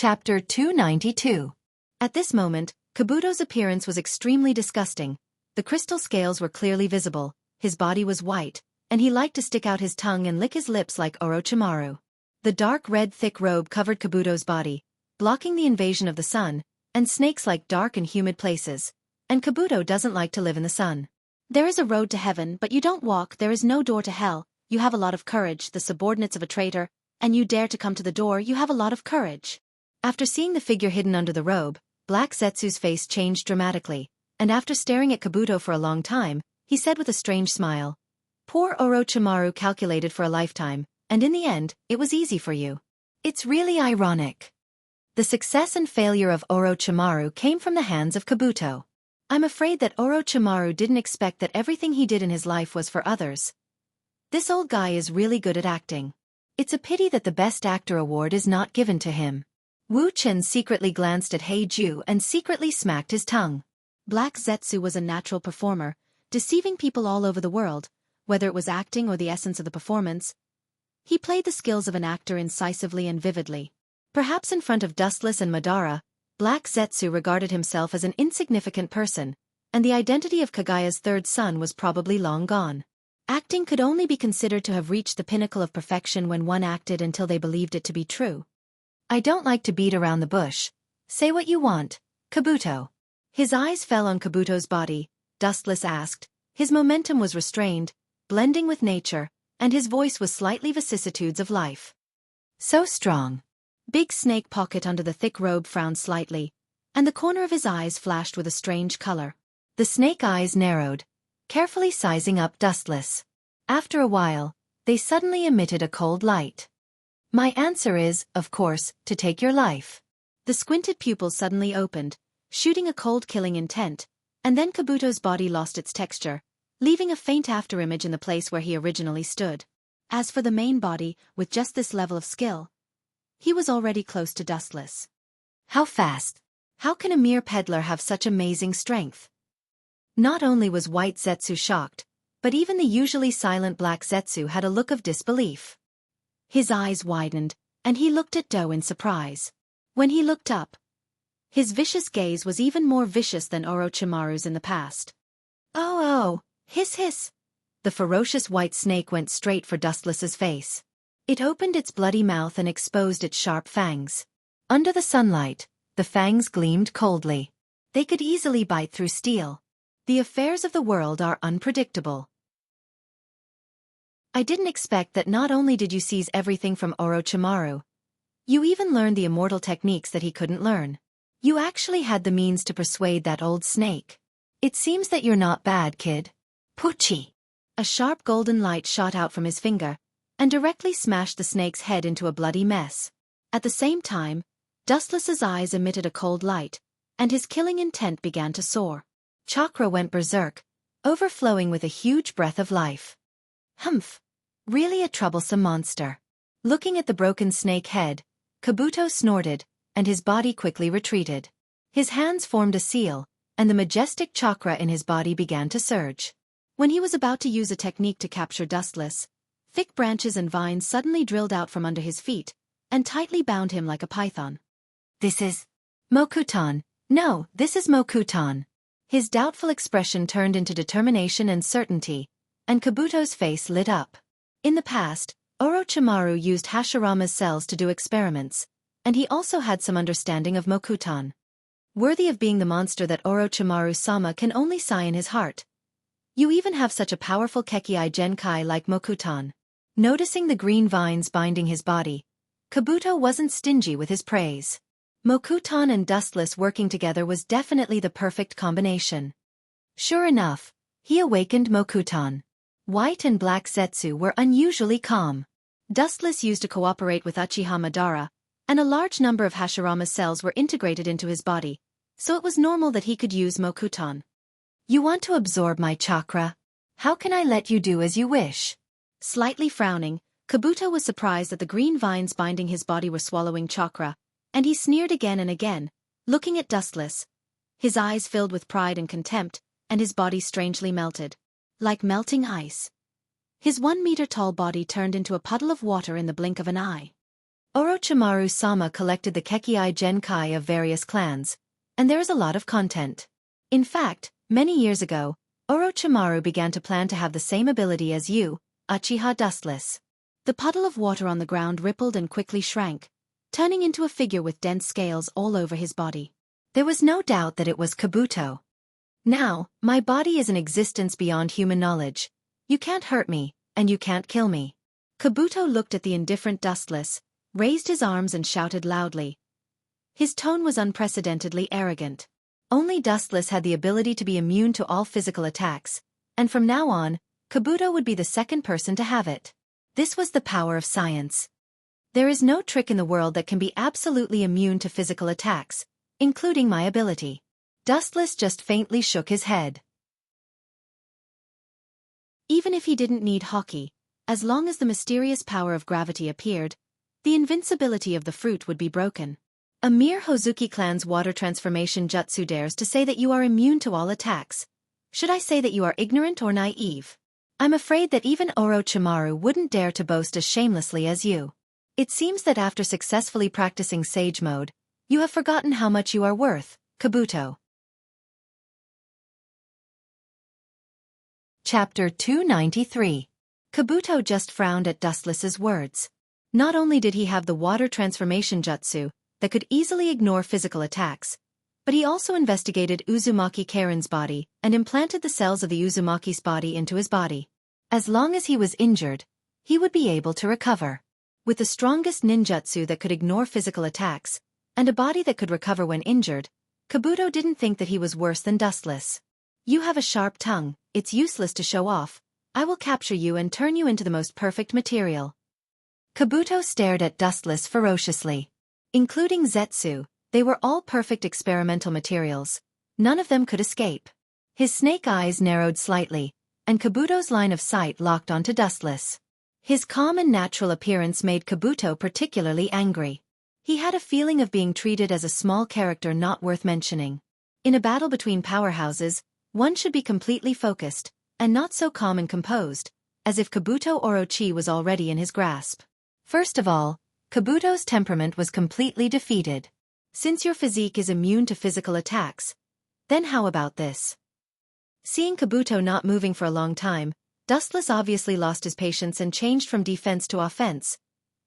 Chapter 292. At this moment, Kabuto's appearance was extremely disgusting. The crystal scales were clearly visible, his body was white, and he liked to stick out his tongue and lick his lips like Orochimaru. The dark red thick robe covered Kabuto's body, blocking the invasion of the sun, and snakes like dark and humid places. And Kabuto doesn't like to live in the sun. There is a road to heaven, but you don't walk. There is no door to hell. You have a lot of courage, the subordinates of a traitor, and you dare to come to the door. You have a lot of courage. After seeing the figure hidden under the robe, Black Zetsu's face changed dramatically, and after staring at Kabuto for a long time, he said with a strange smile, "Poor Orochimaru calculated for a lifetime, and in the end, it was easy for you. It's really ironic." The success and failure of Orochimaru came from the hands of Kabuto. I'm afraid that Orochimaru didn't expect that everything he did in his life was for others. This old guy is really good at acting. It's a pity that the Best Actor award is not given to him. Wu Chen secretly glanced at Heiju and secretly smacked his tongue. Black Zetsu was a natural performer, deceiving people all over the world, whether it was acting or the essence of the performance. He played the skills of an actor incisively and vividly. Perhaps in front of Dustless and Madara, Black Zetsu regarded himself as an insignificant person, and the identity of Kagaya's third son was probably long gone. Acting could only be considered to have reached the pinnacle of perfection when one acted until they believed it to be true. I don't like to beat around the bush. Say what you want, Kabuto. His eyes fell on Kabuto's body, Dustless asked. His momentum was restrained, blending with nature, and his voice was slightly vicissitudes of life. So strong. Big snake pocket under the thick robe frowned slightly, and the corner of his eyes flashed with a strange color. The snake eyes narrowed, carefully sizing up Dustless. After a while, they suddenly emitted a cold light. My answer is, of course, to take your life. The squinted pupils suddenly opened, shooting a cold killing intent, and then Kabuto's body lost its texture, leaving a faint afterimage in the place where he originally stood. As for the main body, with just this level of skill, he was already close to Dustless. How fast? How can a mere peddler have such amazing strength? Not only was White Zetsu shocked, but even the usually silent Black Zetsu had a look of disbelief. His eyes widened, and he looked at Do in surprise. When he looked up, his vicious gaze was even more vicious than Orochimaru's in the past. Oh, hiss hiss. The ferocious white snake went straight for Dustless's face. It opened its bloody mouth and exposed its sharp fangs. Under the sunlight, the fangs gleamed coldly. They could easily bite through steel. The affairs of the world are unpredictable. I didn't expect that not only did you seize everything from Orochimaru, you even learned the immortal techniques that he couldn't learn. You actually had the means to persuade that old snake. It seems that you're not bad, kid. Pucci! A sharp golden light shot out from his finger, and directly smashed the snake's head into a bloody mess. At the same time, Dustless's eyes emitted a cold light, and his killing intent began to soar. Chakra went berserk, overflowing with a huge breath of life. Humph! Really a troublesome monster. Looking at the broken snake head, Kabuto snorted, and his body quickly retreated. His hands formed a seal, and the majestic chakra in his body began to surge. When he was about to use a technique to capture Dustless, thick branches and vines suddenly drilled out from under his feet, and tightly bound him like a python. This is Mokuton. No, this is Mokuton. His doubtful expression turned into determination and certainty, and Kabuto's face lit up. In the past, Orochimaru used Hashirama's cells to do experiments, and he also had some understanding of Mokuton. Worthy of being the monster that Orochimaru-sama can only sigh in his heart. You even have such a powerful Kekkai Genkai like Mokuton. Noticing the green vines binding his body, Kabuto wasn't stingy with his praise. Mokuton and Dustless working together was definitely the perfect combination. Sure enough, he awakened Mokuton. White and Black Zetsu were unusually calm. Dustless used to cooperate with Uchiha Madara, and a large number of Hashirama's cells were integrated into his body, so it was normal that he could use Mokuton. You want to absorb my chakra? How can I let you do as you wish? Slightly frowning, Kabuto was surprised that the green vines binding his body were swallowing chakra, and he sneered again and again, looking at Dustless. His eyes filled with pride and contempt, and his body strangely melted. Like melting ice. His 1-meter-tall body turned into a puddle of water in the blink of an eye. Orochimaru-sama collected the Kekkei Genkai of various clans, and there is a lot of content. In fact, many years ago, Orochimaru began to plan to have the same ability as you, Uchiha Dustless. The puddle of water on the ground rippled and quickly shrank, turning into a figure with dense scales all over his body. There was no doubt that it was Kabuto. Now, my body is an existence beyond human knowledge. You can't hurt me, and you can't kill me. Kabuto looked at the indifferent Dustless, raised his arms and shouted loudly. His tone was unprecedentedly arrogant. Only Dustless had the ability to be immune to all physical attacks, and from now on, Kabuto would be the second person to have it. This was the power of science. There is no trick in the world that can be absolutely immune to physical attacks, including my ability. Dustless just faintly shook his head. Even if he didn't need hockey, as long as the mysterious power of gravity appeared, the invincibility of the fruit would be broken. A mere Hozuki clan's water transformation jutsu dares to say that you are immune to all attacks. Should I say that you are ignorant or naive? I'm afraid that even Orochimaru wouldn't dare to boast as shamelessly as you. It seems that after successfully practicing Sage Mode, you have forgotten how much you are worth, Kabuto. Chapter 293. Kabuto just frowned at Dustless's words. Not only did he have the water transformation jutsu that could easily ignore physical attacks, but he also investigated Uzumaki Karen's body and implanted the cells of the Uzumaki's body into his body. As long as he was injured, he would be able to recover. With the strongest ninjutsu that could ignore physical attacks, and a body that could recover when injured, Kabuto didn't think that he was worse than Dustless. You have a sharp tongue, it's useless to show off. I will capture you and turn you into the most perfect material. Kabuto stared at Dustless ferociously. Including Zetsu, they were all perfect experimental materials. None of them could escape. His snake eyes narrowed slightly, and Kabuto's line of sight locked onto Dustless. His calm and natural appearance made Kabuto particularly angry. He had a feeling of being treated as a small character not worth mentioning. In a battle between powerhouses, one should be completely focused, and not so calm and composed, as if Kabuto Orochi was already in his grasp. First of all, Kabuto's temperament was completely defeated. Since your physique is immune to physical attacks, then how about this? Seeing Kabuto not moving for a long time, Dustless obviously lost his patience and changed from defense to offense.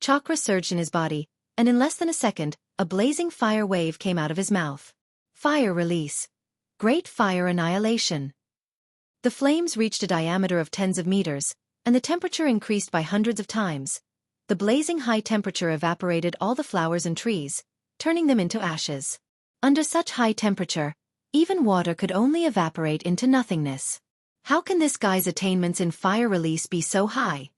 Chakra surged in his body, and in less than a second, a blazing fire wave came out of his mouth. Fire release. Great fire annihilation. The flames reached a diameter of tens of meters, and the temperature increased by hundreds of times. The blazing high temperature evaporated all the flowers and trees, turning them into ashes. Under such high temperature, even water could only evaporate into nothingness. How can this guy's attainments in fire release be so high?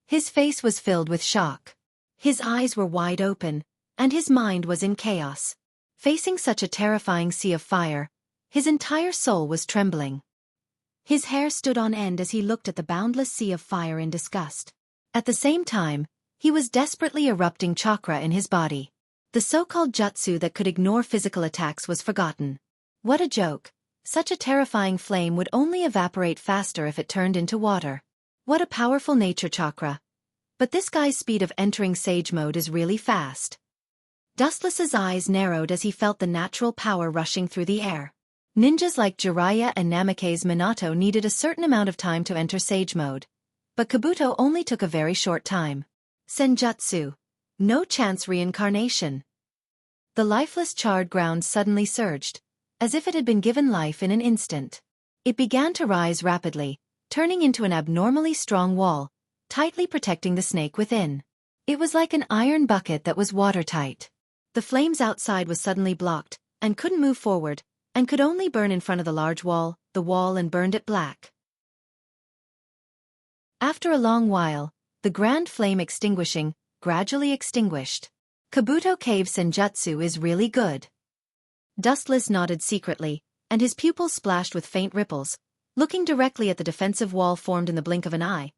His face was filled with shock. His eyes were wide open, and his mind was in chaos. Facing such a terrifying sea of fire, his entire soul was trembling. His hair stood on end as he looked at the boundless sea of fire in disgust. At the same time, he was desperately erupting chakra in his body. The so-called jutsu that could ignore physical attacks was forgotten. What a joke. Such a terrifying flame would only evaporate faster if it turned into water. What a powerful nature chakra. But this guy's speed of entering Sage Mode is really fast. Dustless's eyes narrowed as he felt the natural power rushing through the air. Ninjas like Jiraiya and Namake's Minato needed a certain amount of time to enter Sage Mode. But Kabuto only took a very short time. Senjutsu. No chance reincarnation. The lifeless charred ground suddenly surged, as if it had been given life in an instant. It began to rise rapidly, turning into an abnormally strong wall, tightly protecting the snake within. It was like an iron bucket that was watertight. The flames outside was suddenly blocked, and couldn't move forward, and could only burn in front of the large wall, and burned it black. After a long while, the grand flame gradually extinguished. Kabuto Cave Senjutsu is really good. Dustless nodded secretly, and his pupils splashed with faint ripples, looking directly at the defensive wall formed in the blink of an eye.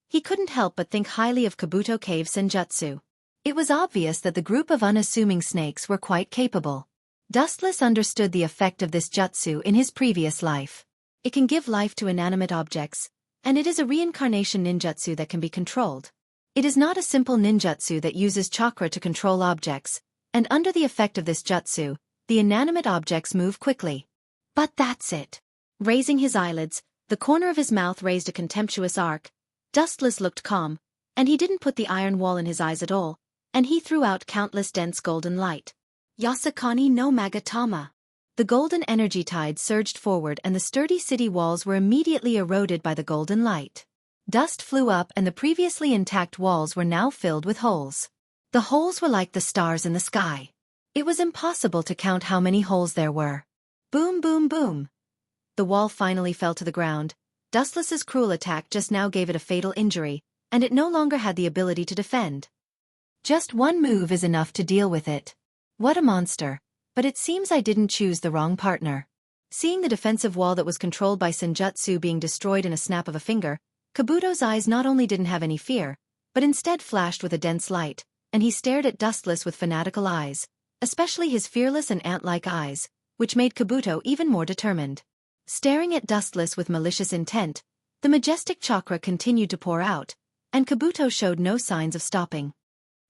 He couldn't help but think highly of Kabuto Cave Senjutsu. It was obvious that the group of unassuming snakes were quite capable. Dustless understood the effect of this jutsu in his previous life. It can give life to inanimate objects, and it is a reincarnation ninjutsu that can be controlled. It is not a simple ninjutsu that uses chakra to control objects, and under the effect of this jutsu, the inanimate objects move quickly. But that's it. Raising his eyelids, the corner of his mouth raised a contemptuous arc. Dustless looked calm, and he didn't put the iron wall in his eyes at all, and he threw out countless dense golden light. Yasakani no Magatama. The golden energy tide surged forward and the sturdy city walls were immediately eroded by the golden light. Dust flew up and the previously intact walls were now filled with holes. The holes were like the stars in the sky. It was impossible to count how many holes there were. Boom, boom, boom. The wall finally fell to the ground. Dustless's cruel attack just now gave it a fatal injury, and it no longer had the ability to defend. Just one move is enough to deal with it. What a monster. But it seems I didn't choose the wrong partner. Seeing the defensive wall that was controlled by Senjutsu being destroyed in a snap of a finger, Kabuto's eyes not only didn't have any fear, but instead flashed with a dense light, and he stared at Dustless with fanatical eyes, especially his fearless and ant-like eyes, which made Kabuto even more determined. Staring at Dustless with malicious intent, the majestic chakra continued to pour out, and Kabuto showed no signs of stopping.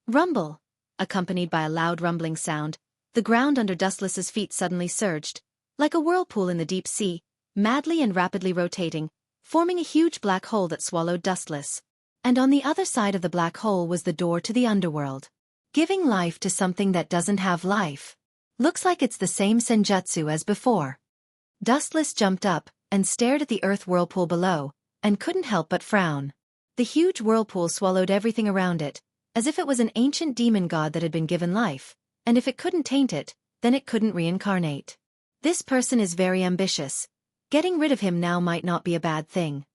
Rumble! Accompanied by a loud rumbling sound, the ground under Dustless's feet suddenly surged, like a whirlpool in the deep sea, madly and rapidly rotating, forming a huge black hole that swallowed Dustless. And on the other side of the black hole was the door to the underworld. Giving life to something that doesn't have life. Looks like it's the same Senjutsu as before. Dustless jumped up and stared at the earth whirlpool below, and couldn't help but frown. The huge whirlpool swallowed everything around it, as if it was an ancient demon god that had been given life, and if it couldn't taint it, then it couldn't reincarnate. This person is very ambitious. Getting rid of him now might not be a bad thing.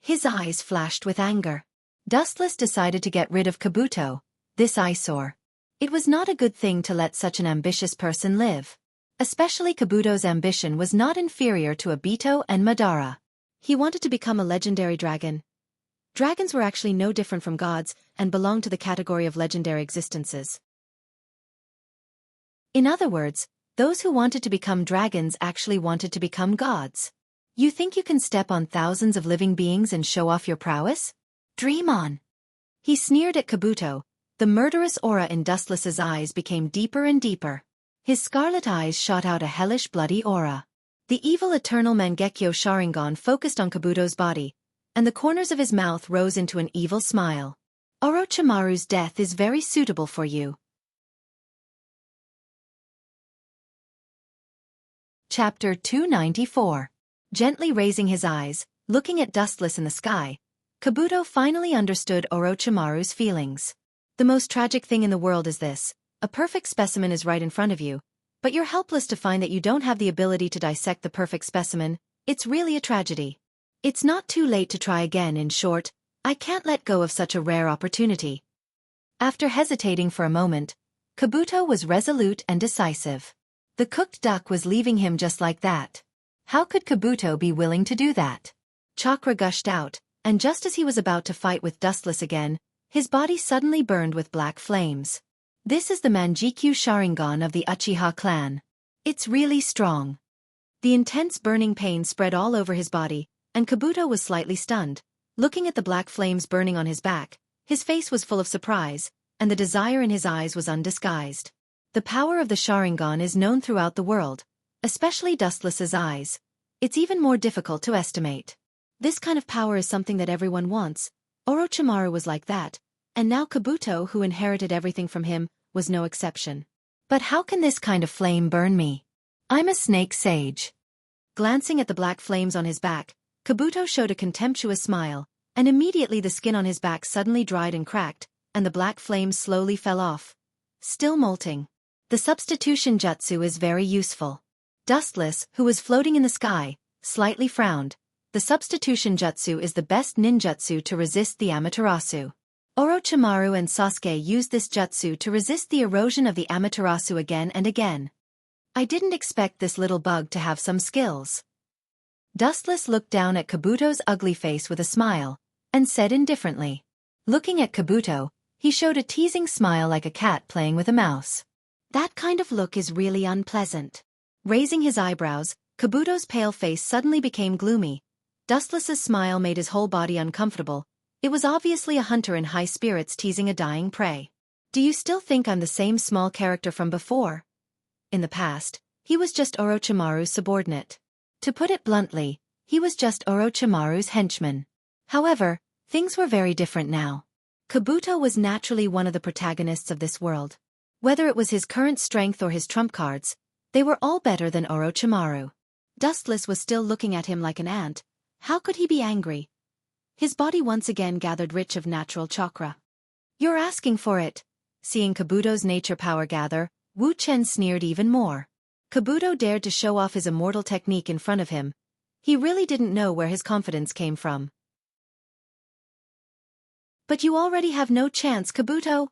His eyes flashed with anger. Dustless decided to get rid of Kabuto, this eyesore. It was not a good thing to let such an ambitious person live. Especially Kabuto's ambition was not inferior to Obito and Madara. He wanted to become a legendary dragon. Dragons were actually no different from gods and belonged to the category of legendary existences. In other words, those who wanted to become dragons actually wanted to become gods. You think you can step on thousands of living beings and show off your prowess? Dream on! He sneered at Kabuto. The murderous aura in Dustless's eyes became deeper and deeper. His scarlet eyes shot out a hellish bloody aura. The evil eternal Mangekyo Sharingan focused on Kabuto's body, and the corners of his mouth rose into an evil smile. Orochimaru's death is very suitable for you. Chapter 294. Gently raising his eyes, looking at Dustless in the sky, Kabuto finally understood Orochimaru's feelings. The most tragic thing in the world is this: a perfect specimen is right in front of you, but you're helpless to find that you don't have the ability to dissect the perfect specimen. It's really a tragedy. It's not too late to try again. In short, I can't let go of such a rare opportunity. After hesitating for a moment, Kabuto was resolute and decisive. The cooked duck was leaving him just like that. How could Kabuto be willing to do that? Chakra gushed out, and just as he was about to fight with Dustless again, his body suddenly burned with black flames. This is the Mangekyo Sharingan of the Uchiha clan. It's really strong. The intense burning pain spread all over his body, and Kabuto was slightly stunned. Looking at the black flames burning on his back, his face was full of surprise, and the desire in his eyes was undisguised. The power of the Sharingan is known throughout the world, especially Dustless's eyes. It's even more difficult to estimate. This kind of power is something that everyone wants. Orochimaru was like that, and now Kabuto, who inherited everything from him, was no exception. But how can this kind of flame burn me? I'm a snake sage. Glancing at the black flames on his back, Kabuto showed a contemptuous smile, and immediately the skin on his back suddenly dried and cracked, and the black flames slowly fell off. Still molting. The substitution jutsu is very useful. Dustless, who was floating in the sky, slightly frowned. The substitution jutsu is the best ninjutsu to resist the Amaterasu. Orochimaru and Sasuke used this jutsu to resist the erosion of the Amaterasu again and again. I didn't expect this little bug to have some skills. Dustless looked down at Kabuto's ugly face with a smile, and said indifferently. Looking at Kabuto, he showed a teasing smile like a cat playing with a mouse. That kind of look is really unpleasant. Raising his eyebrows, Kabuto's pale face suddenly became gloomy. Dustless's smile made his whole body uncomfortable. It was obviously a hunter in high spirits teasing a dying prey. Do you still think I'm the same small character from before? In the past, he was just Orochimaru's subordinate. To put it bluntly, he was just Orochimaru's henchman. However, things were very different now. Kabuto was naturally one of the protagonists of this world. Whether it was his current strength or his trump cards, they were all better than Orochimaru. Dustless was still looking at him like an ant. How could he be angry? His body once again gathered rich of natural chakra. You're asking for it. Seeing Kabuto's nature power gather, Wu Chen sneered even more. Kabuto dared to show off his immortal technique in front of him. He really didn't know where his confidence came from. But you already have no chance, Kabuto.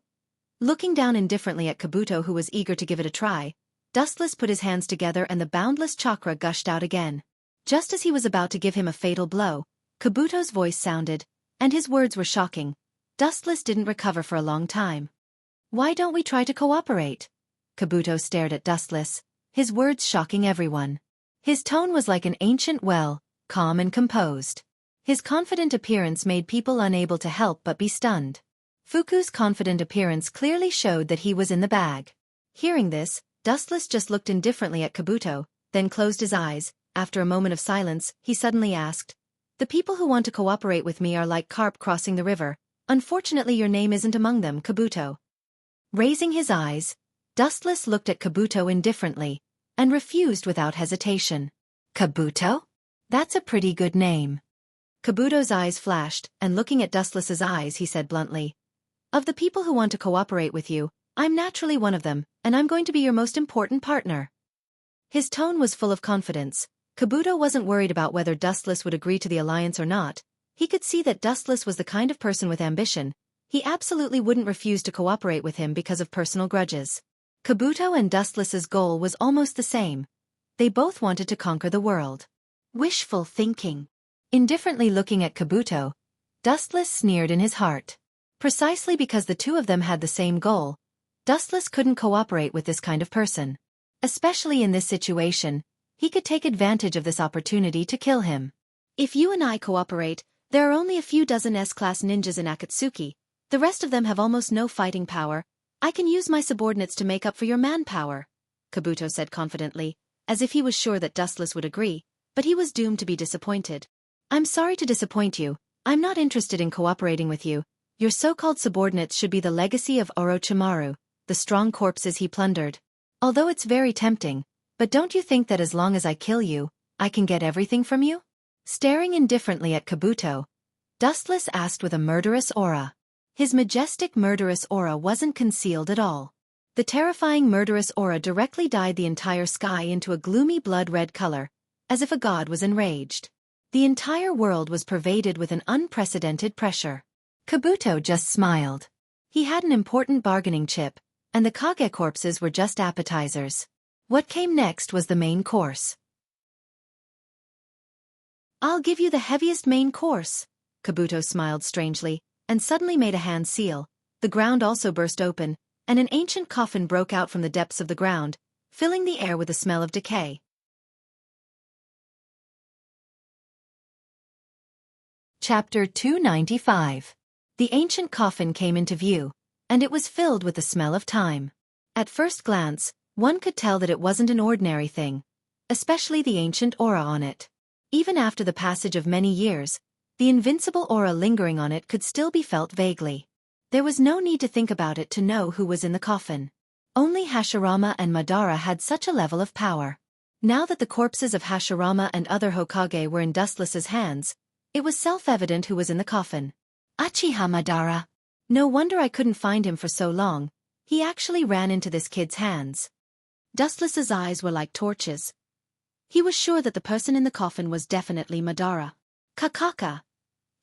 Looking down indifferently at Kabuto, who was eager to give it a try, Dustless put his hands together and the boundless chakra gushed out again. Just as he was about to give him a fatal blow, Kabuto's voice sounded, and his words were shocking. Dustless didn't recover for a long time. Why don't we try to cooperate? Kabuto stared at Dustless, his words shocking everyone. His tone was like an ancient well, calm and composed. His confident appearance made people unable to help but be stunned. Fuku's confident appearance clearly showed that he was in the bag. Hearing this, Dustless just looked indifferently at Kabuto, then closed his eyes. After a moment of silence, he suddenly asked, "The people who want to cooperate with me are like carp crossing the river. Unfortunately your name isn't among them, Kabuto." Raising his eyes, Dustless looked at Kabuto indifferently, and refused without hesitation. Kabuto? That's a pretty good name. Kabuto's eyes flashed, and looking at Dustless's eyes he said bluntly, "Of the people who want to cooperate with you, I'm naturally one of them, and I'm going to be your most important partner." His tone was full of confidence. Kabuto wasn't worried about whether Dustless would agree to the alliance or not. He could see that Dustless was the kind of person with ambition. He absolutely wouldn't refuse to cooperate with him because of personal grudges. Kabuto and Dustless's goal was almost the same. They both wanted to conquer the world. Wishful thinking. Indifferently looking at Kabuto, Dustless sneered in his heart. Precisely because the two of them had the same goal, Dustless couldn't cooperate with this kind of person. Especially in this situation, he could take advantage of this opportunity to kill him. If you and I cooperate, there are only a few dozen S-class ninjas in Akatsuki. The rest of them have almost no fighting power. I can use my subordinates to make up for your manpower, Kabuto said confidently, as if he was sure that Dustless would agree, but he was doomed to be disappointed. I'm sorry to disappoint you. I'm not interested in cooperating with you. Your so-called subordinates should be the legacy of Orochimaru, the strong corpses he plundered. Although it's very tempting, but don't you think that as long as I kill you, I can get everything from you? Staring indifferently at Kabuto, Dustless asked with a murderous aura. His majestic murderous aura wasn't concealed at all. The terrifying murderous aura directly dyed the entire sky into a gloomy blood-red color, as if a god was enraged. The entire world was pervaded with an unprecedented pressure. Kabuto just smiled. He had an important bargaining chip, and the Kage corpses were just appetizers. What came next was the main course. I'll give you the heaviest main course. Kabuto smiled strangely, and suddenly made a hand seal. The ground also burst open, and an ancient coffin broke out from the depths of the ground, filling the air with the smell of decay. Chapter 295. The ancient coffin came into view, and it was filled with the smell of time. At first glance, one could tell that it wasn't an ordinary thing, especially the ancient aura on it. Even after the passage of many years, the invincible aura lingering on it could still be felt vaguely. There was no need to think about it to know who was in the coffin. Only Hashirama and Madara had such a level of power. Now that the corpses of Hashirama and other Hokage were in Dustless's hands, it was self-evident who was in the coffin. Uchiha Madara. No wonder I couldn't find him for so long. He actually ran into this kid's hands. Dustless's eyes were like torches. He was sure that the person in the coffin was definitely Madara. Kakaka.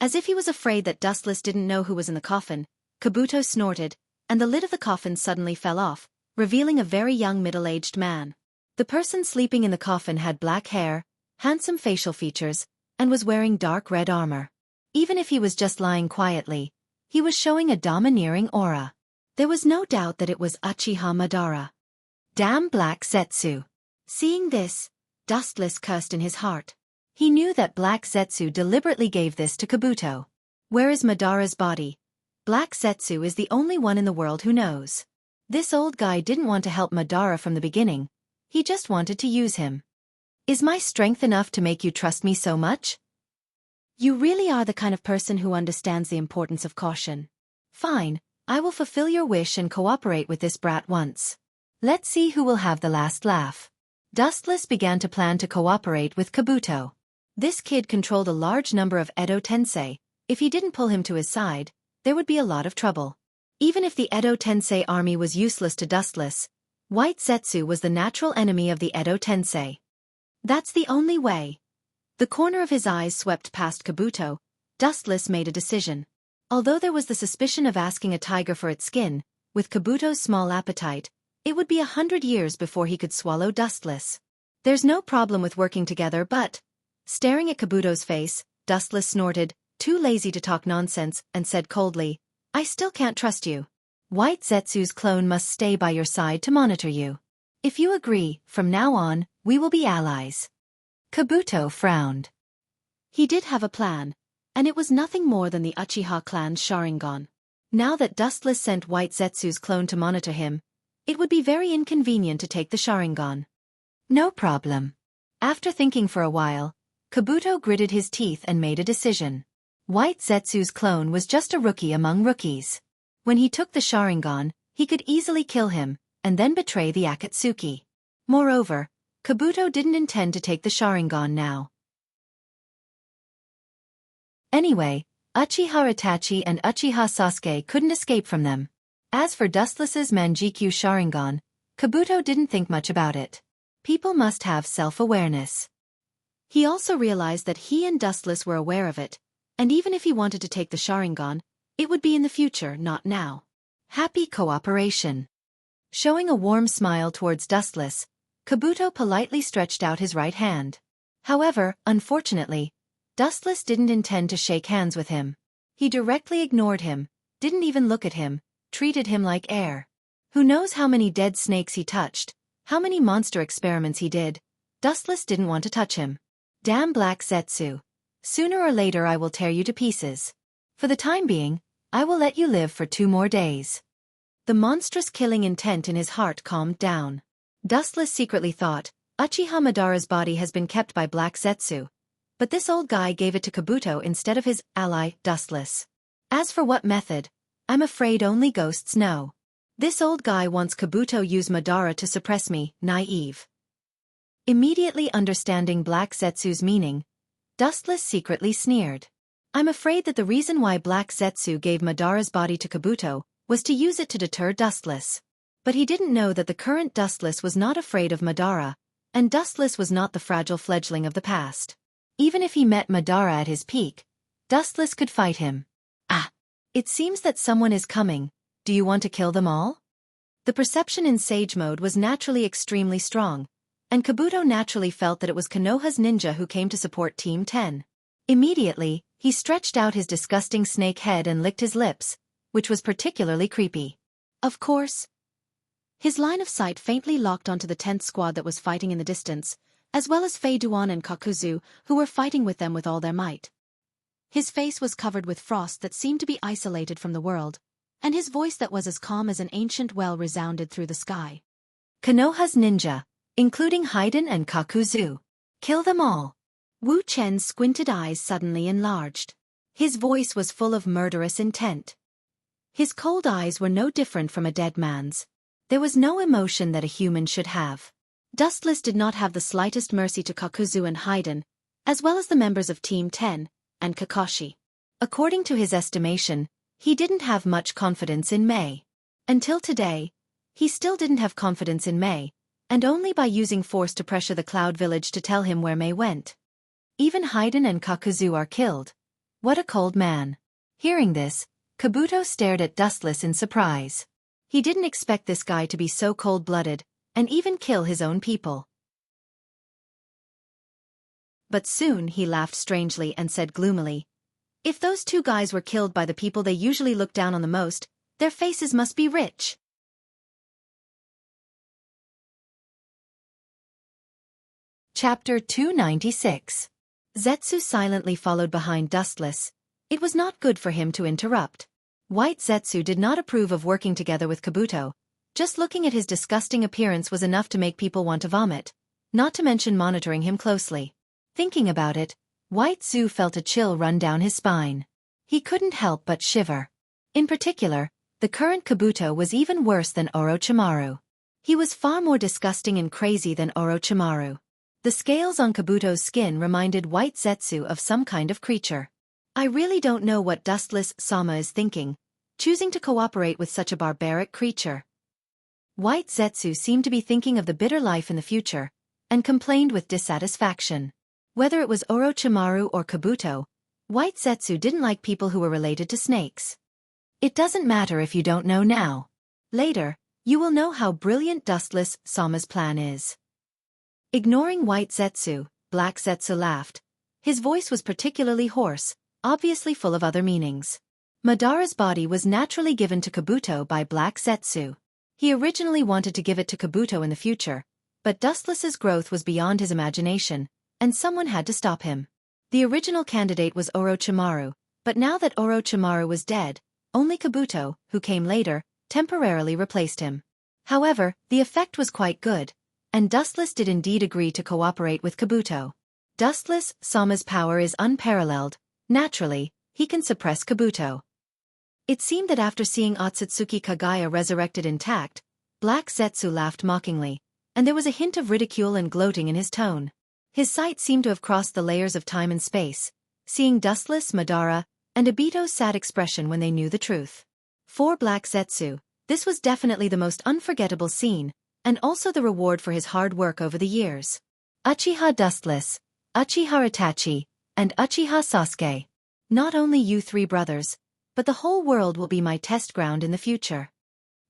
As if he was afraid that Dustless didn't know who was in the coffin, Kabuto snorted, and the lid of the coffin suddenly fell off, revealing a very young middle-aged man. The person sleeping in the coffin had black hair, handsome facial features, and was wearing dark red armor. Even if he was just lying quietly, he was showing a domineering aura. There was no doubt that it was Uchiha Madara. Damn Black Zetsu. Seeing this, Dustless cursed in his heart. He knew that Black Zetsu deliberately gave this to Kabuto. Where is Madara's body? Black Zetsu is the only one in the world who knows. This old guy didn't want to help Madara from the beginning. He just wanted to use him. Is my strength enough to make you trust me so much? You really are the kind of person who understands the importance of caution. Fine, I will fulfill your wish and cooperate with this brat once. Let's see who will have the last laugh. Dustless began to plan to cooperate with Kabuto. This kid controlled a large number of Edo Tensei. If he didn't pull him to his side, there would be a lot of trouble. Even if the Edo Tensei army was useless to Dustless, White Zetsu was the natural enemy of the Edo Tensei. That's the only way. The corner of his eyes swept past Kabuto. Dustless made a decision. Although there was the suspicion of asking a tiger for its skin, with Kabuto's small appetite, it would be 100 years before he could swallow Dustless. There's no problem with working together, but... Staring at Kabuto's face, Dustless snorted, too lazy to talk nonsense, and said coldly, I still can't trust you. White Zetsu's clone must stay by your side to monitor you. If you agree, from now on, we will be allies. Kabuto frowned. He did have a plan, and it was nothing more than the Uchiha clan's Sharingan. Now that Dustless sent White Zetsu's clone to monitor him, it would be very inconvenient to take the Sharingan. No problem. After thinking for a while, Kabuto gritted his teeth and made a decision. White Zetsu's clone was just a rookie among rookies. When he took the Sharingan, he could easily kill him, and then betray the Akatsuki. Moreover, Kabuto didn't intend to take the Sharingan now. Anyway, Uchiha Itachi and Uchiha Sasuke couldn't escape from them. As for Dustless's Manjikyu Sharingan, Kabuto didn't think much about it. People must have self-awareness. He also realized that he and Dustless were aware of it, and even if he wanted to take the Sharingan, it would be in the future, not now. Happy cooperation. Showing a warm smile towards Dustless, Kabuto politely stretched out his right hand. However, unfortunately, Dustless didn't intend to shake hands with him. He directly ignored him, didn't even look at him, treated him like air. Who knows how many dead snakes he touched, how many monster experiments he did. Dustless didn't want to touch him. Damn Black Zetsu. Sooner or later I will tear you to pieces. For the time being, I will let you live for 2 more days. The monstrous killing intent in his heart calmed down. Dustless secretly thought, Uchiha Madara's body has been kept by Black Zetsu. But this old guy gave it to Kabuto instead of his ally, Dustless. As for what method, I'm afraid only ghosts know. This old guy wants Kabuto use Madara to suppress me, naive. Immediately understanding Black Zetsu's meaning, Dustless secretly sneered. I'm afraid that the reason why Black Zetsu gave Madara's body to Kabuto was to use it to deter Dustless. But he didn't know that the current Dustless was not afraid of Madara, and Dustless was not the fragile fledgling of the past. Even if he met Madara at his peak, Dustless could fight him. Ah! It seems that someone is coming. Do you want to kill them all? The perception in Sage Mode was naturally extremely strong, and Kabuto naturally felt that it was Konoha's ninja who came to support Team 10. Immediately, he stretched out his disgusting snake head and licked his lips, which was particularly creepy. Of course, his line of sight faintly locked onto the 10th squad that was fighting in the distance, as well as Fei Duan and Kakuzu, who were fighting with them with all their might. His face was covered with frost that seemed to be isolated from the world, and his voice that was as calm as an ancient well resounded through the sky. Konoha's ninja, including Haiden and Kakuzu. Kill them all. Wu Chen's squinted eyes suddenly enlarged. His voice was full of murderous intent. His cold eyes were no different from a dead man's. There was no emotion that a human should have. Dustless did not have the slightest mercy to Kakuzu and Haiden, as well as the members of Team 10, and Kakashi. According to his estimation, he didn't have much confidence in Mei. Until today, he still didn't have confidence in Mei, and only by using force to pressure the Cloud Village to tell him where Mei went. Even Haiden and Kakuzu are killed. What a cold man. Hearing this, Kabuto stared at Dustless in surprise. He didn't expect this guy to be so cold-blooded, and even kill his own people. But soon he laughed strangely and said gloomily, if those 2 guys were killed by the people they usually look down on the most, their faces must be rich. Chapter 296. Zetsu silently followed behind Dustless, It was not good for him to interrupt. White Zetsu did not approve of working together with Kabuto. Just looking at his disgusting appearance was enough to make people want to vomit, not to mention monitoring him closely. Thinking about it, White Zetsu felt a chill run down his spine. He couldn't help but shiver. In particular, the current Kabuto was even worse than Orochimaru. He was far more disgusting and crazy than Orochimaru. The scales on Kabuto's skin reminded White Zetsu of some kind of creature. I really don't know what Dustless Sama is thinking, choosing to cooperate with such a barbaric creature. White Zetsu seemed to be thinking of the bitter life in the future, and complained with dissatisfaction. Whether it was Orochimaru or Kabuto, White Zetsu didn't like people who were related to snakes. It doesn't matter if you don't know now. Later, you will know how brilliant Dustless Sama's plan is. Ignoring White Zetsu, Black Zetsu laughed. His voice was particularly hoarse, obviously full of other meanings. Madara's body was naturally given to Kabuto by Black Zetsu. He originally wanted to give it to Kabuto in the future, but Dustless's growth was beyond his imagination, and someone had to stop him. The original candidate was Orochimaru, but now that Orochimaru was dead, only Kabuto, who came later, temporarily replaced him. However, the effect was quite good, and Dustless did indeed agree to cooperate with Kabuto. Dustless Sama's power is unparalleled. Naturally, he can suppress Kabuto. It seemed that after seeing Otsutsuki Kagaya resurrected intact, Black Zetsu laughed mockingly, and there was a hint of ridicule and gloating in his tone. His sight seemed to have crossed the layers of time and space, seeing Dustless, Madara, and Obito's sad expression when they knew the truth. For Black Zetsu, this was definitely the most unforgettable scene, and also the reward for his hard work over the years. Uchiha Dustless, Uchiha Itachi, and Uchiha Sasuke. Not only you three brothers, but the whole world will be my test ground in the future.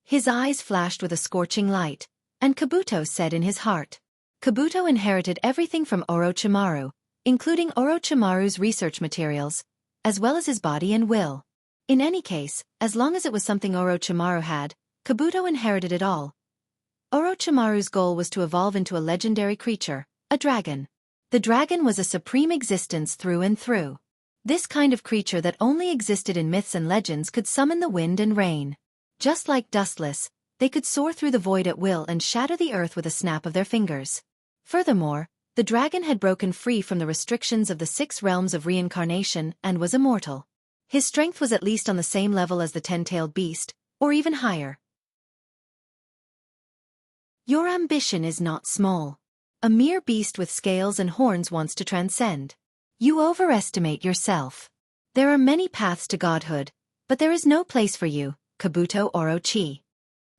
His eyes flashed with a scorching light, and Kabuto said in his heart. Kabuto inherited everything from Orochimaru, including Orochimaru's research materials, as well as his body and will. In any case, as long as it was something Orochimaru had, Kabuto inherited it all. Orochimaru's goal was to evolve into a legendary creature, a dragon. The dragon was a supreme existence through and through. This kind of creature that only existed in myths and legends could summon the wind and rain. Just like Dustless, they could soar through the void at will and shatter the earth with a snap of their fingers. Furthermore, the dragon had broken free from the restrictions of the 6 realms of reincarnation and was immortal. His strength was at least on the same level as the 10-tailed beast, or even higher. Your ambition is not small. A mere beast with scales and horns wants to transcend. You overestimate yourself. There are many paths to godhood, but there is no place for you, Kabuto Orochi.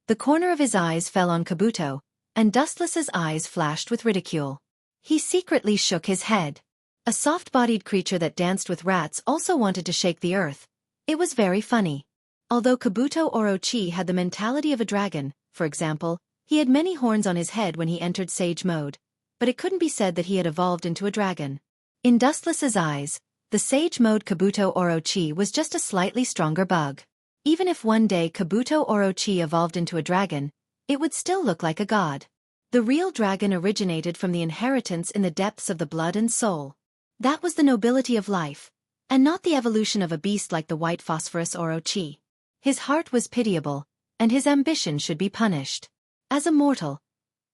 The corner of his eyes fell on Kabuto, and Dustless's eyes flashed with ridicule. He secretly shook his head. A soft-bodied creature that danced with rats also wanted to shake the earth. It was very funny. Although Kabuto Orochi had the mentality of a dragon, for example, he had many horns on his head when he entered Sage Mode, but it couldn't be said that he had evolved into a dragon. In Dustless's eyes, the Sage Mode Kabuto Orochi was just a slightly stronger bug. Even if one day Kabuto Orochi evolved into a dragon, it would still look like a god. The real dragon originated from the inheritance in the depths of the blood and soul. That was the nobility of life, and not the evolution of a beast like the white phosphorus Orochi. His heart was pitiable, and his ambition should be punished. As a mortal,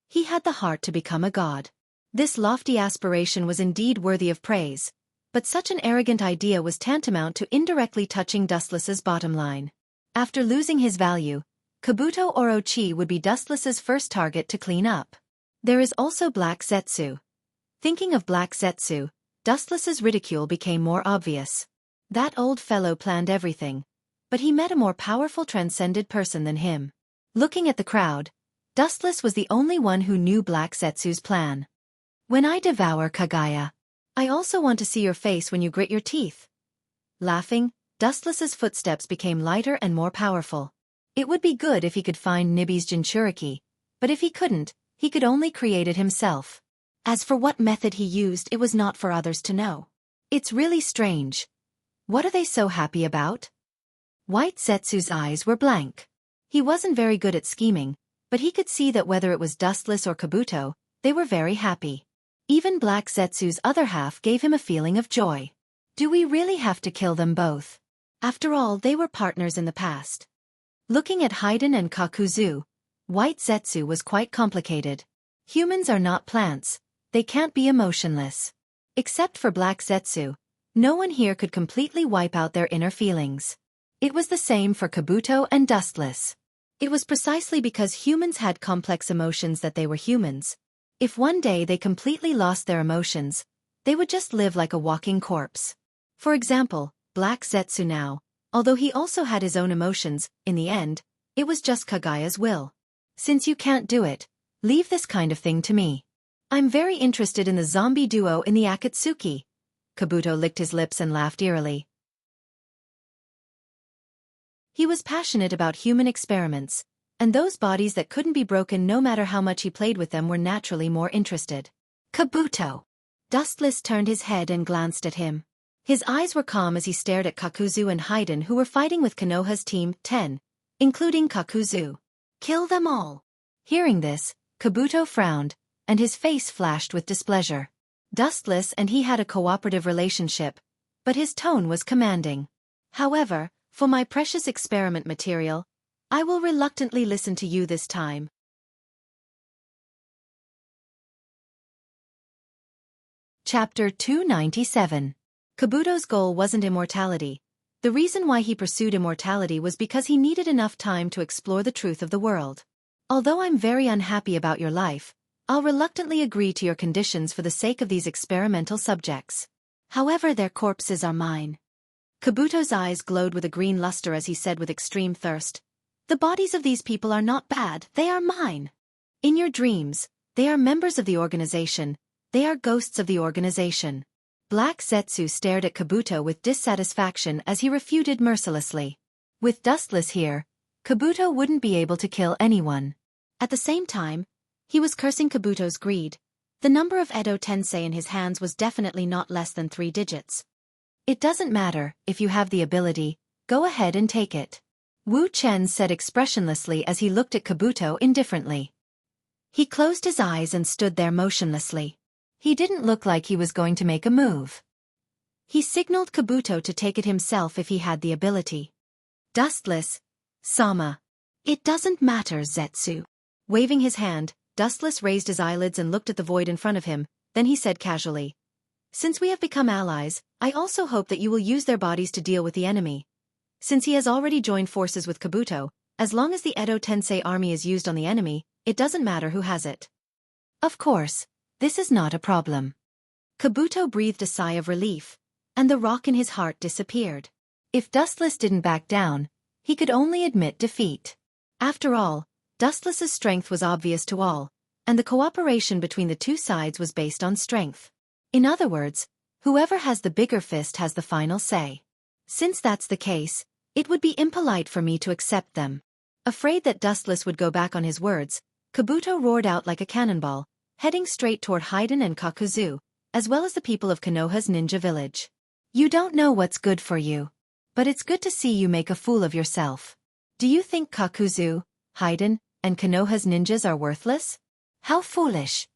he had the heart to become a god. This lofty aspiration was indeed worthy of praise, but such an arrogant idea was tantamount to indirectly touching Dustless's bottom line. After losing his value, Kabuto Orochi would be Dustless's first target to clean up. There is also Black Zetsu. Thinking of Black Zetsu, Dustless's ridicule became more obvious. That old fellow planned everything, but he met a more powerful transcended person than him. Looking at the crowd, Dustless was the only one who knew Black Zetsu's plan. When I devour Kagaya, I also want to see your face when you grit your teeth. Laughing, Dustless's footsteps became lighter and more powerful. It would be good if he could find Nibby's Jinchuriki, but if he couldn't, he could only create it himself. As for what method he used, it was not for others to know. It's really strange. What are they so happy about? White Zetsu's eyes were blank. He wasn't very good at scheming, but he could see that whether it was Dustless or Kabuto, they were very happy. Even Black Zetsu's other half gave him a feeling of joy. Do we really have to kill them both? After all, they were partners in the past. Looking at Haiden and Kakuzu, White Zetsu was quite complicated. Humans are not plants, they can't be emotionless. Except for Black Zetsu, no one here could completely wipe out their inner feelings. It was the same for Kabuto and Dustless. It was precisely because humans had complex emotions that they were humans. If one day they completely lost their emotions, they would just live like a walking corpse. For example, Black Zetsu now, although he also had his own emotions, in the end, it was just Kagaya's will. Since you can't do it, leave this kind of thing to me. I'm very interested in the zombie duo in the Akatsuki. Kabuto licked his lips and laughed eerily. He was passionate about human experiments, and those bodies that couldn't be broken no matter how much he played with them were naturally more interested. Kabuto! Dustless turned his head and glanced at him. His eyes were calm as he stared at Kakuzu and Haiden, who were fighting with Konoha's team, 10, including Kakuzu. Kill them all! Hearing this, Kabuto frowned, and his face flashed with displeasure. Dustless and he had a cooperative relationship, but his tone was commanding. However, for my precious experiment material, I will reluctantly listen to you this time. Chapter 297. Kabuto's goal wasn't immortality. The reason why he pursued immortality was because he needed enough time to explore the truth of the world. Although I'm very unhappy about your life, I'll reluctantly agree to your conditions for the sake of these experimental subjects. However, their corpses are mine. Kabuto's eyes glowed with a green luster as he said with extreme thirst, "The bodies of these people are not bad, they are mine. In your dreams, they are members of the organization, they are ghosts of the organization." Black Zetsu stared at Kabuto with dissatisfaction as he refuted mercilessly. With Dustless here, Kabuto wouldn't be able to kill anyone. At the same time, he was cursing Kabuto's greed. The number of Edo Tensei in his hands was definitely not less than 3 digits. It doesn't matter, if you have the ability, go ahead and take it. Wu Chen said expressionlessly as he looked at Kabuto indifferently. He closed his eyes and stood there motionlessly. He didn't look like he was going to make a move. He signaled Kabuto to take it himself if he had the ability. Dustless, Sama. It doesn't matter, Zetsu. Waving his hand, Dustless raised his eyelids and looked at the void in front of him, then he said casually, "Since we have become allies, I also hope that you will use their bodies to deal with the enemy." Since he has already joined forces with Kabuto, as long as the Edo Tensei army is used on the enemy, it doesn't matter who has it. Of course, this is not a problem. Kabuto breathed a sigh of relief, and the rock in his heart disappeared. If Dustless didn't back down, he could only admit defeat. After all, Dustless's strength was obvious to all, and the cooperation between the two sides was based on strength. In other words, whoever has the bigger fist has the final say. Since that's the case, it would be impolite for me to accept them. Afraid that Dustless would go back on his words, Kabuto roared out like a cannonball, heading straight toward Haiden and Kakuzu, as well as the people of Konoha's ninja village. You don't know what's good for you. But it's good to see you make a fool of yourself. Do you think Kakuzu, Haiden, and Konoha's ninjas are worthless? How foolish.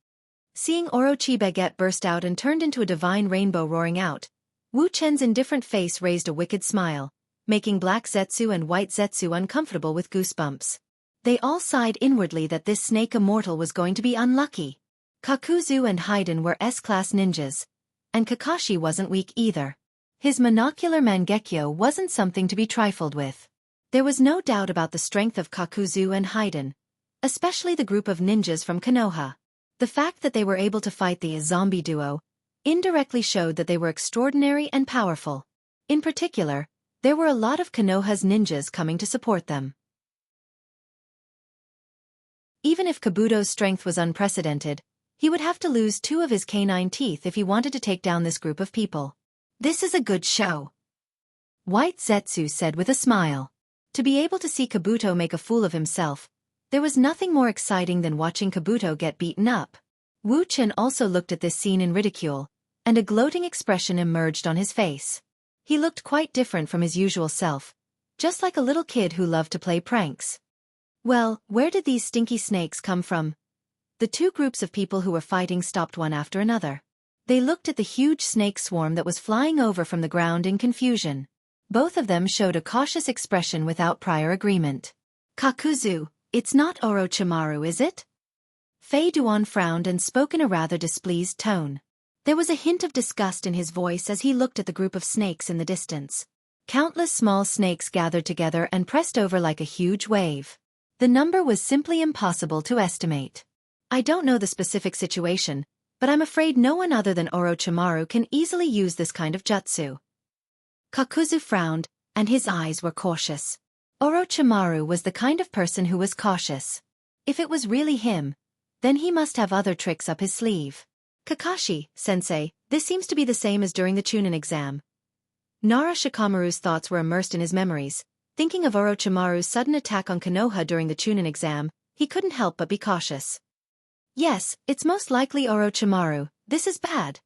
Seeing Orochi Baguette burst out and turned into a divine rainbow roaring out, Wu Chen's indifferent face raised a wicked smile, making Black Zetsu and White Zetsu uncomfortable with goosebumps. They all sighed inwardly that this snake immortal was going to be unlucky. Kakuzu and Haiden were S-class ninjas, and Kakashi wasn't weak either. His monocular Mangekyo wasn't something to be trifled with. There was no doubt about the strength of Kakuzu and Haiden, especially the group of ninjas from Konoha. The fact that they were able to fight the zombie duo indirectly showed that they were extraordinary and powerful. In particular, there were a lot of Konoha's ninjas coming to support them. Even if Kabuto's strength was unprecedented, he would have to lose 2 of his canine teeth if he wanted to take down this group of people. This is a good show, White Zetsu said with a smile. To be able to see Kabuto make a fool of himself, there was nothing more exciting than watching Kabuto get beaten up. Wu Chen also looked at this scene in ridicule, and a gloating expression emerged on his face. He looked quite different from his usual self, just like a little kid who loved to play pranks. Well, where did these stinky snakes come from? The 2 groups of people who were fighting stopped one after another. They looked at the huge snake swarm that was flying over from the ground in confusion. Both of them showed a cautious expression without prior agreement. Kakuzu, it's not Orochimaru, is it? Fei Duan frowned and spoke in a rather displeased tone. There was a hint of disgust in his voice as he looked at the group of snakes in the distance. Countless small snakes gathered together and pressed over like a huge wave. The number was simply impossible to estimate. I don't know the specific situation, but I'm afraid no one other than Orochimaru can easily use this kind of jutsu. Kakuzu frowned, and his eyes were cautious. Orochimaru was the kind of person who was cautious. If it was really him, then he must have other tricks up his sleeve. Kakashi-sensei, this seems to be the same as during the Chunin exam. Nara Shikamaru's thoughts were immersed in his memories. Thinking of Orochimaru's sudden attack on Konoha during the Chunin exam, he couldn't help but be cautious. Yes, it's most likely Orochimaru. This is bad.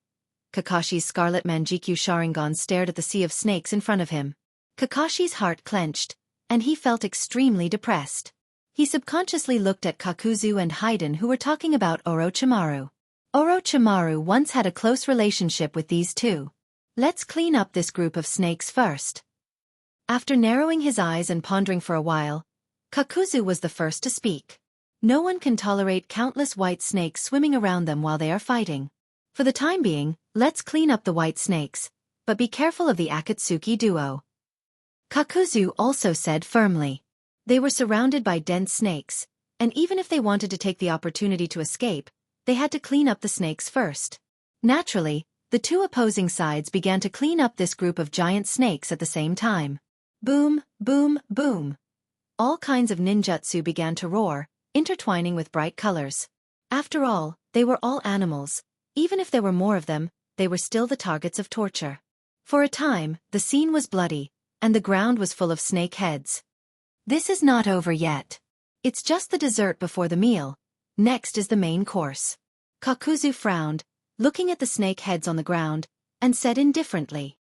Kakashi's scarlet Manjikyu Sharingan stared at the sea of snakes in front of him. Kakashi's heart clenched, and he felt extremely depressed. He subconsciously looked at Kakuzu and Haiden, who were talking about Orochimaru. Orochimaru once had a close relationship with these two. Let's clean up this group of snakes first. After narrowing his eyes and pondering for a while, Kakuzu was the first to speak. No one can tolerate countless white snakes swimming around them while they are fighting. For the time being, let's clean up the white snakes, but be careful of the Akatsuki duo. Kakuzu also said firmly. They were surrounded by dense snakes, and even if they wanted to take the opportunity to escape, they had to clean up the snakes first. Naturally, the two opposing sides began to clean up this group of giant snakes at the same time. Boom, boom, boom. All kinds of ninjutsu began to roar, intertwining with bright colors. After all, they were all animals. Even if there were more of them, they were still the targets of torture. For a time, the scene was bloody, and the ground was full of snake heads. This is not over yet. It's just the dessert before the meal. Next is the main course. Kakuzu frowned, looking at the snake heads on the ground, and said indifferently.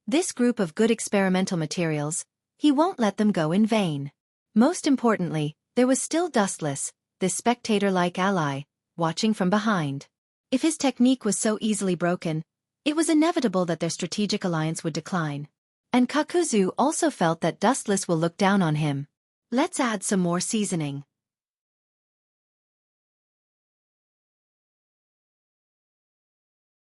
This group of good experimental materials, he won't let them go in vain. Most importantly, there was still Dustless, this spectator-like ally, watching from behind. If his technique was so easily broken, it was inevitable that their strategic alliance would decline. And Kakuzu also felt that Dustless will look down on him. Let's add some more seasoning.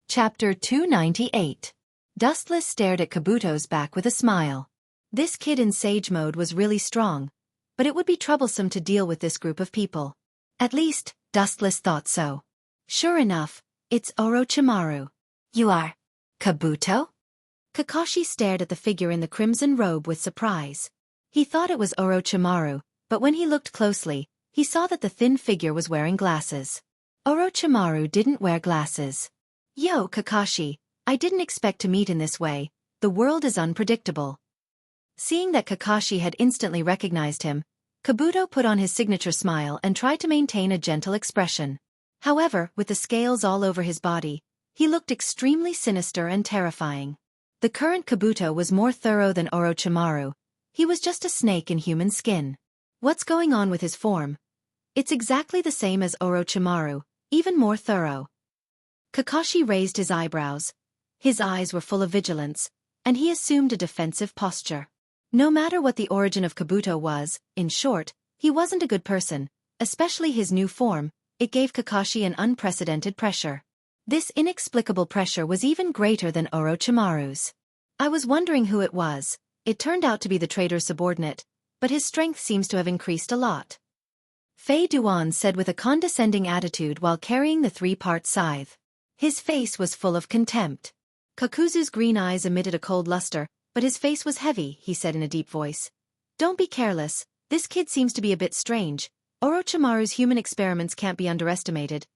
Chapter 298. Dustless stared at Kabuto's back with a smile. This kid in Sage Mode was really strong, but it would be troublesome to deal with this group of people. At least, Dustless thought so. Sure enough, it's Orochimaru. You are Kabuto? Kakashi stared at the figure in the crimson robe with surprise. He thought it was Orochimaru, but when he looked closely, he saw that the thin figure was wearing glasses. Orochimaru didn't wear glasses. Yo, Kakashi, I didn't expect to meet in this way. The world is unpredictable. Seeing that Kakashi had instantly recognized him, Kabuto put on his signature smile and tried to maintain a gentle expression. However, with the scales all over his body, he looked extremely sinister and terrifying. The current Kabuto was more thorough than Orochimaru. He was just a snake in human skin. What's going on with his form? It's exactly the same as Orochimaru, even more thorough. Kakashi raised his eyebrows. His eyes were full of vigilance, and he assumed a defensive posture. No matter what the origin of Kabuto was, in short, he wasn't a good person, especially his new form. It gave Kakashi an unprecedented pressure. This inexplicable pressure was even greater than Orochimaru's. I was wondering who it was. It turned out to be the trader's subordinate, but his strength seems to have increased a lot. Fei Duan said with a condescending attitude while carrying the three-part scythe. His face was full of contempt. Kakuzu's green eyes emitted a cold luster, but his face was heavy, he said in a deep voice. Don't be careless, this kid seems to be a bit strange. Orochimaru's human experiments can't be underestimated.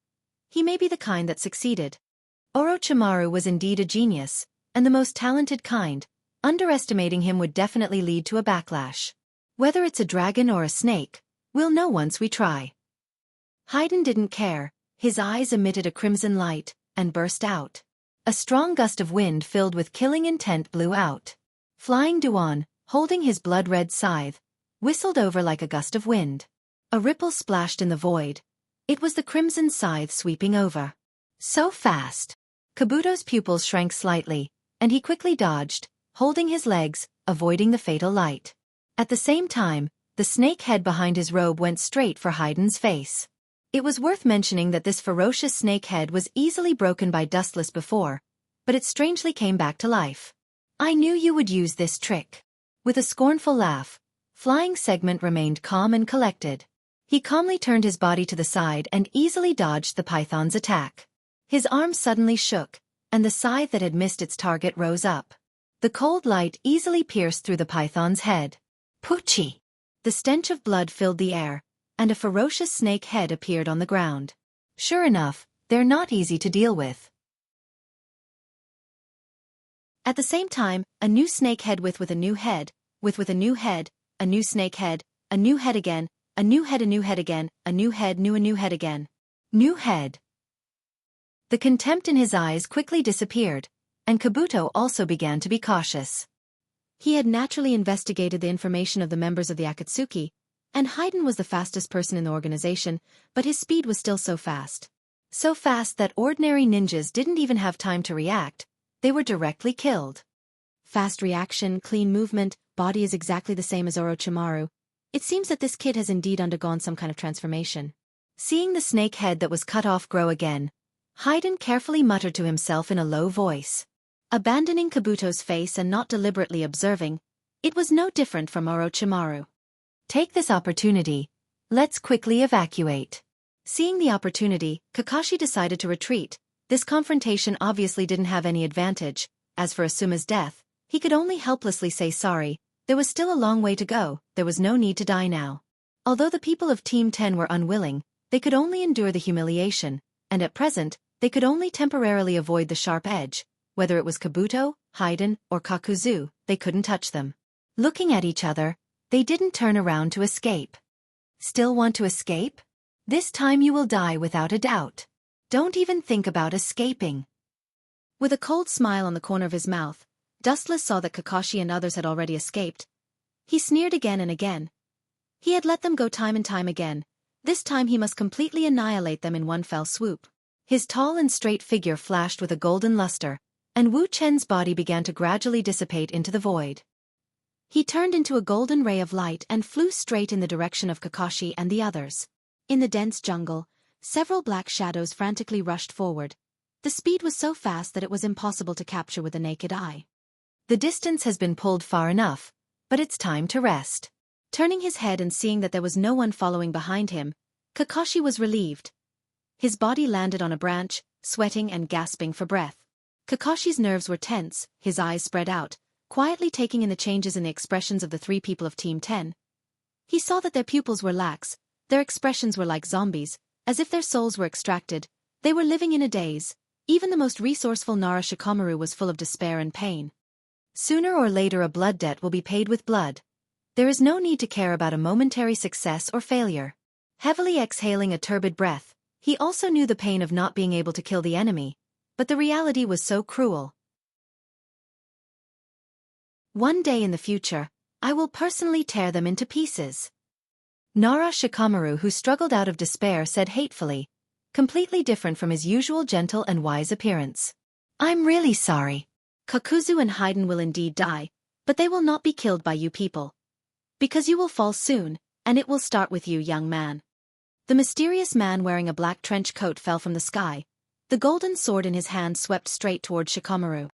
He may be the kind that succeeded. Orochimaru was indeed a genius, and the most talented kind. Underestimating him would definitely lead to a backlash. Whether it's a dragon or a snake, we'll know once we try. Haiden didn't care. His eyes emitted a crimson light, and burst out. A strong gust of wind filled with killing intent blew out. Flying Duan, holding his blood-red scythe, whistled over like a gust of wind. A ripple splashed in the void. It was the crimson scythe sweeping over. So fast. Kabuto's pupils shrank slightly, and he quickly dodged, holding his legs, avoiding the fatal light. At the same time, the snake head behind his robe went straight for Haiden's face. It was worth mentioning that this ferocious snake head was easily broken by Dustless before, but it strangely came back to life. I knew you would use this trick. With a scornful laugh, Flying Segment remained calm and collected. He calmly turned his body to the side and easily dodged the python's attack. His arm suddenly shook, and the scythe that had missed its target rose up. The cold light easily pierced through the python's head. Poochie! The stench of blood filled the air, and a ferocious snake head appeared on the ground. Sure enough, they're not easy to deal with. At the same time, a new snake head with a new head, with a new head, a new snake head, a new head again, a new head again, a new head a new head again. New head. The contempt in his eyes quickly disappeared, and Kabuto also began to be cautious. He had naturally investigated the information of the members of the Akatsuki, and Haiden was the fastest person in the organization, but his speed was still so fast. So fast that ordinary ninjas didn't even have time to react, they were directly killed. Fast reaction, clean movement, body is exactly the same as Orochimaru. It seems that this kid has indeed undergone some kind of transformation. Seeing the snake head that was cut off grow again, Haiden carefully muttered to himself in a low voice. Abandoning Kabuto's face and not deliberately observing, it was no different from Orochimaru. Take this opportunity. Let's quickly evacuate. Seeing the opportunity, Kakashi decided to retreat. This confrontation obviously didn't have any advantage. As for Asuma's death, he could only helplessly say sorry. There was still a long way to go, there was no need to die now. Although the people of Team 10 were unwilling, they could only endure the humiliation, and at present, they could only temporarily avoid the sharp edge. Whether it was Kabuto, Haiden, or Kakuzu, they couldn't touch them. Looking at each other, they didn't turn around to escape. Still want to escape? This time you will die without a doubt. Don't even think about escaping. With a cold smile on the corner of his mouth, Dustless saw that Kakashi and others had already escaped. He sneered again and again. He had let them go time and time again. This time he must completely annihilate them in one fell swoop. His tall and straight figure flashed with a golden luster, and Wu Chen's body began to gradually dissipate into the void. He turned into a golden ray of light and flew straight in the direction of Kakashi and the others. In the dense jungle, several black shadows frantically rushed forward. The speed was so fast that it was impossible to capture with the naked eye. The distance has been pulled far enough, but it's time to rest. Turning his head and seeing that there was no one following behind him, Kakashi was relieved. His body landed on a branch, sweating and gasping for breath. Kakashi's nerves were tense, his eyes spread out, quietly taking in the changes in the expressions of the three people of Team 10. He saw that their pupils were lax, their expressions were like zombies, as if their souls were extracted. They were living in a daze. Even the most resourceful Nara Shikamaru was full of despair and pain. Sooner or later a blood debt will be paid with blood. There is no need to care about a momentary success or failure. Heavily exhaling a turbid breath, he also knew the pain of not being able to kill the enemy, but the reality was so cruel. One day in the future, I will personally tear them into pieces. Nara Shikamaru, who struggled out of despair, said hatefully, completely different from his usual gentle and wise appearance. I'm really sorry. Kakuzu and Haiden will indeed die, but they will not be killed by you people. Because you will fall soon, and it will start with you, young man. The mysterious man wearing a black trench coat fell from the sky. The golden sword in his hand swept straight toward Shikamaru.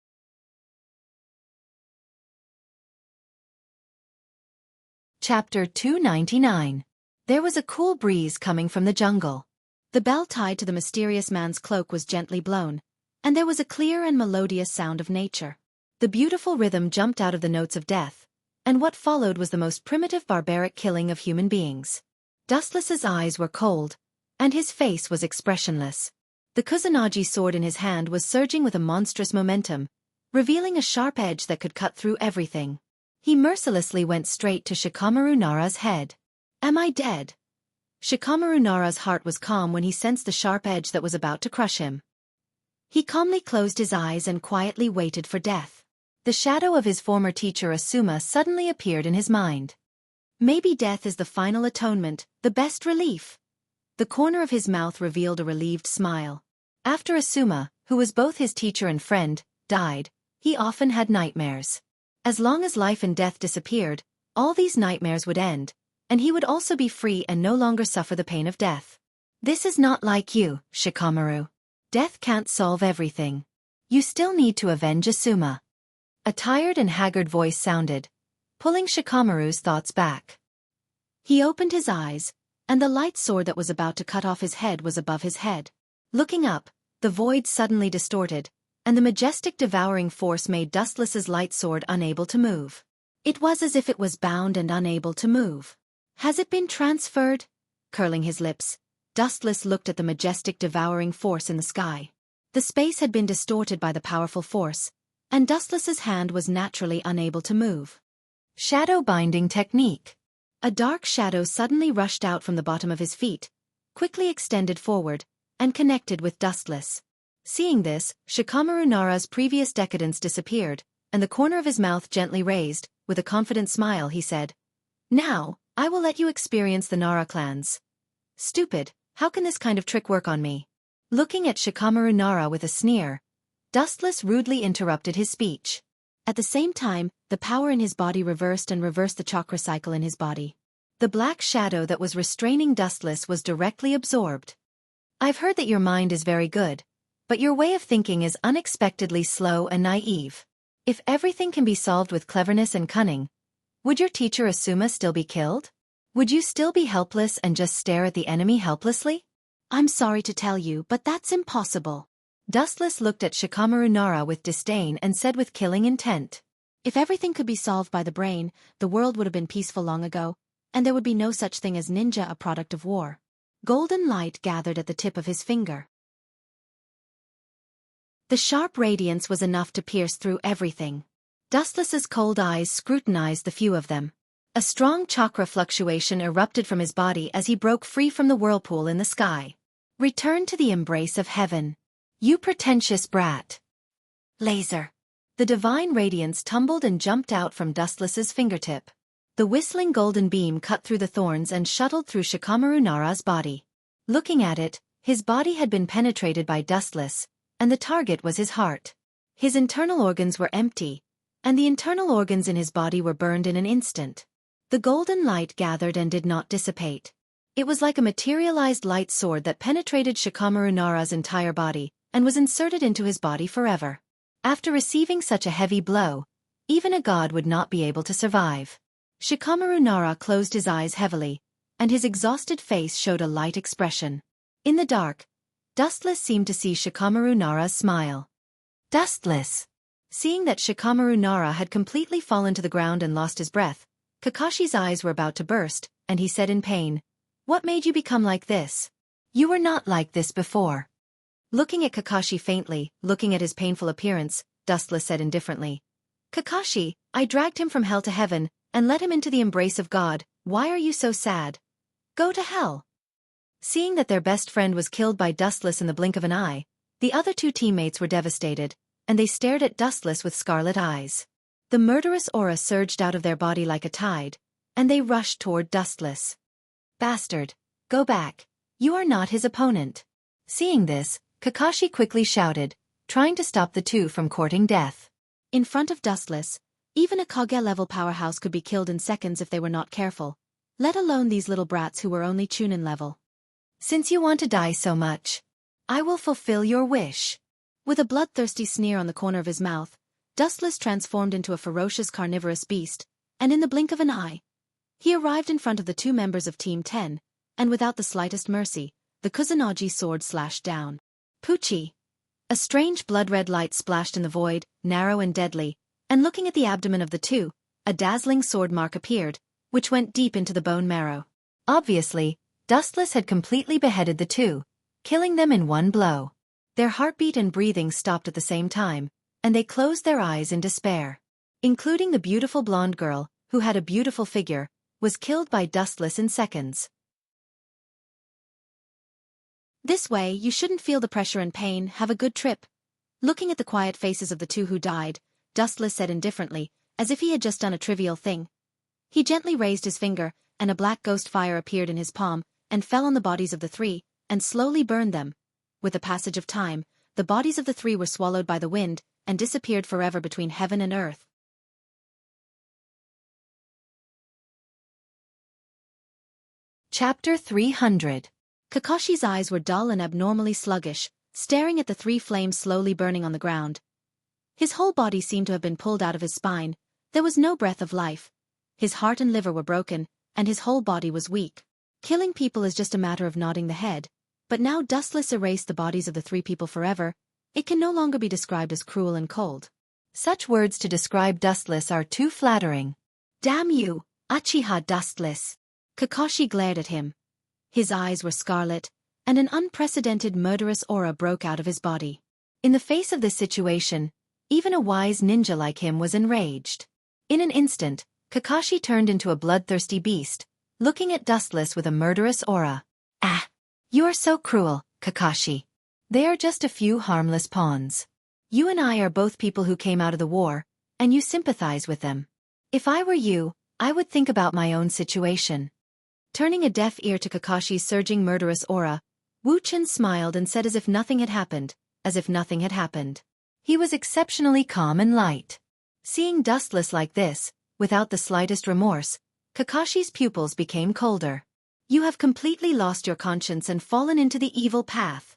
Chapter 299. There was a cool breeze coming from the jungle. The bell tied to the mysterious man's cloak was gently blown, and there was a clear and melodious sound of nature. The beautiful rhythm jumped out of the notes of death, and what followed was the most primitive barbaric killing of human beings. Dustless's eyes were cold, and his face was expressionless. The Kusanagi sword in his hand was surging with a monstrous momentum, revealing a sharp edge that could cut through everything. He mercilessly went straight to Shikamaru Nara's head. Am I dead? Shikamaru Nara's heart was calm when he sensed the sharp edge that was about to crush him. He calmly closed his eyes and quietly waited for death. The shadow of his former teacher Asuma suddenly appeared in his mind. Maybe death is the final atonement, the best relief. The corner of his mouth revealed a relieved smile. After Asuma, who was both his teacher and friend, died, he often had nightmares. As long as life and death disappeared, all these nightmares would end, and he would also be free and no longer suffer the pain of death. This is not like you, Shikamaru. Death can't solve everything. You still need to avenge Asuma. A tired and haggard voice sounded, pulling Shikamaru's thoughts back. He opened his eyes, and the light sword that was about to cut off his head was above his head. Looking up, the void suddenly distorted, and the majestic devouring force made Dustless's light sword unable to move. It was as if it was bound and unable to move. Has it been transferred? Curling his lips, Dustless looked at the majestic devouring force in the sky. The space had been distorted by the powerful force, and Dustless's hand was naturally unable to move. Shadow binding technique. A dark shadow suddenly rushed out from the bottom of his feet, quickly extended forward, and connected with Dustless. Seeing this, Shikamaru Nara's previous decadence disappeared, and the corner of his mouth gently raised. With a confident smile he said, "Now, I will let you experience the Nara clans." "Stupid, how can this kind of trick work on me?" Looking at Shikamaru Nara with a sneer, Dustless rudely interrupted his speech. At the same time, the power in his body reversed the chakra cycle in his body. The black shadow that was restraining Dustless was directly absorbed. "I've heard that your mind is very good, but your way of thinking is unexpectedly slow and naive. If everything can be solved with cleverness and cunning, would your teacher Asuma still be killed? Would you still be helpless and just stare at the enemy helplessly? I'm sorry to tell you, but that's impossible." Dustless looked at Shikamaru Nara with disdain and said with killing intent, "If everything could be solved by the brain, the world would have been peaceful long ago, and there would be no such thing as ninja, a product of war." Golden light gathered at the tip of his finger. The sharp radiance was enough to pierce through everything. Dustless's cold eyes scrutinized the few of them. A strong chakra fluctuation erupted from his body as he broke free from the whirlpool in the sky. "Return to the embrace of heaven. You pretentious brat." Laser. The divine radiance tumbled and jumped out from Dustless's fingertip. The whistling golden beam cut through the thorns and shuttled through Shikamaru Nara's body. Looking at it, his body had been penetrated by Dustless, and the target was his heart. His internal organs were empty, and the internal organs in his body were burned in an instant. The golden light gathered and did not dissipate. It was like a materialized light sword that penetrated Shikamaru Nara's entire body, and was inserted into his body forever. After receiving such a heavy blow, even a god would not be able to survive. Shikamaru Nara closed his eyes heavily, and his exhausted face showed a light expression. In the dark, Dustless seemed to see Shikamaru Nara's smile. Dustless. Seeing that Shikamaru Nara had completely fallen to the ground and lost his breath, Kakashi's eyes were about to burst, and he said in pain, "What made you become like this? You were not like this before." Looking at Kakashi faintly, looking at his painful appearance, Dustless said indifferently, "Kakashi, I dragged him from hell to heaven, and led him into the embrace of God. Why are you so sad? Go to hell." Seeing that their best friend was killed by Dustless in the blink of an eye, the other two teammates were devastated, and they stared at Dustless with scarlet eyes. The murderous aura surged out of their body like a tide, and they rushed toward Dustless. "Bastard, go back. You are not his opponent." Seeing this, Kakashi quickly shouted, trying to stop the two from courting death. In front of Dustless, even a Kage-level powerhouse could be killed in seconds if they were not careful, let alone these little brats who were only Chunin level. "Since you want to die so much, I will fulfill your wish." With a bloodthirsty sneer on the corner of his mouth, Dustless transformed into a ferocious carnivorous beast, and in the blink of an eye, he arrived in front of the two members of Team 10, and without the slightest mercy, the Kusanagi sword slashed down. Pucci. A strange blood-red light splashed in the void, narrow and deadly, and looking at the abdomen of the two, a dazzling sword mark appeared, which went deep into the bone marrow. Obviously, Dustless had completely beheaded the two, killing them in one blow. Their heartbeat and breathing stopped at the same time, and they closed their eyes in despair. Including the beautiful blonde girl, who had a beautiful figure, was killed by Dustless in seconds. "This way, you shouldn't feel the pressure and pain. Have a good trip." Looking at the quiet faces of the two who died, Dustless said indifferently, as if he had just done a trivial thing. He gently raised his finger, and a black ghost fire appeared in his palm, and fell on the bodies of the three, and slowly burned them. With the passage of time, the bodies of the three were swallowed by the wind and disappeared forever between heaven and earth. Chapter 300. Kakashi's eyes were dull and abnormally sluggish, staring at the three flames slowly burning on the ground. His whole body seemed to have been pulled out of his spine. There was no breath of life. His heart and liver were broken, and his whole body was weak. Killing people is just a matter of nodding the head, but now Dustless erased the bodies of the three people forever. It can no longer be described as cruel and cold. Such words to describe Dustless are too flattering. Damn you, Uchiha Dustless! Kakashi glared at him. His eyes were scarlet, and an unprecedented murderous aura broke out of his body. In the face of this situation, even a wise ninja like him was enraged. In an instant, Kakashi turned into a bloodthirsty beast, looking at Dustless with a murderous aura. Ah! You are so cruel, Kakashi. They are just a few harmless pawns. You and I are both people who came out of the war, and you sympathize with them. If I were you, I would think about my own situation. Turning a deaf ear to Kakashi's surging murderous aura, Wuxian smiled and said as if nothing had happened, as if nothing had happened. He was exceptionally calm and light. Seeing Dustless like this, without the slightest remorse, Kakashi's pupils became colder. You have completely lost your conscience and fallen into the evil path.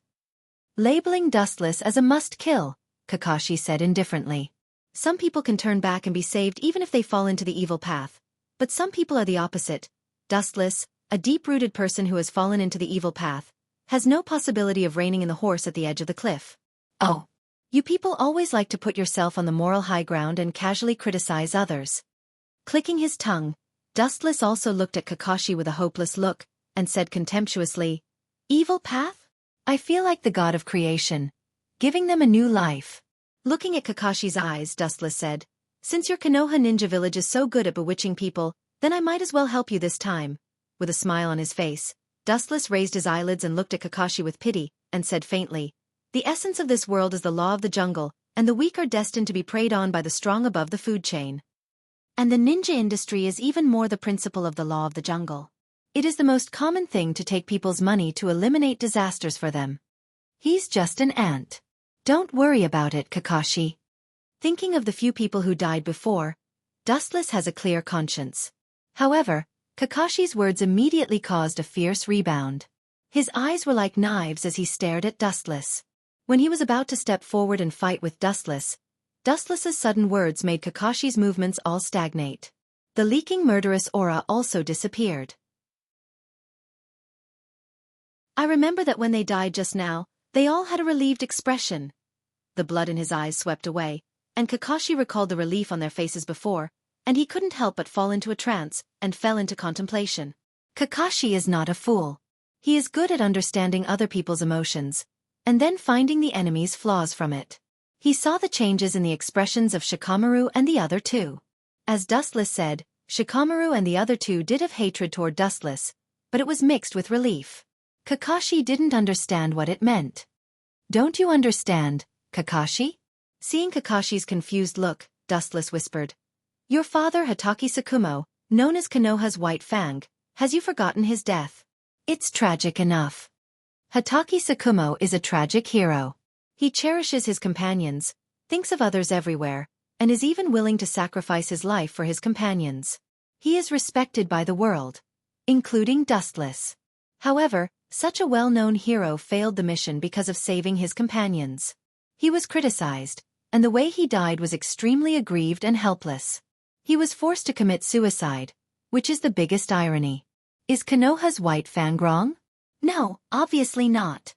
Labeling Dustless as a must-kill, Kakashi said indifferently. Some people can turn back and be saved even if they fall into the evil path. But some people are the opposite. Dustless, a deep-rooted person who has fallen into the evil path, has no possibility of reining in the horse at the edge of the cliff. Oh. You people always like to put yourself on the moral high ground and casually criticize others. Clicking his tongue, Dustless also looked at Kakashi with a hopeless look, and said contemptuously, Evil path? I feel like the god of creation, giving them a new life. Looking at Kakashi's eyes, Dustless said, Since your Konoha ninja village is so good at bewitching people, then I might as well help you this time. With a smile on his face, Dustless raised his eyelids and looked at Kakashi with pity, and said faintly, The essence of this world is the law of the jungle, and the weak are destined to be preyed on by the strong above the food chain. And the ninja industry is even more the principle of the law of the jungle. It is the most common thing to take people's money to eliminate disasters for them. He's just an ant. Don't worry about it, Kakashi. Thinking of the few people who died before, Dustless has a clear conscience. However, Kakashi's words immediately caused a fierce rebound. His eyes were like knives as he stared at Dustless. When he was about to step forward and fight with Dustless's sudden words made Kakashi's movements all stagnate. The leaking murderous aura also disappeared. I remember that when they died just now, they all had a relieved expression. The blood in his eyes swept away, and Kakashi recalled the relief on their faces before, and he couldn't help but fall into a trance, and fell into contemplation. Kakashi is not a fool. He is good at understanding other people's emotions, and then finding the enemy's flaws from it. He saw the changes in the expressions of Shikamaru and the other two. As Dustless said, Shikamaru and the other two did have hatred toward Dustless, but it was mixed with relief. Kakashi didn't understand what it meant. Don't you understand, Kakashi? Seeing Kakashi's confused look, Dustless whispered. Your father Hatake Sakumo, known as Konoha's White Fang, has you forgotten his death? It's tragic enough. Hatake Sakumo is a tragic hero. He cherishes his companions, thinks of others everywhere, and is even willing to sacrifice his life for his companions. He is respected by the world, including Dustless. However, such a well-known hero failed the mission because of saving his companions. He was criticized, and the way he died was extremely aggrieved and helpless. He was forced to commit suicide, which is the biggest irony. Is Konoha's White Fang wrong? No, obviously not.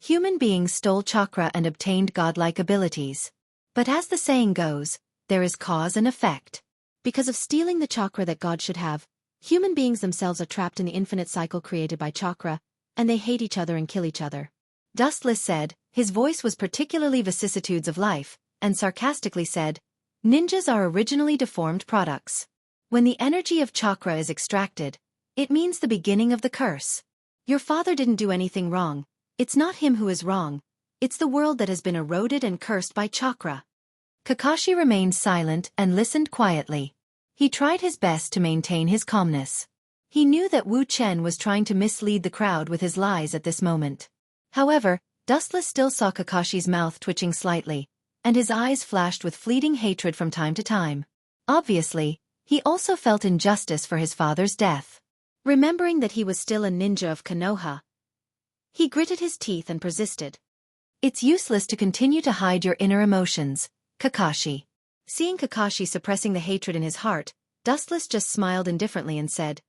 Human beings stole chakra and obtained godlike abilities. But as the saying goes, there is cause and effect. Because of stealing the chakra that God should have, human beings themselves are trapped in the infinite cycle created by chakra, and they hate each other and kill each other. Dustless said, his voice was particularly vicissitudes of life, and sarcastically said, Ninjas are originally deformed products. When the energy of chakra is extracted, it means the beginning of the curse. Your father didn't do anything wrong. It's not him who is wrong. It's the world that has been eroded and cursed by chakra. Kakashi remained silent and listened quietly. He tried his best to maintain his calmness. He knew that Wu Chen was trying to mislead the crowd with his lies at this moment. However, Dustless still saw Kakashi's mouth twitching slightly, and his eyes flashed with fleeting hatred from time to time. Obviously, he also felt injustice for his father's death. Remembering that he was still a ninja of Konoha, he gritted his teeth and persisted. It's useless to continue to hide your inner emotions, Kakashi. Seeing Kakashi suppressing the hatred in his heart, Dustless just smiled indifferently and said,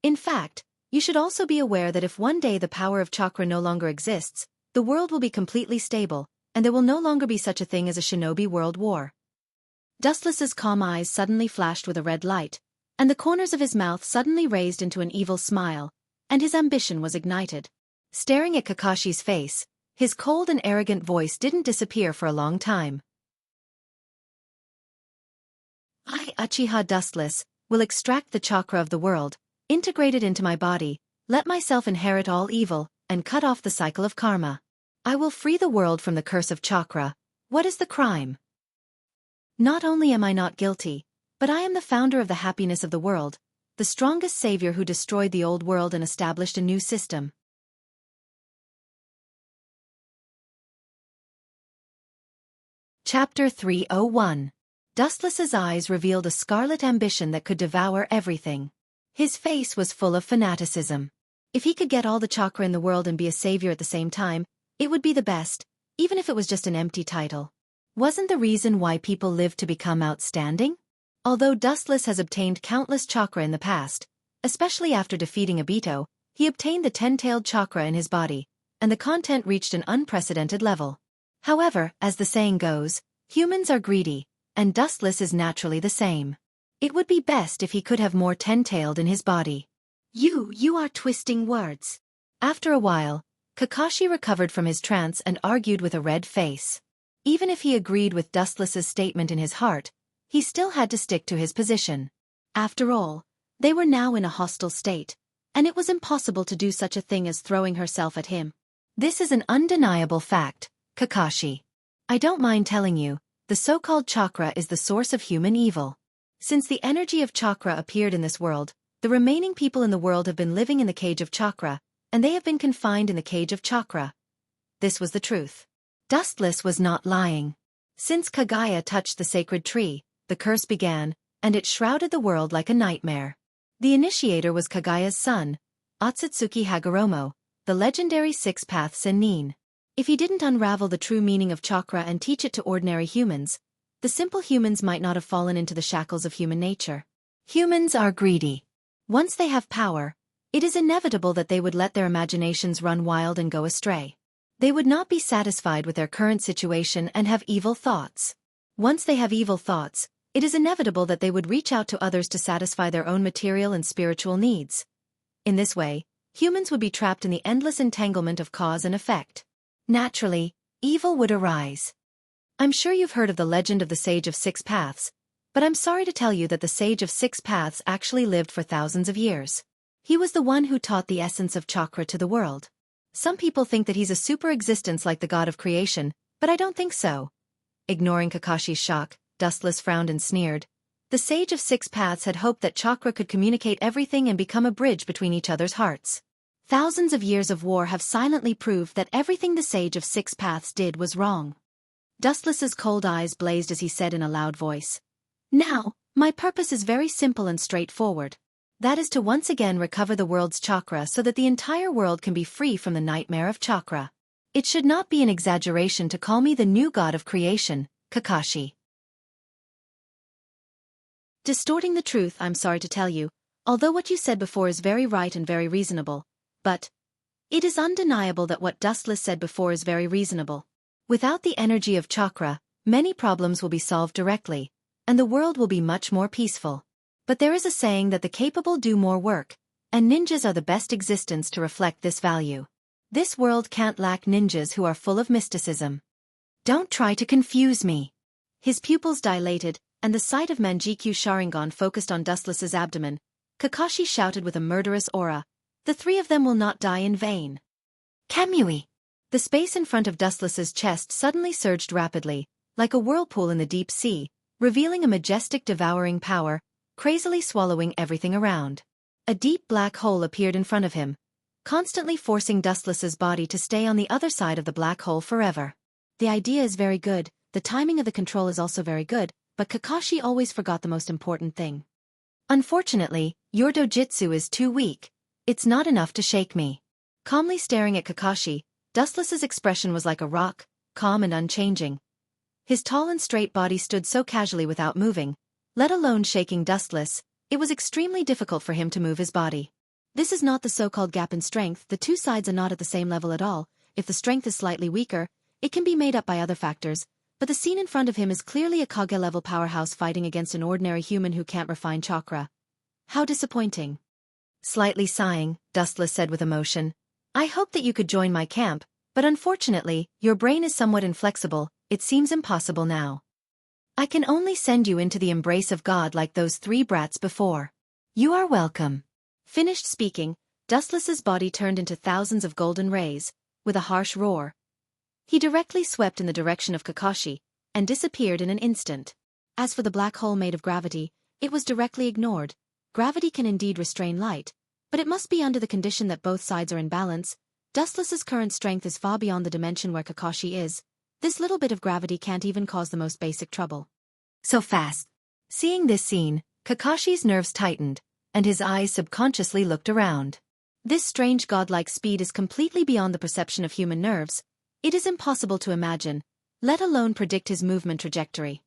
in fact, you should also be aware that if one day the power of chakra no longer exists, the world will be completely stable, and there will no longer be such a thing as a shinobi world war. Dustless's calm eyes suddenly flashed with a red light, and the corners of his mouth suddenly raised into an evil smile, and his ambition was ignited. Staring at Kakashi's face, his cold and arrogant voice didn't disappear for a long time. I, Uchiha Dustless, will extract the chakra of the world, integrate it into my body, let myself inherit all evil, and cut off the cycle of karma. I will free the world from the curse of chakra. What is the crime? Not only am I not guilty, but I am the founder of the happiness of the world, the strongest savior who destroyed the old world and established a new system. Chapter 301. Dustless's eyes revealed a scarlet ambition that could devour everything. His face was full of fanaticism. If he could get all the chakra in the world and be a savior at the same time, it would be the best, even if it was just an empty title. Wasn't the reason why people live to become outstanding? Although Dustless has obtained countless chakra in the past, especially after defeating Obito, he obtained the 10-tailed chakra in his body, and the content reached an unprecedented level. However, as the saying goes, humans are greedy, and Dustless is naturally the same. It would be best if he could have more 10-tailed in his body. You are twisting words. After a while, Kakashi recovered from his trance and argued with a red face. Even if he agreed with Dustless's statement in his heart, he still had to stick to his position. After all, they were now in a hostile state, and it was impossible to do such a thing as throwing herself at him. This is an undeniable fact, Kakashi. I don't mind telling you, the so-called chakra is the source of human evil. Since the energy of chakra appeared in this world, the remaining people in the world have been living in the cage of chakra, and they have been confined in the cage of chakra. This was the truth. Dustless was not lying. Since Kagaya touched the sacred tree, the curse began, and it shrouded the world like a nightmare. The initiator was Kagaya's son, Otsutsuki Hagoromo, the legendary six-path Sennin. If he didn't unravel the true meaning of chakra and teach it to ordinary humans, the simple humans might not have fallen into the shackles of human nature. Humans are greedy. Once they have power, it is inevitable that they would let their imaginations run wild and go astray. They would not be satisfied with their current situation and have evil thoughts. Once they have evil thoughts, it is inevitable that they would reach out to others to satisfy their own material and spiritual needs. In this way, humans would be trapped in the endless entanglement of cause and effect. Naturally, evil would arise. I'm sure you've heard of the legend of the Sage of Six Paths, but I'm sorry to tell you that the Sage of Six Paths actually lived for thousands of years. He was the one who taught the essence of chakra to the world. Some people think that he's a super existence like the god of creation, but I don't think so. Ignoring Kakashi's shock, Dustless frowned and sneered. The Sage of Six Paths had hoped that chakra could communicate everything and become a bridge between each other's hearts. Thousands of years of war have silently proved that everything the Sage of Six Paths did was wrong. Dustless's cold eyes blazed as he said in a loud voice, "Now, my purpose is very simple and straightforward. That is to once again recover the world's chakra so that the entire world can be free from the nightmare of chakra. It should not be an exaggeration to call me the new god of creation, Kakashi." Distorting the truth, I'm sorry to tell you, although what you said before is very right and very reasonable, but it is undeniable that what Dustless said before is very reasonable. Without the energy of chakra, many problems will be solved directly, and the world will be much more peaceful. But there is a saying that the capable do more work, and ninjas are the best existence to reflect this value. This world can't lack ninjas who are full of mysticism. Don't try to confuse me. His pupils dilated, and the sight of Manjikyu Sharingan focused on Dustless's abdomen. Kakashi shouted with a murderous aura, "The three of them will not die in vain." Kamui! The space in front of Dustless's chest suddenly surged rapidly, like a whirlpool in the deep sea, revealing a majestic devouring power, crazily swallowing everything around. A deep black hole appeared in front of him. constantly forcing Dustless's body to stay on the other side of the black hole forever. The idea is very good, the timing of the control is also very good, but Kakashi always forgot the most important thing. Unfortunately, your dojutsu is too weak. It's not enough to shake me. Calmly staring at Kakashi, Dustless's expression was like a rock, calm and unchanging. His tall and straight body stood so casually without moving, let alone shaking Dustless. It was extremely difficult for him to move his body. This is not the so-called gap in strength, the two sides are not at the same level at all. If the strength is slightly weaker, it can be made up by other factors, but the scene in front of him is clearly a Kage-level powerhouse fighting against an ordinary human who can't refine chakra. How disappointing. Slightly sighing, Dustless said with emotion, I hope that you could join my camp, but unfortunately, your brain is somewhat inflexible, it seems impossible now. I can only send you into the embrace of God like those three brats before. You are welcome. Finished speaking, Dustless's body turned into thousands of golden rays, with a harsh roar. He directly swept in the direction of Kakashi, and disappeared in an instant. As for the black hole made of gravity, it was directly ignored. Gravity can indeed restrain light, but it must be under the condition that both sides are in balance. Dustless's current strength is far beyond the dimension where Kakashi is. This little bit of gravity can't even cause the most basic trouble. So fast. Seeing this scene, Kakashi's nerves tightened, and his eyes subconsciously looked around. This strange godlike speed is completely beyond the perception of human nerves. It is impossible to imagine, let alone predict his movement trajectory.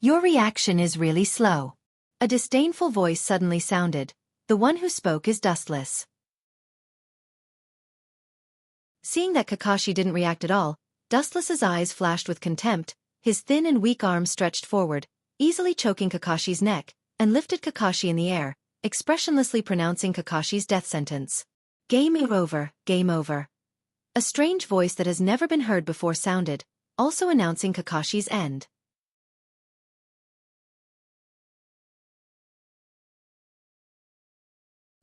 Your reaction is really slow. A disdainful voice suddenly sounded. The one who spoke is Dustless. Seeing that Kakashi didn't react at all, Dustless's eyes flashed with contempt, his thin and weak arm stretched forward, easily choking Kakashi's neck, and lifted Kakashi in the air, expressionlessly pronouncing Kakashi's death sentence. Game over, game over. A strange voice that has never been heard before sounded, also announcing Kakashi's end.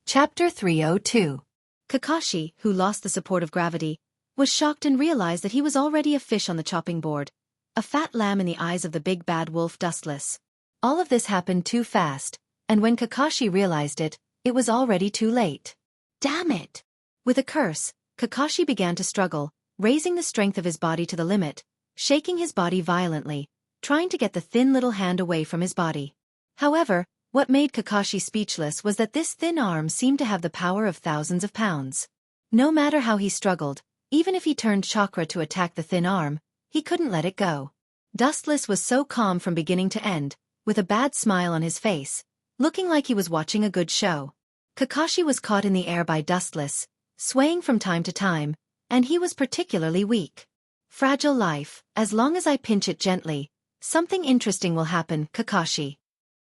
Chapter 302. Kakashi, who lost the support of gravity, was shocked and realized that he was already a fish on the chopping board, a fat lamb in the eyes of the big bad wolf Dustless. All of this happened too fast, and when Kakashi realized it, it was already too late. Damn it! With a curse, Kakashi began to struggle, raising the strength of his body to the limit, shaking his body violently, trying to get the thin little hand away from his body. However, what made Kakashi speechless was that this thin arm seemed to have the power of thousands of pounds. No matter how he struggled, even if he turned chakra to attack the thin arm, he couldn't let it go. Dustless was so calm from beginning to end, with a bad smile on his face, looking like he was watching a good show. Kakashi was caught in the air by Dustless, swaying from time to time, and he was particularly weak. Fragile life, as long as I pinch it gently, something interesting will happen, Kakashi.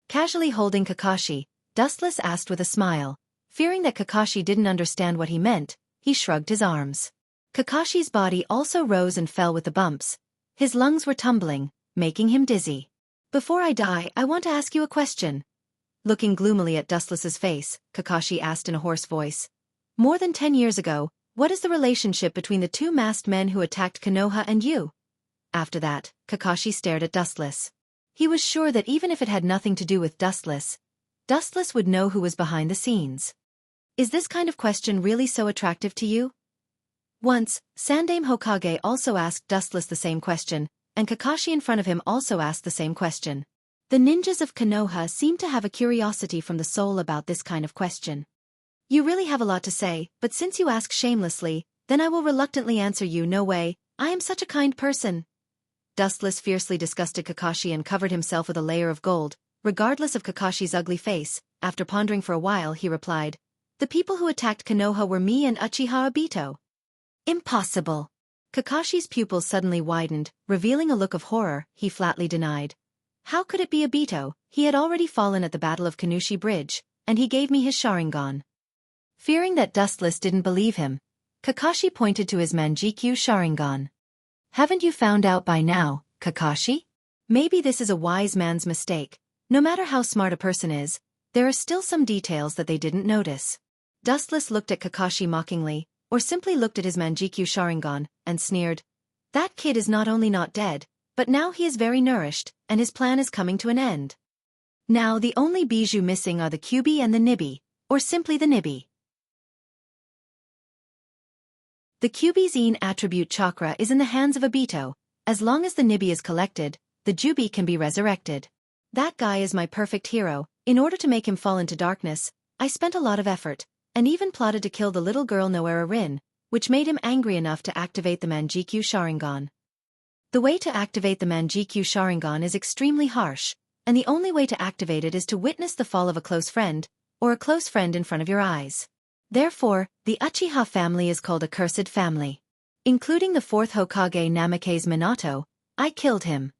Casually holding Kakashi, Dustless asked with a smile. Fearing that Kakashi didn't understand what he meant, he shrugged his arms. Kakashi's body also rose and fell with the bumps. His lungs were tumbling, making him dizzy. Before I die, I want to ask you a question. Looking gloomily at Dustless's face, Kakashi asked in a hoarse voice. More than 10 years ago, what is the relationship between the two masked men who attacked Konoha and you? After that, Kakashi stared at Dustless. He was sure that even if it had nothing to do with Dustless, Dustless would know who was behind the scenes. Is this kind of question really so attractive to you? Once, Sandaime Hokage also asked Dustless the same question, and Kakashi in front of him also asked the same question. The ninjas of Konoha seem to have a curiosity from the soul about this kind of question. You really have a lot to say, but since you ask shamelessly, then I will reluctantly answer you. No way, I am such a kind person. Dustless fiercely disgusted Kakashi and covered himself with a layer of gold, regardless of Kakashi's ugly face. After pondering for a while, he replied, The people who attacked Konoha were me and Uchiha Obito. Impossible. Kakashi's pupils suddenly widened, revealing a look of horror. He flatly denied. How could it be Obito? He had already fallen at the Battle of Kanushi Bridge, and he gave me his Sharingan. Fearing that Dustless didn't believe him, Kakashi pointed to his Manjikyu Sharingan. Haven't you found out by now, Kakashi? Maybe this is a wise man's mistake. No matter how smart a person is, there are still some details that they didn't notice. Dustless looked at Kakashi mockingly, or simply looked at his Manjikyu Sharingan, and sneered. That kid is not only not dead, but now he is very nourished, and his plan is coming to an end. Now the only bijou missing are the Kyubi and the Nibi, or simply the Nibi. The Cubizine attribute chakra is in the hands of Obito. As long as the Nibi is collected, the Jubi can be resurrected. That guy is my perfect hero. In order to make him fall into darkness, I spent a lot of effort, and even plotted to kill the little girl Noera Rin, which made him angry enough to activate the Manjikyu Sharingan. The way to activate the Manjikyu Sharingan is extremely harsh, and the only way to activate it is to witness the fall of a close friend, or a close friend in front of your eyes. Therefore, the Uchiha family is called a cursed family. Including the fourth Hokage Namake's Minato, I killed him.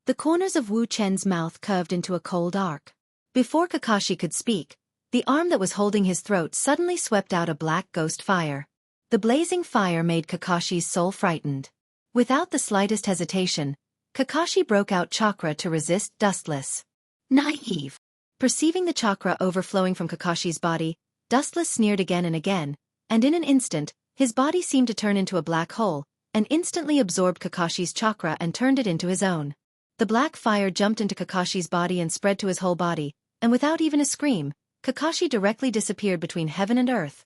The corners of Wu Chen's mouth curved into a cold arc. Before Kakashi could speak, the arm that was holding his throat suddenly swept out a black ghost fire. The blazing fire made Kakashi's soul frightened. Without the slightest hesitation, Kakashi broke out chakra to resist Dustless. Naive. Perceiving the chakra overflowing from Kakashi's body, Dustless sneered again and again, and in an instant, his body seemed to turn into a black hole, and instantly absorbed Kakashi's chakra and turned it into his own. The black fire jumped into Kakashi's body and spread to his whole body, and without even a scream, Kakashi directly disappeared between heaven and earth.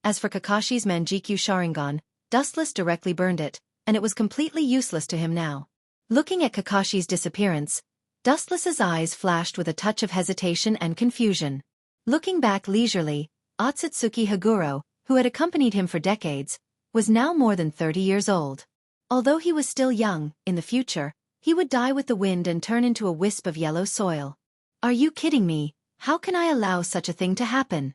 As for Kakashi's Manjikyu Sharingan, Dustless directly burned it, and it was completely useless to him now. Looking at Kakashi's disappearance, Dustless's eyes flashed with a touch of hesitation and confusion. Looking back leisurely, Otsutsuki Haguro, who had accompanied him for decades, was now more than 30 years old. Although he was still young, in the future, he would die with the wind and turn into a wisp of yellow soil. Are you kidding me? How can I allow such a thing to happen?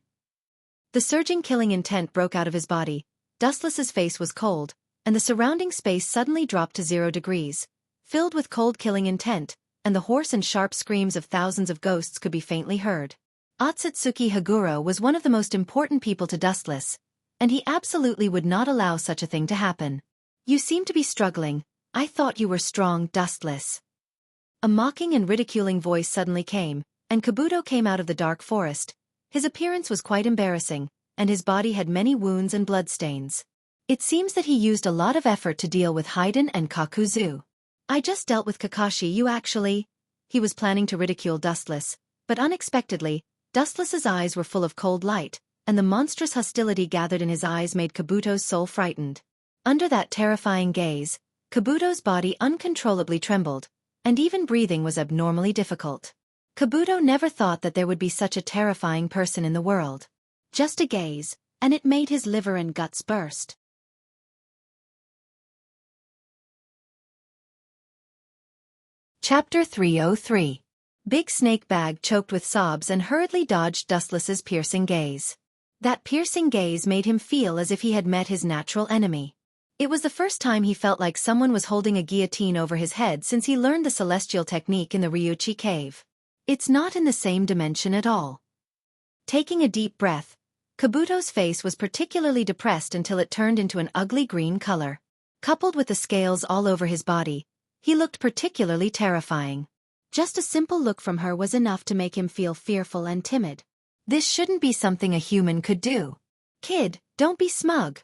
The surging killing intent broke out of his body. Dustless's face was cold, and the surrounding space suddenly dropped to 0 degrees, filled with cold killing intent, and the hoarse and sharp screams of thousands of ghosts could be faintly heard. Otsutsuki Haguro was one of the most important people to Dustless, and he absolutely would not allow such a thing to happen. You seem to be struggling. I thought you were strong, Dustless. A mocking and ridiculing voice suddenly came, and Kabuto came out of the dark forest. His appearance was quite embarrassing, and his body had many wounds and bloodstains. It seems that he used a lot of effort to deal with Haiden and Kakuzu. I just dealt with Kakashi, you actually. He was planning to ridicule Dustless, but unexpectedly, Dustless's eyes were full of cold light, and the monstrous hostility gathered in his eyes made Kabuto's soul frightened. Under that terrifying gaze, Kabuto's body uncontrollably trembled, and even breathing was abnormally difficult. Kabuto never thought that there would be such a terrifying person in the world. Just a gaze, and it made his liver and guts burst. Chapter 303. Big Snake Bag choked with sobs and hurriedly dodged Dustless's piercing gaze. That piercing gaze made him feel as if he had met his natural enemy. It was the first time he felt like someone was holding a guillotine over his head since he learned the celestial technique in the Ryuchi cave. It's not in the same dimension at all. Taking a deep breath, Kabuto's face was particularly depressed until it turned into an ugly green color. Coupled with the scales all over his body, he looked particularly terrifying. Just a simple look from her was enough to make him feel fearful and timid. This shouldn't be something a human could do. Kid, don't be smug.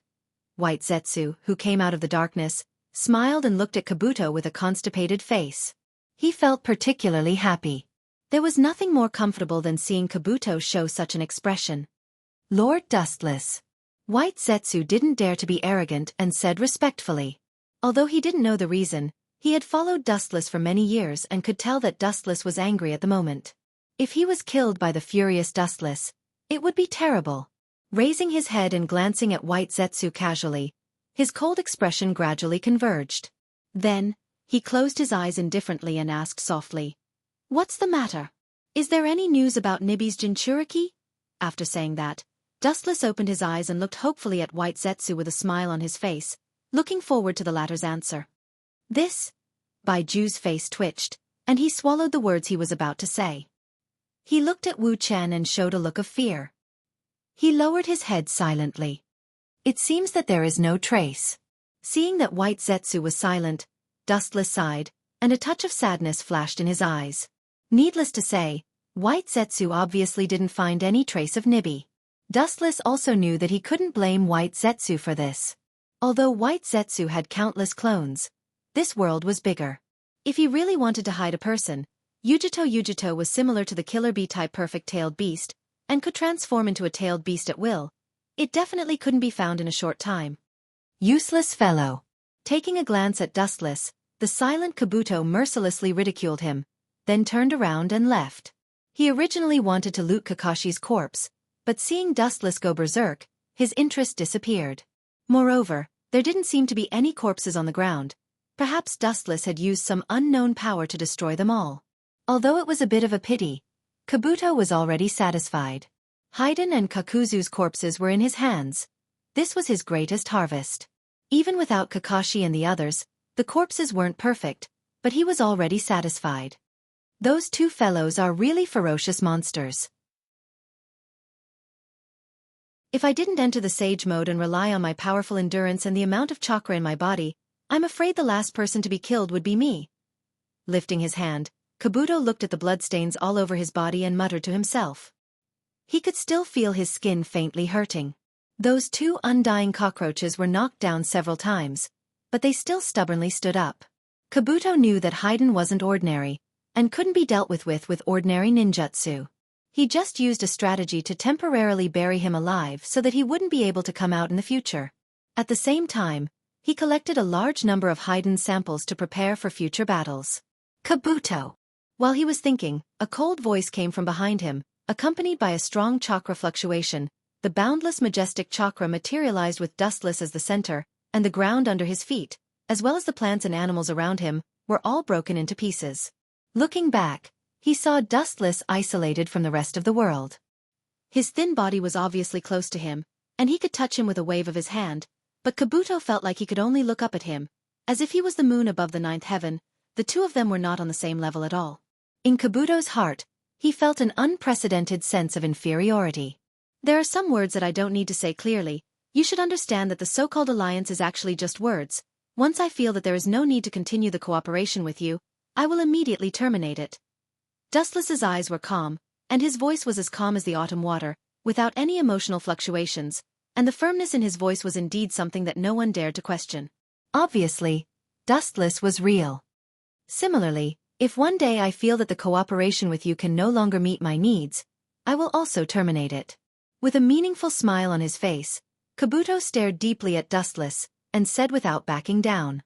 White Zetsu, who came out of the darkness, smiled and looked at Kabuto with a constipated face. He felt particularly happy. There was nothing more comfortable than seeing Kabuto show such an expression. Lord Dustless. White Zetsu didn't dare to be arrogant and said respectfully. Although he didn't know the reason, he had followed Dustless for many years and could tell that Dustless was angry at the moment. If he was killed by the furious Dustless, it would be terrible. Raising his head and glancing at White Zetsu casually, his cold expression gradually converged. Then, he closed his eyes indifferently and asked softly, "What's the matter? Is there any news about Nibi's Jinchuriki?" After saying that, Dustless opened his eyes and looked hopefully at White Zetsu with a smile on his face, looking forward to the latter's answer. This? Baiju's face twitched, and he swallowed the words he was about to say. He looked at Wu Chen and showed a look of fear. He lowered his head silently. It seems that there is no trace. Seeing that White Zetsu was silent, Dustless sighed, and a touch of sadness flashed in his eyes. Needless to say, White Zetsu obviously didn't find any trace of Nibi. Dustless also knew that he couldn't blame White Zetsu for this. Although White Zetsu had countless clones, this world was bigger. If he really wanted to hide a person, Yujito was similar to the Killer Bee-type perfect-tailed beast, and could transform into a tailed beast at will. It definitely couldn't be found in a short time. Useless fellow. Taking a glance at Dustless, the silent Kabuto mercilessly ridiculed him, then turned around and left. He originally wanted to loot Kakashi's corpse, but seeing Dustless go berserk, his interest disappeared. Moreover, there didn't seem to be any corpses on the ground. Perhaps Dustless had used some unknown power to destroy them all. Although it was a bit of a pity, Kabuto was already satisfied. Haiden and Kakuzu's corpses were in his hands. This was his greatest harvest. Even without Kakashi and the others, the corpses weren't perfect, but he was already satisfied. Those two fellows are really ferocious monsters. If I didn't enter the Sage mode and rely on my powerful endurance and the amount of chakra in my body, I'm afraid the last person to be killed would be me. Lifting his hand, Kabuto looked at the bloodstains all over his body and muttered to himself. He could still feel his skin faintly hurting. Those two undying cockroaches were knocked down several times, but they still stubbornly stood up. Kabuto knew that Haiden wasn't ordinary, and couldn't be dealt with ordinary ninjutsu. He just used a strategy to temporarily bury him alive so that he wouldn't be able to come out in the future. At the same time, he collected a large number of Haiden's samples to prepare for future battles. Kabuto! While he was thinking, a cold voice came from behind him, accompanied by a strong chakra fluctuation. The boundless majestic chakra materialized with Dustless as the center, and the ground under his feet, as well as the plants and animals around him, were all broken into pieces. Looking back, he saw Dustless isolated from the rest of the world. His thin body was obviously close to him, and he could touch him with a wave of his hand, but Kabuto felt like he could only look up at him, as if he was the moon above the ninth heaven. The two of them were not on the same level at all. In Kabuto's heart, he felt an unprecedented sense of inferiority. There are some words that I don't need to say clearly. You should understand that the so-called alliance is actually just words. Once I feel that there is no need to continue the cooperation with you, I will immediately terminate it. Dustless's eyes were calm, and his voice was as calm as the autumn water, without any emotional fluctuations, and the firmness in his voice was indeed something that no one dared to question. Obviously, Dustless was real. Similarly, if one day I feel that the cooperation with you can no longer meet my needs, I will also terminate it. With a meaningful smile on his face, Kabuto stared deeply at Dustless, and said without backing down.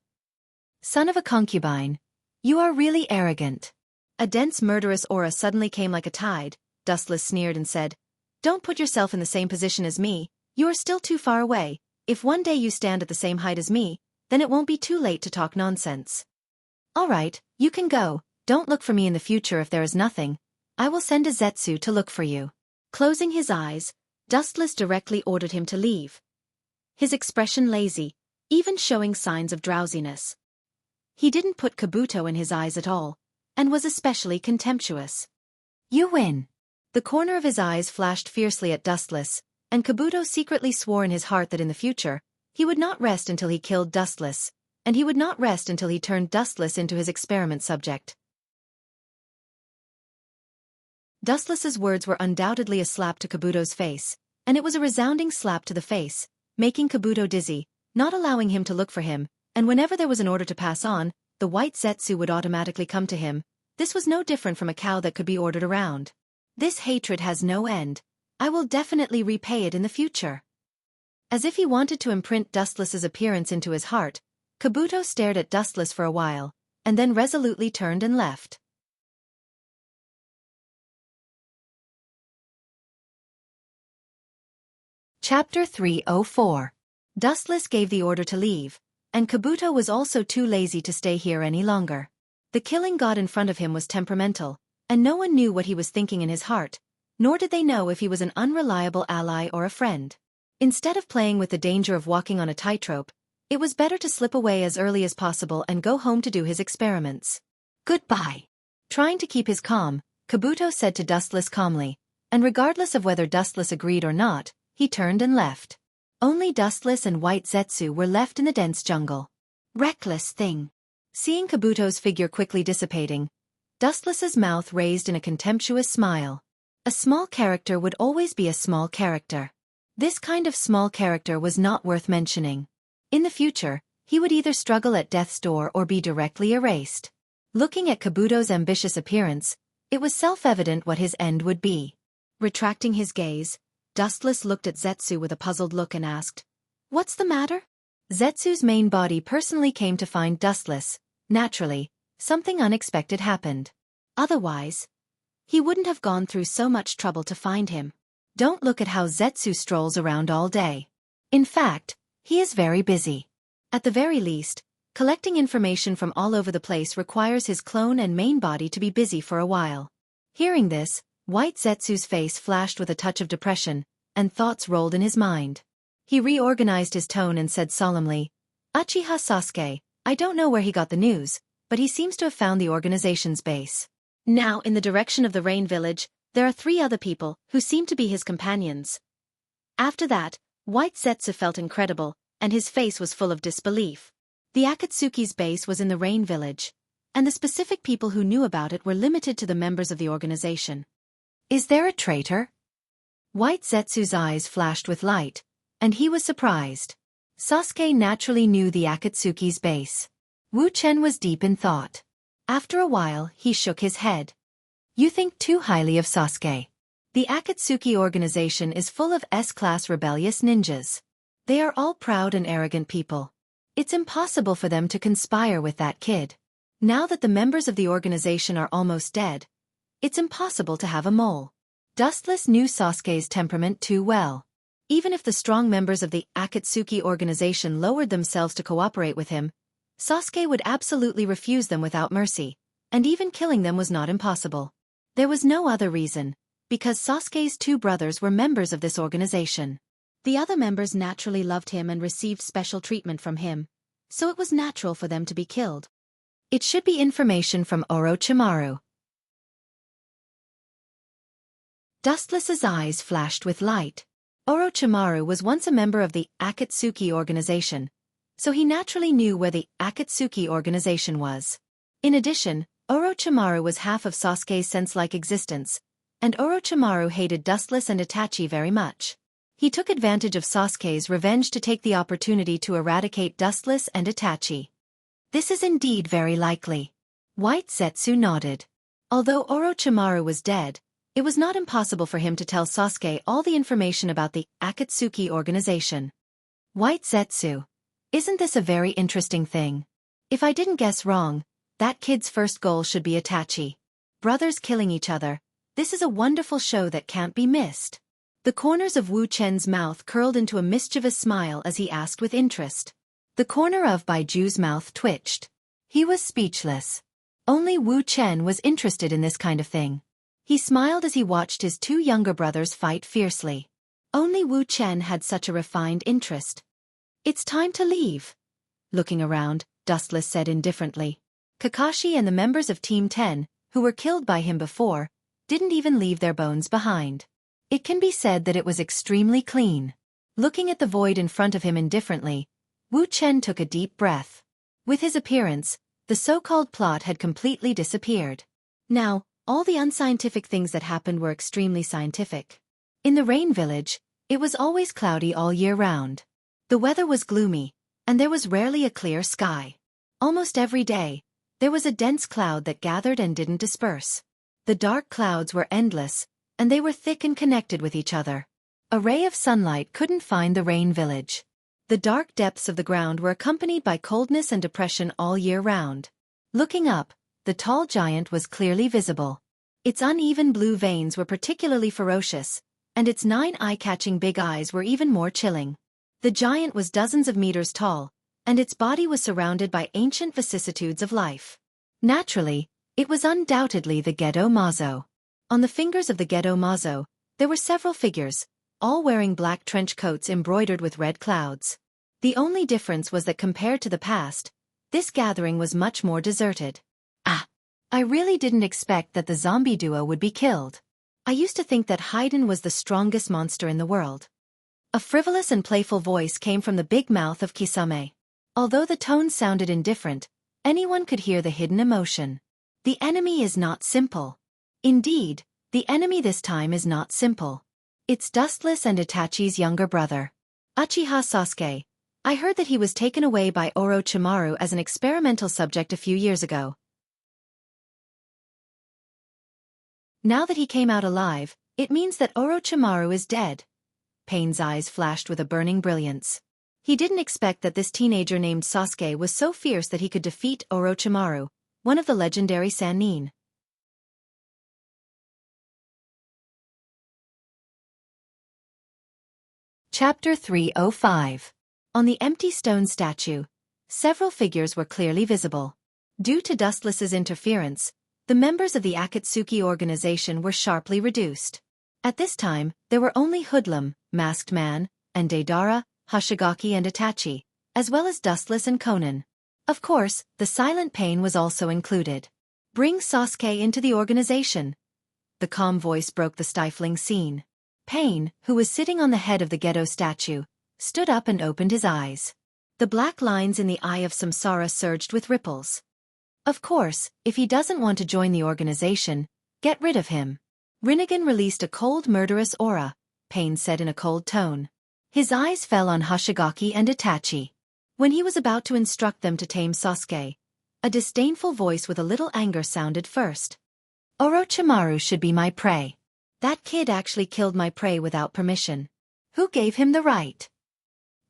Son of a concubine, you are really arrogant. A dense murderous aura suddenly came like a tide. Dustless sneered and said, Don't put yourself in the same position as me, you are still too far away. If one day you stand at the same height as me, then it won't be too late to talk nonsense. Alright, you can go, don't look for me in the future if there is nothing. I will send a Zetsu to look for you. Closing his eyes, Dustless directly ordered him to leave. His expression lazy, even showing signs of drowsiness. He didn't put Kabuto in his eyes at all, and was especially contemptuous. You win. The corner of his eyes flashed fiercely at Dustless, and Kabuto secretly swore in his heart that in the future, he would not rest until he killed Dustless, and he would not rest until he turned Dustless into his experiment subject. Dustless's words were undoubtedly a slap to Kabuto's face, and it was a resounding slap to the face, making Kabuto dizzy, not allowing him to look for him, and whenever there was an order to pass on, the white Zetsu would automatically come to him. This was no different from a cow that could be ordered around. This hatred has no end. I will definitely repay it in the future. As if he wanted to imprint Dustless's appearance into his heart, Kabuto stared at Dustless for a while, and then resolutely turned and left. Chapter 304. Dustless gave the order to leave, and Kabuto was also too lazy to stay here any longer. The killing god in front of him was temperamental, and no one knew what he was thinking in his heart, nor did they know if he was an unreliable ally or a friend. Instead of playing with the danger of walking on a tightrope, it was better to slip away as early as possible and go home to do his experiments. Goodbye. Trying to keep his calm, Kabuto said to Dustless calmly, and regardless of whether Dustless agreed or not, he turned and left. Only Dustless and White Zetsu were left in the dense jungle. Reckless thing. Seeing Kabuto's figure quickly dissipating, Dustless's mouth raised in a contemptuous smile. A small character would always be a small character. This kind of small character was not worth mentioning. In the future, he would either struggle at death's door or be directly erased. Looking at Kabuto's ambitious appearance, it was self-evident what his end would be. Retracting his gaze, Dustless looked at Zetsu with a puzzled look and asked, What's the matter? Zetsu's main body personally came to find Dustless. Naturally, something unexpected happened. Otherwise, he wouldn't have gone through so much trouble to find him. Don't look at how Zetsu strolls around all day. In fact, he is very busy. At the very least, collecting information from all over the place requires his clone and main body to be busy for a while. Hearing this, White Zetsu's face flashed with a touch of depression, and thoughts rolled in his mind. He reorganized his tone and said solemnly, "Uchiha Sasuke, I don't know where he got the news, but he seems to have found the organization's base. Now in the direction of the Rain Village, there are 3 other people who seem to be his companions." After that, White Zetsu felt incredible, and his face was full of disbelief. The Akatsuki's base was in the Rain Village, and the specific people who knew about it were limited to the members of the organization. Is there a traitor? White Zetsu's eyes flashed with light, and he was surprised. Sasuke naturally knew the Akatsuki's base. Wu Chen was deep in thought. After a while, he shook his head. You think too highly of Sasuke. The Akatsuki organization is full of S-class rebellious ninjas. They are all proud and arrogant people. It's impossible for them to conspire with that kid. Now that the members of the organization are almost dead, it's impossible to have a mole. Dustless knew Sasuke's temperament too well. Even if the strong members of the Akatsuki organization lowered themselves to cooperate with him, Sasuke would absolutely refuse them without mercy, and even killing them was not impossible. There was no other reason, because Sasuke's 2 brothers were members of this organization. The other members naturally loved him and received special treatment from him, so it was natural for them to be killed. It should be information from Orochimaru. Dustless's eyes flashed with light. Orochimaru was once a member of the Akatsuki organization, so he naturally knew where the Akatsuki organization was. In addition, Orochimaru was half of Sasuke's sense-like existence, and Orochimaru hated Dustless and Itachi very much. He took advantage of Sasuke's revenge to take the opportunity to eradicate Dustless and Itachi. This is indeed very likely. White Zetsu nodded. Although Orochimaru was dead, it was not impossible for him to tell Sasuke all the information about the Akatsuki organization. White Zetsu, isn't this a very interesting thing? If I didn't guess wrong, that kid's first goal should be Itachi. Brothers killing each other. This is a wonderful show that can't be missed. The corners of Wu Chen's mouth curled into a mischievous smile as he asked with interest. The corner of Baiju's mouth twitched. He was speechless. Only Wu Chen was interested in this kind of thing. He smiled as he watched his 2 younger brothers fight fiercely. Only Wu Chen had such a refined interest. It's time to leave. Looking around, Dustless said indifferently. Kakashi and the members of Team 10, who were killed by him before, didn't even leave their bones behind. It can be said that it was extremely clean. Looking at the void in front of him indifferently, Wu Chen took a deep breath. With his appearance, the so-called plot had completely disappeared. Now, all the unscientific things that happened were extremely scientific. In the Rain Village, it was always cloudy all year round. The weather was gloomy, and there was rarely a clear sky. Almost every day, there was a dense cloud that gathered and didn't disperse. The dark clouds were endless, and they were thick and connected with each other. A ray of sunlight couldn't find the Rain Village. The dark depths of the ground were accompanied by coldness and depression all year round. Looking up, the tall giant was clearly visible. Its uneven blue veins were particularly ferocious, and its 9 eye-catching big eyes were even more chilling. The giant was dozens of meters tall, and its body was surrounded by ancient vicissitudes of life. Naturally, it was undoubtedly the Gedo Mazo. On the fingers of the Gedo Mazo, there were several figures, all wearing black trench coats embroidered with red clouds. The only difference was that compared to the past, this gathering was much more deserted. I really didn't expect that the zombie duo would be killed. I used to think that Haiden was the strongest monster in the world. A frivolous and playful voice came from the big mouth of Kisame. Although the tone sounded indifferent, anyone could hear the hidden emotion. The enemy is not simple. Indeed, the enemy this time is not simple. It's Dustless and Itachi's younger brother. Uchiha Sasuke. I heard that he was taken away by Orochimaru as an experimental subject a few years ago. Now that he came out alive, it means that Orochimaru is dead. Pain's eyes flashed with a burning brilliance. He didn't expect that this teenager named Sasuke was so fierce that he could defeat Orochimaru, one of the legendary Sannin. Chapter 305. On the empty stone statue, several figures were clearly visible. Due to Dustless's interference, the members of the Akatsuki organization were sharply reduced. At this time, there were only Hoodlum, Masked Man, and Deidara, Hoshigaki and Itachi, as well as Dustless and Conan. Of course, the Silent Pain was also included. Bring Sasuke into the organization. The calm voice broke the stifling scene. Pain, who was sitting on the head of the Gedo statue, stood up and opened his eyes. The black lines in the eye of Samsara surged with ripples. Of course, if he doesn't want to join the organization, get rid of him. Rinnegan released a cold murderous aura, Pain said in a cold tone. His eyes fell on Hoshigaki and Itachi. When he was about to instruct them to tame Sasuke, a disdainful voice with a little anger sounded first. Orochimaru should be my prey. That kid actually killed my prey without permission. Who gave him the right?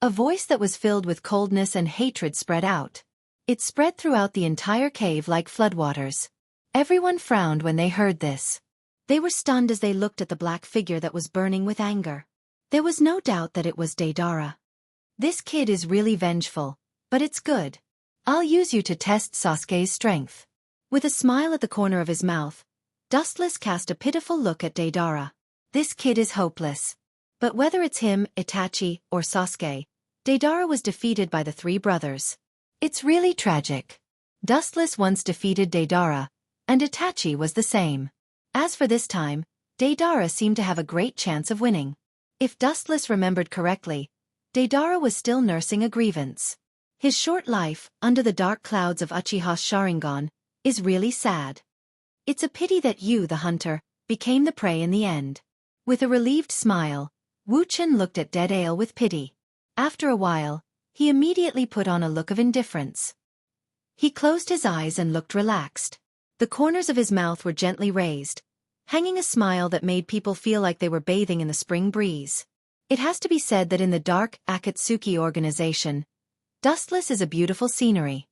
A voice that was filled with coldness and hatred spread out. It spread throughout the entire cave like floodwaters. Everyone frowned when they heard this. They were stunned as they looked at the black figure that was burning with anger. There was no doubt that it was Deidara. This kid is really vengeful, but it's good. I'll use you to test Sasuke's strength. With a smile at the corner of his mouth, Dustless cast a pitiful look at Deidara. This kid is hopeless. But whether it's him, Itachi, or Sasuke, Deidara was defeated by the three brothers. It's really tragic. Dustless once defeated Deidara, and Itachi was the same. As for this time, Deidara seemed to have a great chance of winning. If Dustless remembered correctly, Deidara was still nursing a grievance. His short life, under the dark clouds of Uchiha's Sharingan, is really sad. It's a pity that you, the hunter, became the prey in the end. With a relieved smile, Wuchen looked at Dead Ale with pity. After a while, he immediately put on a look of indifference. He closed his eyes and looked relaxed. The corners of his mouth were gently raised, hanging a smile that made people feel like they were bathing in the spring breeze. It has to be said that in the dark Akatsuki organization, Dustless is a beautiful scenery.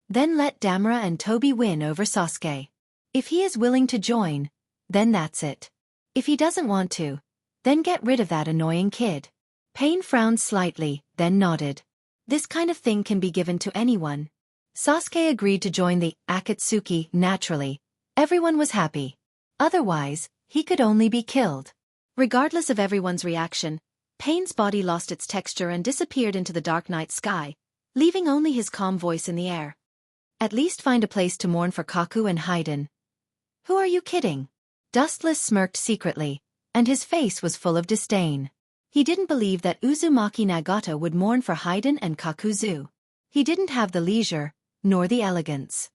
Then let Damura and Tobi win over Sasuke. If he is willing to join, then that's it. If he doesn't want to, then get rid of that annoying kid. Pain frowned slightly, then nodded. This kind of thing can be given to anyone. Sasuke agreed to join the Akatsuki naturally. Everyone was happy. Otherwise, he could only be killed. Regardless of everyone's reaction, Pain's body lost its texture and disappeared into the dark night sky, leaving only his calm voice in the air. At least find a place to mourn for Kaku and Haiden. Who are you kidding? Dustless smirked secretly, and his face was full of disdain. He didn't believe that Uzumaki Nagata would mourn for Haiden and Kakuzu. He didn't have the leisure, nor the elegance.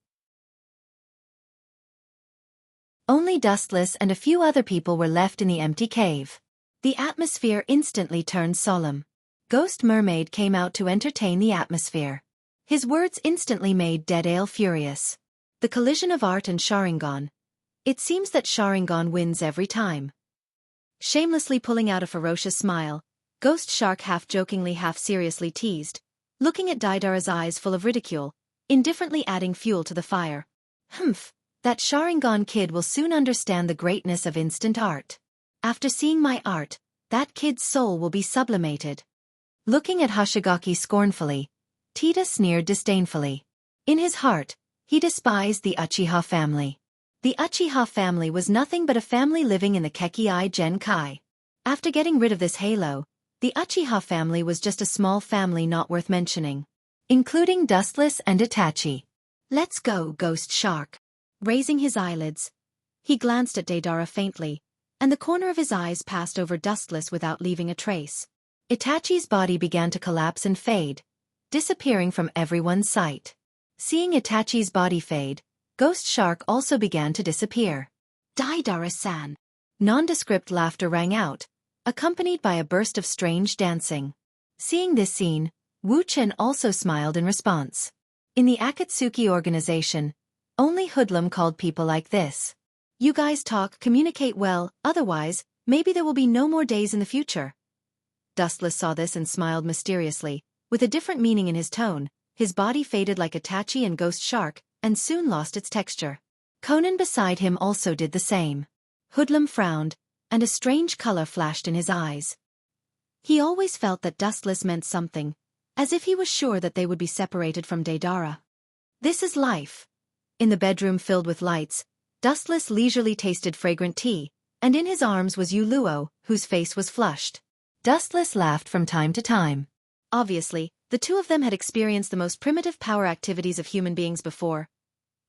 Only Dustless and a few other people were left in the empty cave. The atmosphere instantly turned solemn. Ghost Mermaid came out to entertain the atmosphere. His words instantly made Dead Ale furious. The collision of art and Sharingan. It seems that Sharingan wins every time. Shamelessly pulling out a ferocious smile, Ghost Shark half-jokingly half-seriously teased, looking at Deidara's eyes full of ridicule, indifferently adding fuel to the fire. Humph, that Sharingan kid will soon understand the greatness of instant art. After seeing my art, that kid's soul will be sublimated. Looking at Hoshigaki scornfully, Tita sneered disdainfully. In his heart, he despised the Uchiha family. The Uchiha family was nothing but a family living in the Kekkai Genkai. After getting rid of this halo, the Uchiha family was just a small family not worth mentioning. Including Dustless and Itachi. Let's go, Ghost Shark. Raising his eyelids, he glanced at Deidara faintly, and the corner of his eyes passed over Dustless without leaving a trace. Itachi's body began to collapse and fade, disappearing from everyone's sight. Seeing Itachi's body fade, Ghost Shark also began to disappear. Deidara-san. Nondescript laughter rang out, accompanied by a burst of strange dancing. Seeing this scene, Wu Chen also smiled in response. In the Akatsuki organization, only Hoodlum called people like this. You guys talk, communicate well, otherwise, maybe there will be no more days in the future. Dustless saw this and smiled mysteriously, With a different meaning in his tone, his body faded like a Itachi and Ghost Shark, and soon lost its texture. Conan beside him also did the same. Hoodlum frowned, and a strange color flashed in his eyes. He always felt that dustless meant something, as if he was sure that they would be separated from Deidara. This is life. In the bedroom filled with lights, Dustless leisurely tasted fragrant tea, and in his arms was Yu Luo, whose face was flushed. Dustless laughed from time to time. Obviously, the two of them had experienced the most primitive power activities of human beings before.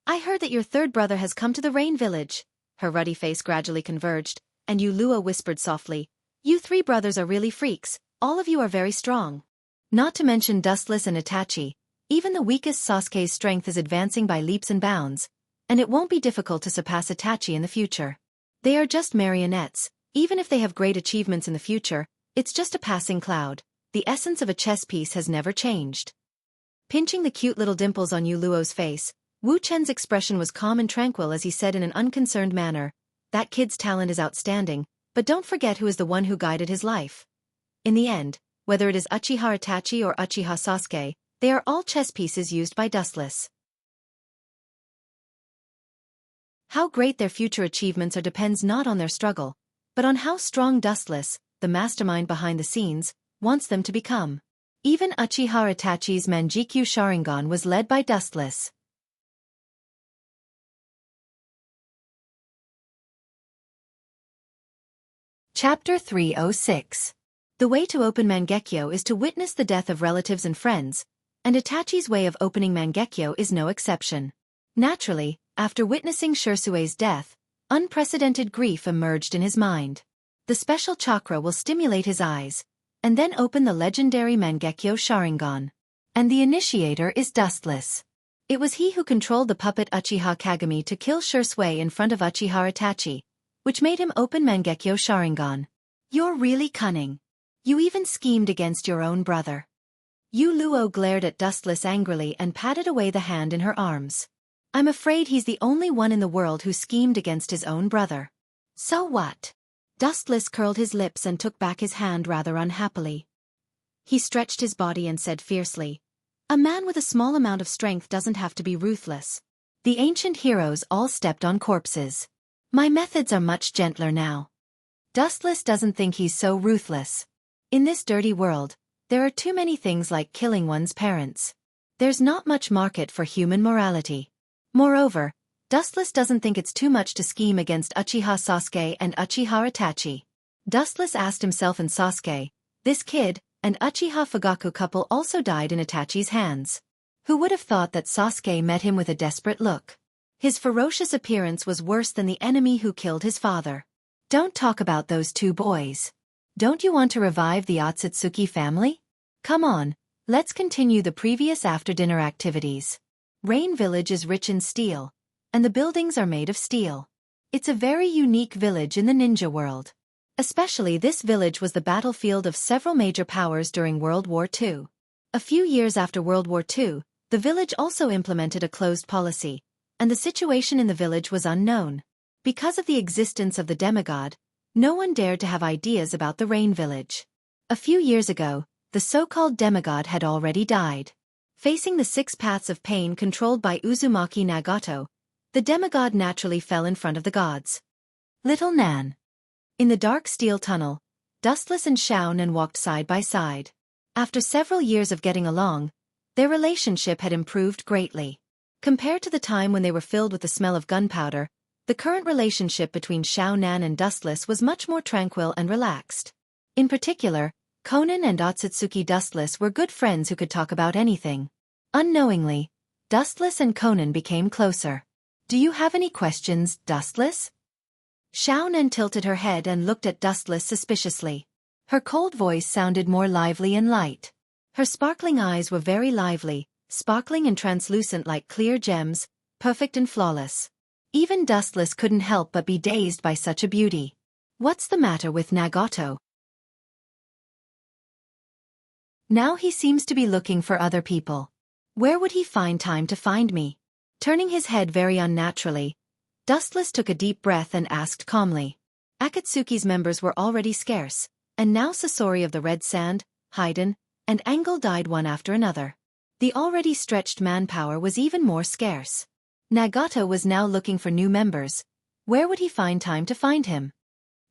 I heard that your third brother has come to the Rain Village. Her ruddy face gradually converged, and Yu Luo whispered softly, You three brothers are really freaks, all of you are very strong. Not to mention Dustless and Itachi, even the weakest Sasuke's strength is advancing by leaps and bounds, and it won't be difficult to surpass Itachi in the future. They are just marionettes, even if they have great achievements in the future, it's just a passing cloud. The essence of a chess piece has never changed. Pinching the cute little dimples on Yu Luo's face, Wu Chen's expression was calm and tranquil as he said in an unconcerned manner, That kid's talent is outstanding, but don't forget who is the one who guided his life. In the end, whether it is Uchiha Itachi or Uchiha Sasuke, they are all chess pieces used by Dustless. How great their future achievements are depends not on their struggle, but on how strong Dustless, the mastermind behind the scenes, wants them to become. Even Uchiha Itachi's Manjikyu Sharingan was led by Dustless. Chapter 306. The way to open Mangekyo is to witness the death of relatives and friends, and Itachi's way of opening Mangekyo is no exception. Naturally, after witnessing Shirsue's death, unprecedented grief emerged in his mind. The special chakra will stimulate his eyes, and then open the legendary Mangekyo Sharingan. And the initiator is Dustless. It was he who controlled the puppet Uchiha Kagami to kill Shirsue in front of Uchiha Itachi, which made him open Mangekyo Sharingan. You're really cunning. You even schemed against your own brother. Yu Luo glared at Dustless angrily and patted away the hand in her arms. I'm afraid he's the only one in the world who schemed against his own brother. So what? Dustless curled his lips and took back his hand rather unhappily. He stretched his body and said fiercely, A man with a small amount of strength doesn't have to be ruthless. The ancient heroes all stepped on corpses. My methods are much gentler now. Dustless doesn't think he's so ruthless. In this dirty world, there are too many things like killing one's parents. There's not much market for human morality. Moreover, Dustless doesn't think it's too much to scheme against Uchiha Sasuke and Uchiha Itachi. Dustless asked himself and Sasuke, this kid, and Uchiha Fugaku couple also died in Itachi's hands. Who would have thought that Sasuke met him with a desperate look? His ferocious appearance was worse than the enemy who killed his father. Don't talk about those two boys. Don't you want to revive the Otsutsuki family? Come on, let's continue the previous after-dinner activities. Rain Village is rich in steel, and the buildings are made of steel. It's a very unique village in the ninja world. Especially this village was the battlefield of several major powers during World War II. A few years after World War II, the village also implemented a closed policy, and the situation in the village was unknown. Because of the existence of the demigod, no one dared to have ideas about the Rain Village. A few years ago, the so-called demigod had already died. Facing the 6 paths of pain controlled by Uzumaki Nagato, the demigod naturally fell in front of the gods. Little Nan. In the dark steel tunnel, Dustless and Xiao Nan walked side by side. After several years of getting along, their relationship had improved greatly. Compared to the time when they were filled with the smell of gunpowder, the current relationship between Xiao Nan and Dustless was much more tranquil and relaxed. In particular, Conan and Otsutsuki Dustless were good friends who could talk about anything. Unknowingly, Dustless and Conan became closer. Do you have any questions, Dustless? Xiao Nan tilted her head and looked at Dustless suspiciously. Her cold voice sounded more lively and light. Her sparkling eyes were very lively, sparkling and translucent like clear gems, perfect and flawless. Even Dustless couldn't help but be dazed by such a beauty. What's the matter with Nagato? Now he seems to be looking for other people. Where would he find time to find me? Turning his head very unnaturally, Dustless took a deep breath and asked calmly. Akatsuki's members were already scarce, and now Sasori of the Red Sand, Haiden, and Angle died one after another. The already stretched manpower was even more scarce. Nagato was now looking for new members. Where would he find time to find him?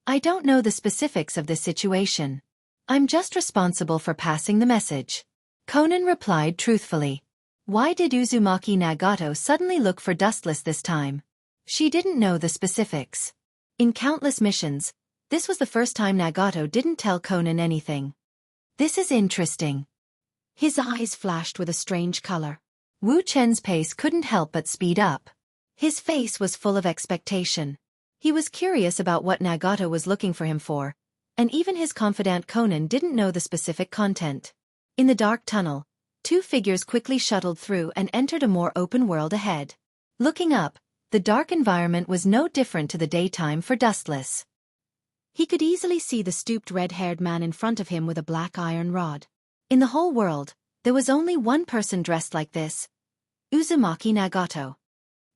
I don't know the specifics of this situation. I'm just responsible for passing the message. Conan replied truthfully. Why did Uzumaki Nagato suddenly look for Dustless this time? She didn't know the specifics. In countless missions, this was the first time Nagato didn't tell Conan anything. This is interesting. His eyes flashed with a strange color. Wu Chen's pace couldn't help but speed up. His face was full of expectation. He was curious about what Nagato was looking for him for, and even his confidant Conan didn't know the specific content. In the dark tunnel, two figures quickly shuttled through and entered a more open world ahead. Looking up, the dark environment was no different to the daytime for Dustless. He could easily see the stooped red-haired man in front of him with a black iron rod. In the whole world, there was only one person dressed like this: Uzumaki Nagato.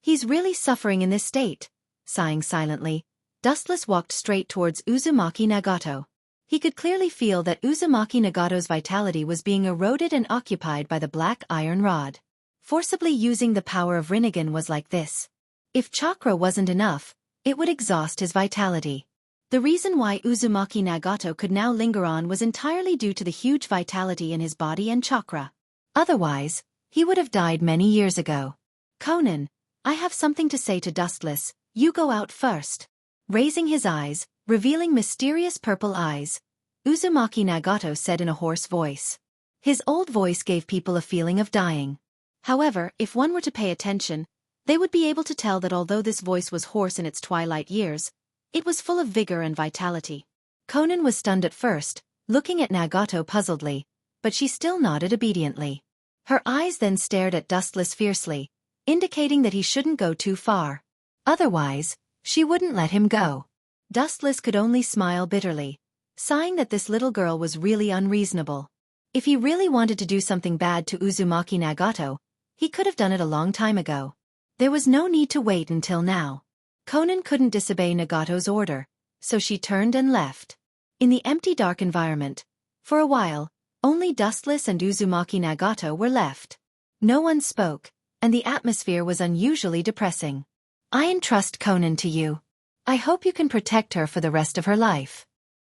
He's really suffering in this state. Sighing silently, Dustless walked straight towards Uzumaki Nagato. He could clearly feel that Uzumaki Nagato's vitality was being eroded and occupied by the black iron rod. Forcibly using the power of Rinnegan was like this. If chakra wasn't enough, it would exhaust his vitality. The reason why Uzumaki Nagato could now linger on was entirely due to the huge vitality in his body and chakra. Otherwise, he would have died many years ago. Conan, I have something to say to Dustless. You go out first. Raising his eyes, revealing mysterious purple eyes, Uzumaki Nagato said in a hoarse voice. His old voice gave people a feeling of dying. However, if one were to pay attention, they would be able to tell that although this voice was hoarse in its twilight years, it was full of vigor and vitality. Conan was stunned at first, looking at Nagato puzzledly, but she still nodded obediently. Her eyes then stared at Dustless fiercely, indicating that he shouldn't go too far. Otherwise, she wouldn't let him go. Dustless could only smile bitterly, sighing that this little girl was really unreasonable. If he really wanted to do something bad to Uzumaki Nagato, he could have done it a long time ago. There was no need to wait until now. Conan couldn't disobey Nagato's order, so she turned and left. In the empty dark environment, for a while, only Dustless and Uzumaki Nagato were left. No one spoke, and the atmosphere was unusually depressing. I entrust Conan to you. I hope you can protect her for the rest of her life.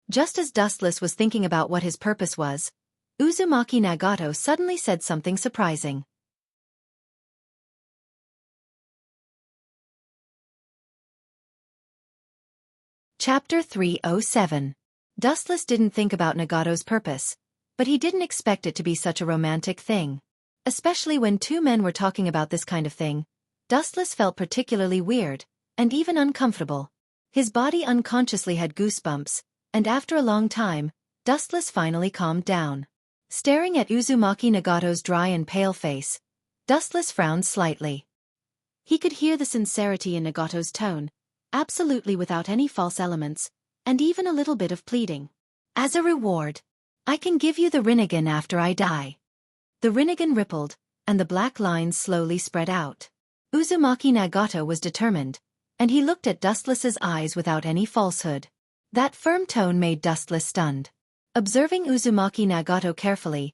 Just as Dustless was thinking about what his purpose was, Uzumaki Nagato suddenly said something surprising. Chapter 307. Dustless didn't think about Nagato's purpose, but he didn't expect it to be such a romantic thing. Especially when two men were talking about this kind of thing, Dustless felt particularly weird, and even uncomfortable. His body unconsciously had goosebumps, and after a long time, Dustless finally calmed down. Staring at Uzumaki Nagato's dry and pale face, Dustless frowned slightly. He could hear the sincerity in Nagato's tone, absolutely without any false elements, and even a little bit of pleading. As a reward, I can give you the Rinnegan after I die. The Rinnegan rippled, and the black lines slowly spread out. Uzumaki Nagato was determined, and he looked at Dustless's eyes without any falsehood. That firm tone made Dustless stunned. Observing Uzumaki Nagato carefully,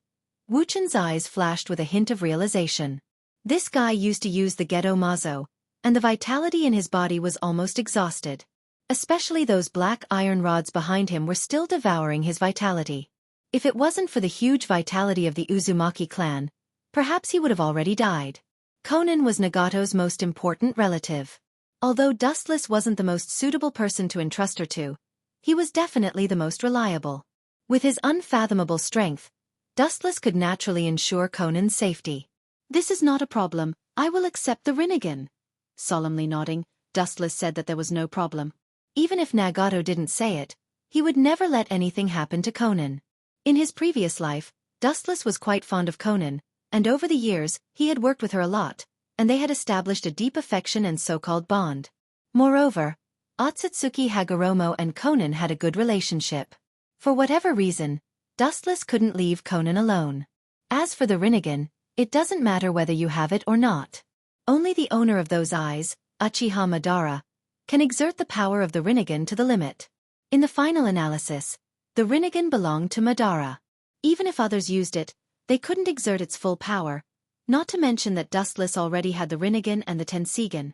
Wuchen's eyes flashed with a hint of realization. This guy used to use the Gedo Mazo, and the vitality in his body was almost exhausted. Especially those black iron rods behind him were still devouring his vitality. If it wasn't for the huge vitality of the Uzumaki clan, perhaps he would have already died. Conan was Nagato's most important relative. Although Dustless wasn't the most suitable person to entrust her to, he was definitely the most reliable. With his unfathomable strength, Dustless could naturally ensure Conan's safety. This is not a problem, I will accept the Rinnegan. Solemnly nodding, Dustless said that there was no problem. Even if Nagato didn't say it, he would never let anything happen to Conan. In his previous life, Dustless was quite fond of Conan, and over the years, he had worked with her a lot, and they had established a deep affection and so-called bond. Moreover, Otsutsuki Hagoromo and Conan had a good relationship. For whatever reason, Dustless couldn't leave Conan alone. As for the Rinnegan, it doesn't matter whether you have it or not. Only the owner of those eyes, Uchiha Madara, can exert the power of the Rinnegan to the limit. In the final analysis, the Rinnegan belonged to Madara. Even if others used it, they couldn't exert its full power, not to mention that Dustless already had the Rinnegan and the Tensigan.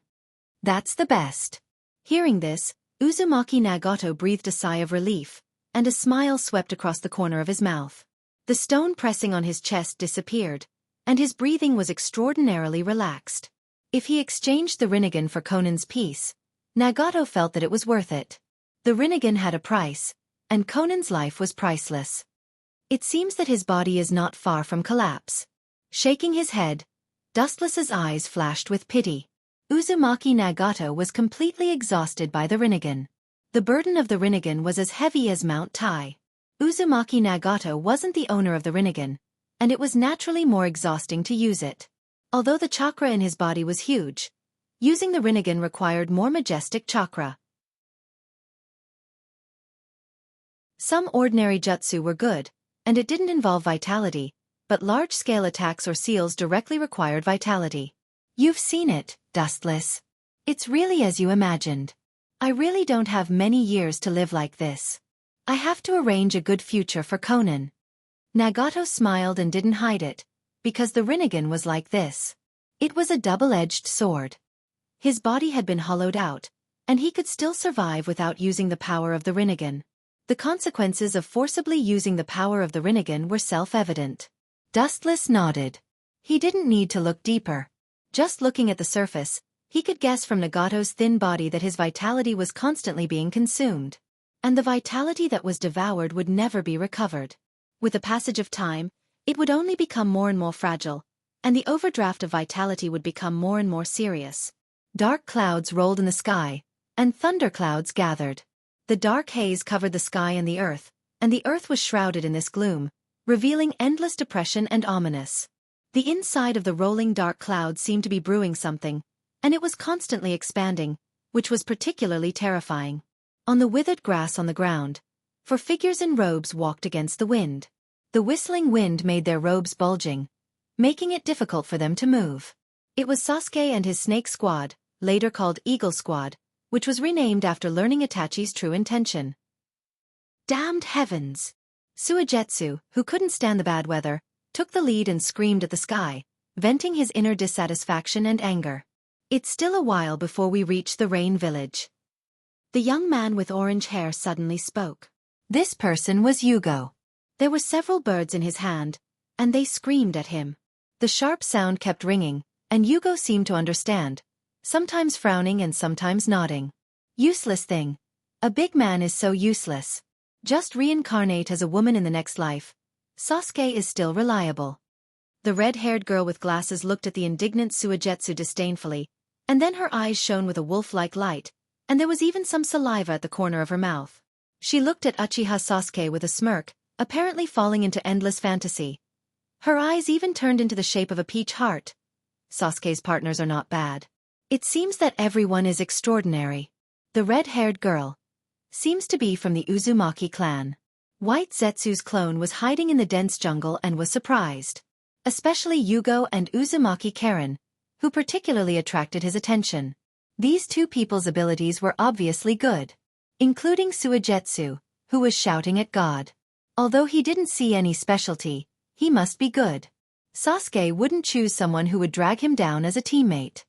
That's the best. Hearing this, Uzumaki Nagato breathed a sigh of relief, and a smile swept across the corner of his mouth. The stone pressing on his chest disappeared, and his breathing was extraordinarily relaxed. If he exchanged the Rinnegan for Conan's peace, Nagato felt that it was worth it. The Rinnegan had a price, and Conan's life was priceless. It seems that his body is not far from collapse. Shaking his head, Dustless's eyes flashed with pity. Uzumaki Nagato was completely exhausted by the Rinnegan. The burden of the Rinnegan was as heavy as Mount Tai. Uzumaki Nagato wasn't the owner of the Rinnegan, and it was naturally more exhausting to use it. Although the chakra in his body was huge, using the Rinnegan required more majestic chakra. Some ordinary jutsu were good, and it didn't involve vitality, but large-scale attacks or seals directly required vitality. You've seen it, Dustless. It's really as you imagined. I really don't have many years to live like this. I have to arrange a good future for Conan. Nagato smiled and didn't hide it, because the Rinnegan was like this. It was a double-edged sword. His body had been hollowed out, and he could still survive without using the power of the Rinnegan. The consequences of forcibly using the power of the Rinnegan were self-evident. Dustless nodded. He didn't need to look deeper. Just looking at the surface, he could guess from Nagato's thin body that his vitality was constantly being consumed. And the vitality that was devoured would never be recovered. With the passage of time, it would only become more and more fragile, and the overdraft of vitality would become more and more serious. Dark clouds rolled in the sky, and thunderclouds gathered. The dark haze covered the sky and the earth was shrouded in this gloom, revealing endless depression and ominous. The inside of the rolling dark cloud seemed to be brewing something, and it was constantly expanding, which was particularly terrifying. On the withered grass on the ground, four figures in robes walked against the wind. The whistling wind made their robes bulging, making it difficult for them to move. It was Sasuke and his snake squad, later called Eagle Squad, which was renamed after learning Itachi's true intention. Damned heavens! Suigetsu, who couldn't stand the bad weather, took the lead and screamed at the sky, venting his inner dissatisfaction and anger. It's still a while before we reach the rain village. The young man with orange hair suddenly spoke. This person was Yugo. There were several birds in his hand, and they screamed at him. The sharp sound kept ringing, and Yugo seemed to understand, sometimes frowning and sometimes nodding. Useless thing. A big man is so useless. Just reincarnate as a woman in the next life. Sasuke is still reliable. The red-haired girl with glasses looked at the indignant Suigetsu disdainfully, and then her eyes shone with a wolf-like light, and there was even some saliva at the corner of her mouth. She looked at Uchiha Sasuke with a smirk, apparently falling into endless fantasy. Her eyes even turned into the shape of a peach heart. Sasuke's partners are not bad. It seems that everyone is extraordinary. The red-haired girl seems to be from the Uzumaki clan. White Zetsu's clone was hiding in the dense jungle and was surprised. Especially Yugo and Uzumaki Karen, who particularly attracted his attention. These two people's abilities were obviously good, including Suigetsu, who was shouting at God. Although he didn't see any specialty, he must be good. Sasuke wouldn't choose someone who would drag him down as a teammate.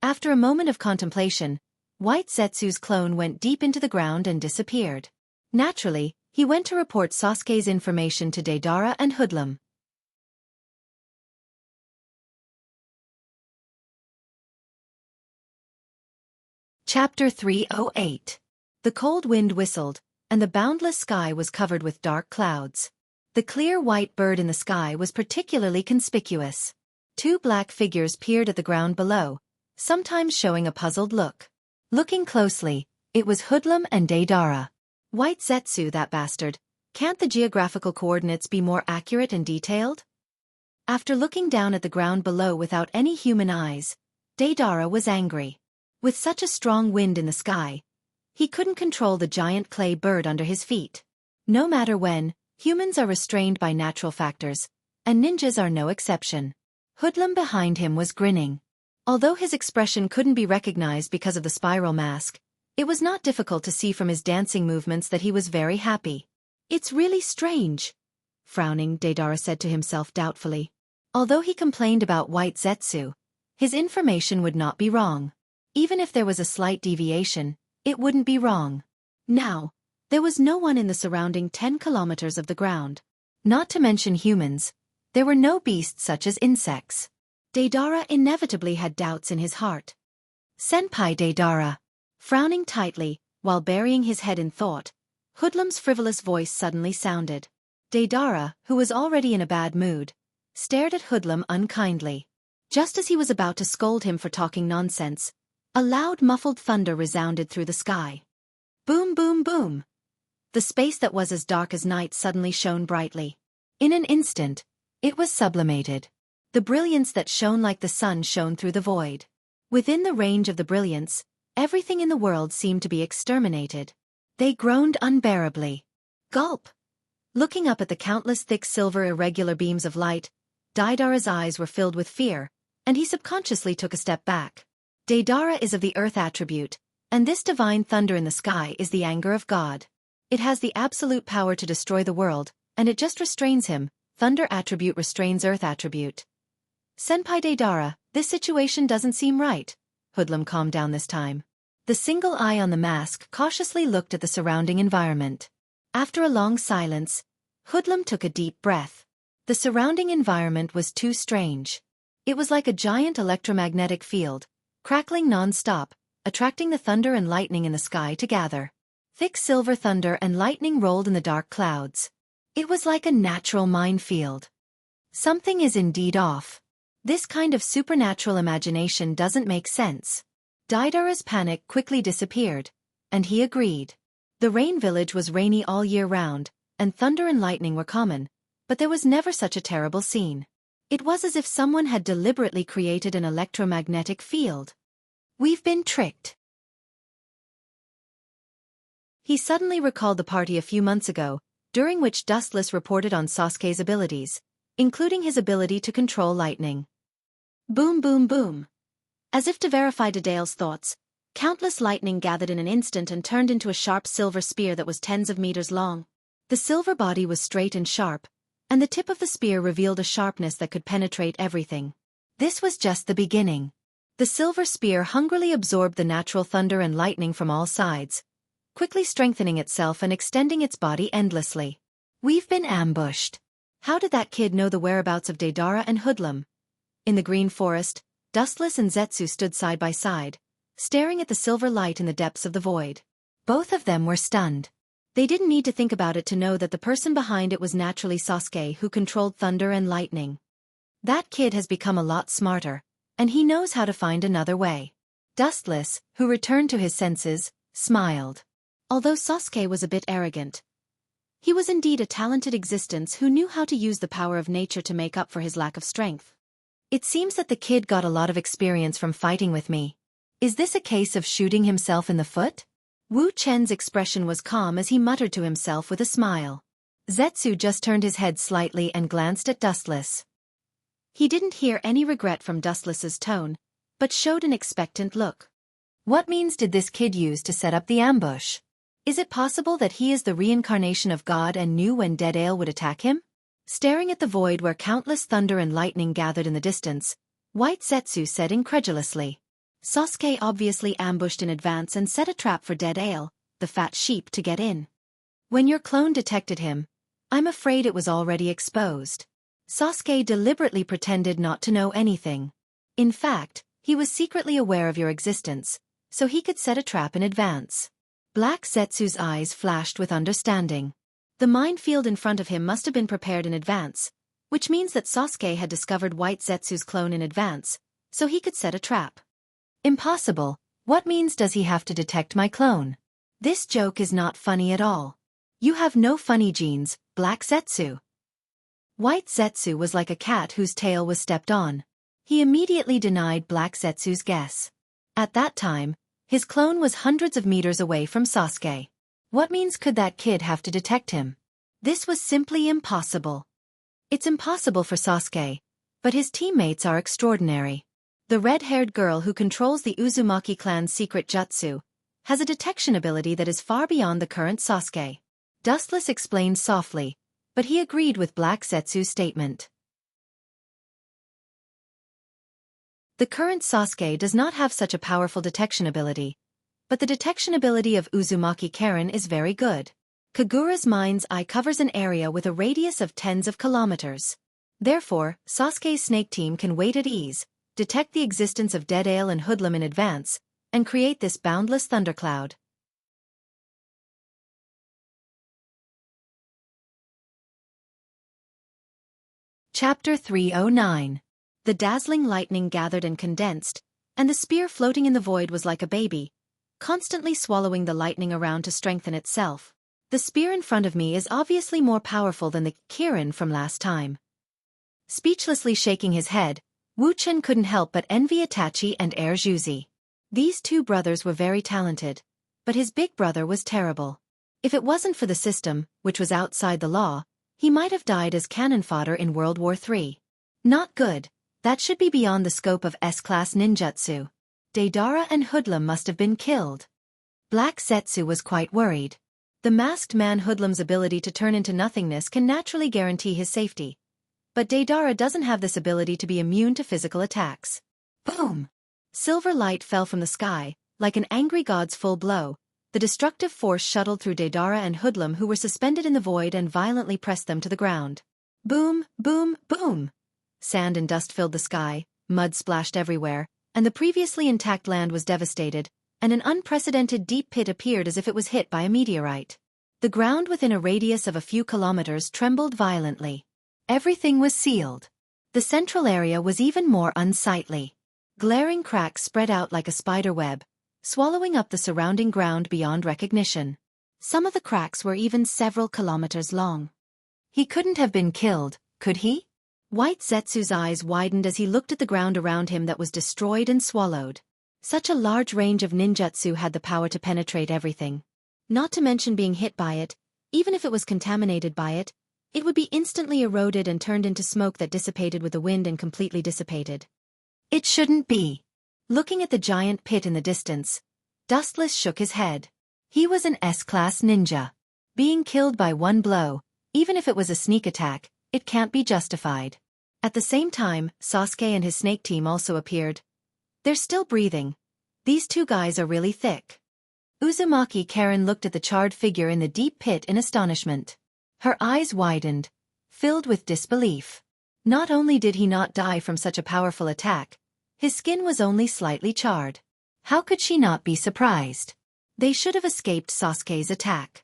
After a moment of contemplation, White Zetsu's clone went deep into the ground and disappeared. Naturally, he went to report Sasuke's information to Deidara and Hoodlum. Chapter 308. The cold wind whistled, and the boundless sky was covered with dark clouds. The clear white bird in the sky was particularly conspicuous. Two black figures peered at the ground below, sometimes showing a puzzled look. Looking closely, it was Hoodlum and Deidara. White Zetsu, that bastard. Can't the geographical coordinates be more accurate and detailed? After looking down at the ground below without any human eyes, Deidara was angry. With such a strong wind in the sky, he couldn't control the giant clay bird under his feet. No matter when, humans are restrained by natural factors, and ninjas are no exception. Hoodlum behind him was grinning. Although his expression couldn't be recognized because of the spiral mask, It was not difficult to see from his dancing movements that he was very happy. It's really strange. Frowning, Deidara said to himself doubtfully. Although he complained about White Zetsu, his information would not be wrong. Even if there was a slight deviation, it wouldn't be wrong. Now, there was no one in the surrounding 10 kilometers of the ground. Not to mention humans, there were no beasts such as insects. Deidara inevitably had doubts in his heart. Senpai Deidara. Frowning tightly, while burying his head in thought, Hoodlum's frivolous voice suddenly sounded. Deidara, who was already in a bad mood, stared at Hoodlum unkindly. Just as he was about to scold him for talking nonsense, a loud muffled thunder resounded through the sky. Boom boom boom! The space that was as dark as night suddenly shone brightly. In an instant, it was sublimated. The brilliance that shone like the sun shone through the void. Within the range of the brilliance, everything in the world seemed to be exterminated. They groaned unbearably. Gulp! Looking up at the countless thick silver irregular beams of light, Deidara's eyes were filled with fear, and he subconsciously took a step back. Deidara is of the earth attribute, and this divine thunder in the sky is the anger of God. It has the absolute power to destroy the world, and it just restrains him. Thunder attribute restrains earth attribute. Senpai Deidara, this situation doesn't seem right. Hoodlum calmed down this time. The single eye on the mask cautiously looked at the surrounding environment. After a long silence, Hoodlum took a deep breath. The surrounding environment was too strange. It was like a giant electromagnetic field, crackling non-stop, attracting the thunder and lightning in the sky to gather. Thick silver thunder and lightning rolled in the dark clouds. It was like a natural minefield. Something is indeed off. This kind of supernatural imagination doesn't make sense. Deidara's panic quickly disappeared, and he agreed. The rain village was rainy all year round, and thunder and lightning were common, but there was never such a terrible scene. It was as if someone had deliberately created an electromagnetic field. We've been tricked. He suddenly recalled the party a few months ago, during which Dustless reported on Sasuke's abilities, including his ability to control lightning. Boom boom boom. As if to verify Dedale's thoughts, countless lightning gathered in an instant and turned into a sharp silver spear that was tens of meters long. The silver body was straight and sharp, and the tip of the spear revealed a sharpness that could penetrate everything. This was just the beginning. The silver spear hungrily absorbed the natural thunder and lightning from all sides, quickly strengthening itself and extending its body endlessly. We've been ambushed. How did that kid know the whereabouts of Deidara and Hoodlum? In the green forest, Dustless and Zetsu stood side by side, staring at the silver light in the depths of the void. Both of them were stunned. They didn't need to think about it to know that the person behind it was naturally Sasuke, who controlled thunder and lightning. That kid has become a lot smarter, and he knows how to find another way. Dustless, who returned to his senses, smiled. Although Sasuke was a bit arrogant, he was indeed a talented existence who knew how to use the power of nature to make up for his lack of strength. It seems that the kid got a lot of experience from fighting with me. Is this a case of shooting himself in the foot? Wu Chen's expression was calm as he muttered to himself with a smile. Zetsu just turned his head slightly and glanced at Dustless. He didn't hear any regret from Dustless's tone, but showed an expectant look. What means did this kid use to set up the ambush? Is it possible that he is the reincarnation of God and knew when Dedale would attack him? Staring at the void where countless thunder and lightning gathered in the distance, White Zetsu said incredulously. Sasuke obviously ambushed in advance and set a trap for Dedale, the fat sheep, to get in. When your clone detected him, I'm afraid it was already exposed. Sasuke deliberately pretended not to know anything. In fact, he was secretly aware of your existence, so he could set a trap in advance. Black Zetsu's eyes flashed with understanding. The minefield in front of him must have been prepared in advance, which means that Sasuke had discovered White Zetsu's clone in advance, so he could set a trap. Impossible. What means does he have to detect my clone? This joke is not funny at all. You have no funny genes, Black Zetsu. White Zetsu was like a cat whose tail was stepped on. He immediately denied Black Zetsu's guess. At that time, his clone was hundreds of meters away from Sasuke. What means could that kid have to detect him? This was simply impossible. It's impossible for Sasuke, but his teammates are extraordinary. The red-haired girl who controls the Uzumaki clan's secret jutsu, has a detection ability that is far beyond the current Sasuke. Dustless explained softly, but he agreed with Black Zetsu's statement. The current Sasuke does not have such a powerful detection ability, but the detection ability of Uzumaki Karen is very good. Kagura's mind's eye covers an area with a radius of tens of kilometers. Therefore, Sasuke's snake team can wait at ease, detect the existence of Dead Ale and Hoodlum in advance, and create this boundless thundercloud. Chapter 309. The dazzling lightning gathered and condensed, and the spear floating in the void was like a baby, constantly swallowing the lightning around to strengthen itself. The spear in front of me is obviously more powerful than the Kirin from last time. Speechlessly shaking his head, Wuchen couldn't help but envy Itachi and Heir Juzi. These two brothers were very talented, but his big brother was terrible. If it wasn't for the system, which was outside the law, he might have died as cannon fodder in World War III. Not good. That should be beyond the scope of S-class ninjutsu. Deidara and Hoodlum must have been killed. Black Zetsu was quite worried. The masked man Hoodlum's ability to turn into nothingness can naturally guarantee his safety. But Deidara doesn't have this ability to be immune to physical attacks. Boom! Silver light fell from the sky, like an angry god's full blow. The destructive force shuttled through Deidara and Hoodlum, who were suspended in the void, and violently pressed them to the ground. Boom, boom, boom! Sand and dust filled the sky, mud splashed everywhere, and the previously intact land was devastated, and an unprecedented deep pit appeared as if it was hit by a meteorite. The ground within a radius of a few kilometers trembled violently. Everything was sealed. The central area was even more unsightly. Glaring cracks spread out like a spider web, swallowing up the surrounding ground beyond recognition. Some of the cracks were even several kilometers long. He couldn't have been killed, could he? White Zetsu's eyes widened as he looked at the ground around him that was destroyed and swallowed. Such a large range of ninjutsu had the power to penetrate everything. Not to mention being hit by it, even if it was contaminated by it, it would be instantly eroded and turned into smoke that dissipated with the wind and completely dissipated. It shouldn't be. Looking at the giant pit in the distance, Dustless shook his head. He was an S-class ninja. Being killed by one blow, even if it was a sneak attack, it can't be justified. At the same time, Sasuke and his snake team also appeared. They're still breathing. These two guys are really thick. Uzumaki Karen looked at the charred figure in the deep pit in astonishment. Her eyes widened, filled with disbelief. Not only did he not die from such a powerful attack, his skin was only slightly charred. How could she not be surprised? They should have escaped Sasuke's attack.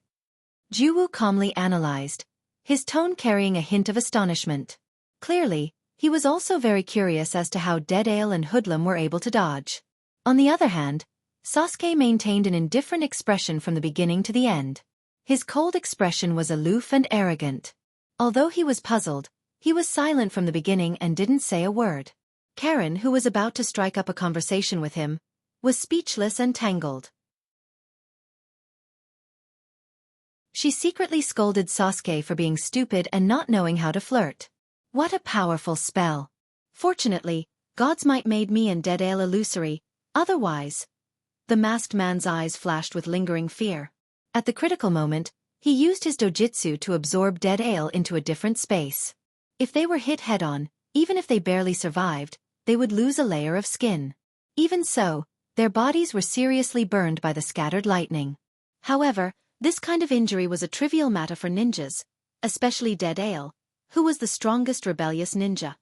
Juwu calmly analyzed, his tone carrying a hint of astonishment. Clearly, he was also very curious as to how Dead Ale and Hoodlum were able to dodge. On the other hand, Sasuke maintained an indifferent expression from the beginning to the end. His cold expression was aloof and arrogant. Although he was puzzled, he was silent from the beginning and didn't say a word. Karen, who was about to strike up a conversation with him, was speechless and tangled. She secretly scolded Sasuke for being stupid and not knowing how to flirt. What a powerful spell. Fortunately, God's might made me and Dead Ale illusory, otherwise. The masked man's eyes flashed with lingering fear. At the critical moment, he used his dojutsu to absorb Dead Ale into a different space. If they were hit head-on, even if they barely survived, they would lose a layer of skin. Even so, their bodies were seriously burned by the scattered lightning. However, this kind of injury was a trivial matter for ninjas, especially Dead Ale, who was the strongest rebellious ninja.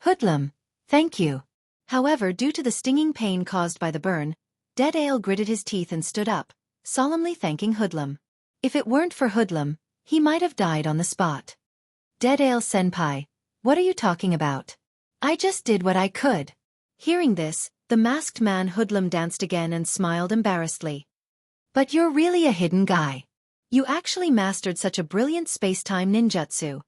Hoodlum, thank you. However, due to the stinging pain caused by the burn, Dead Ale gritted his teeth and stood up, solemnly thanking Hoodlum. If it weren't for Hoodlum, he might have died on the spot. Dead Ale senpai, what are you talking about? I just did what I could. Hearing this, the masked man Hoodlum danced again and smiled embarrassedly. But you're really a hidden guy. You actually mastered such a brilliant space-time ninjutsu.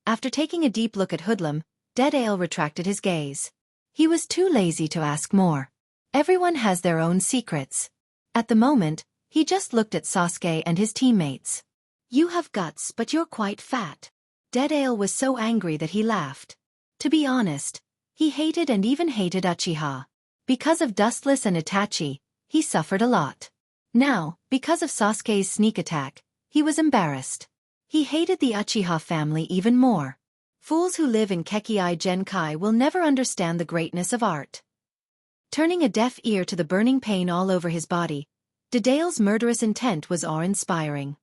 After taking a deep look at Hoodlum, Dead Ale retracted his gaze. He was too lazy to ask more. Everyone has their own secrets. At the moment, he just looked at Sasuke and his teammates. You have guts, but you're quite fat. Dead Ale was so angry that he laughed. To be honest, he hated and even hated Uchiha. Because of Dustless and Itachi, he suffered a lot. Now, because of Sasuke's sneak attack, he was embarrassed. He hated the Uchiha family even more. Fools who live in Kekkai Genkai will never understand the greatness of art. Turning a deaf ear to the burning pain all over his body, Dedale's murderous intent was awe-inspiring.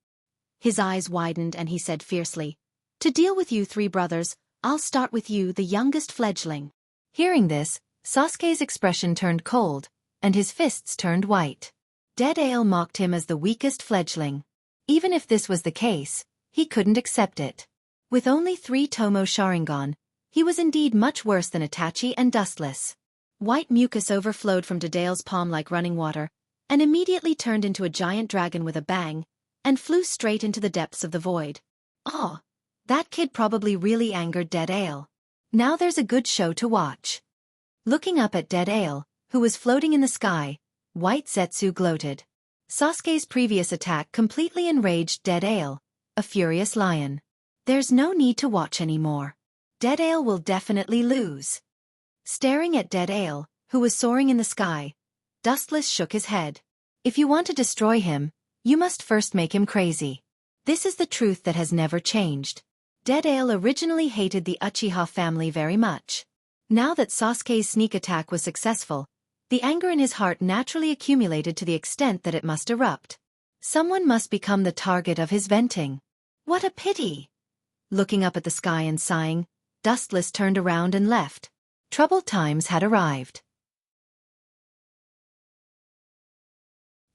His eyes widened and he said fiercely, "To deal with you three brothers, I'll start with you, the youngest fledgling." Hearing this, Sasuke's expression turned cold, and his fists turned white. Dedale mocked him as the weakest fledgling. Even if this was the case, he couldn't accept it. With only 3 Tomo Sharingan, he was indeed much worse than Itachi and Dustless. White mucus overflowed from Dedale's palm like running water, and immediately turned into a giant dragon with a bang, and flew straight into the depths of the void. Oh, that kid probably really angered Dedale. Now there's a good show to watch. Looking up at Dedale, who was floating in the sky, White Zetsu gloated. Sasuke's previous attack completely enraged Dedale, a furious lion. There's no need to watch anymore. Dedale will definitely lose. Staring at Dedale, who was soaring in the sky, Dustless shook his head. If you want to destroy him, you must first make him crazy. This is the truth that has never changed. Dedale originally hated the Uchiha family very much. Now that Sasuke's sneak attack was successful, the anger in his heart naturally accumulated to the extent that it must erupt. Someone must become the target of his venting. What a pity! Looking up at the sky and sighing, Dustless turned around and left. Troubled times had arrived.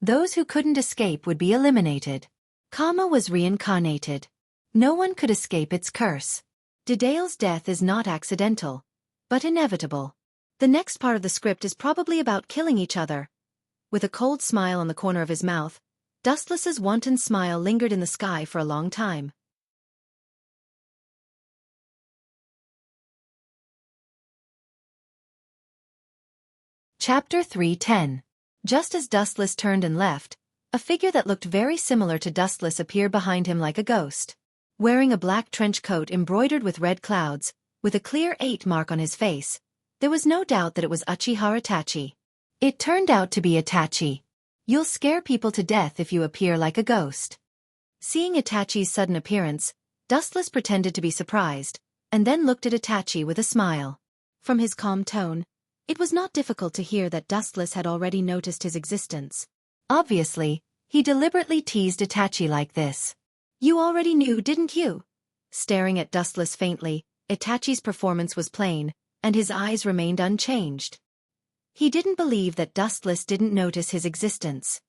Those who couldn't escape would be eliminated. Karma was reincarnated. No one could escape its curse. Dedale's death is not accidental, but inevitable. The next part of the script is probably about killing each other. With a cold smile on the corner of his mouth, Dustless's wanton smile lingered in the sky for a long time. Chapter 310. Just as Dustless turned and left, a figure that looked very similar to Dustless appeared behind him like a ghost. Wearing a black trench coat embroidered with red clouds, with a clear 8 mark on his face, there was no doubt that it was Uchiha Itachi. It turned out to be Itachi. You'll scare people to death if you appear like a ghost. Seeing Itachi's sudden appearance, Dustless pretended to be surprised, and then looked at Itachi with a smile. From his calm tone, it was not difficult to hear that Dustless had already noticed his existence. Obviously, he deliberately teased Itachi like this. "You already knew, didn't you?" Staring at Dustless faintly, Itachi's performance was plain, and his eyes remained unchanged. He didn't believe that Dustless didn't notice his existence.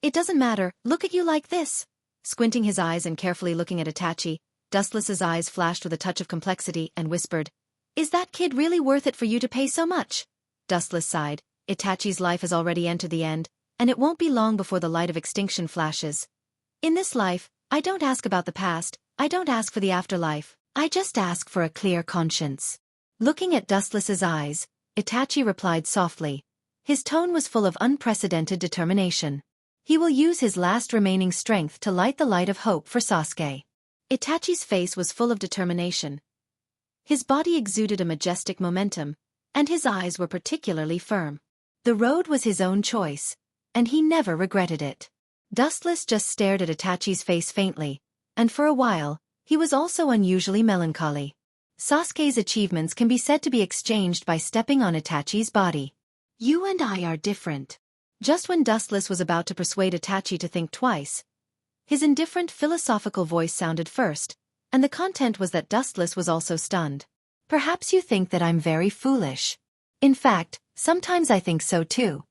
"It doesn't matter, look at you like this." Squinting his eyes and carefully looking at Itachi, Dustless's eyes flashed with a touch of complexity and whispered, "Is that kid really worth it for you to pay so much?" Dustless sighed. Itachi's life has already entered the end, and it won't be long before the light of extinction flashes. "In this life, I don't ask about the past, I don't ask for the afterlife, I just ask for a clear conscience." Looking at Dustless's eyes, Itachi replied softly. His tone was full of unprecedented determination. He will use his last remaining strength to light the light of hope for Sasuke. Itachi's face was full of determination. His body exuded a majestic momentum, and his eyes were particularly firm. The road was his own choice, and he never regretted it. Dustless just stared at Itachi's face faintly, and for a while, he was also unusually melancholy. Sasuke's achievements can be said to be exchanged by stepping on Itachi's body. "You and I are different." Just when Dustless was about to persuade Itachi to think twice, his indifferent philosophical voice sounded first, and the content was that Dustless was also stunned. "Perhaps you think that I'm very foolish. In fact, sometimes I think so too."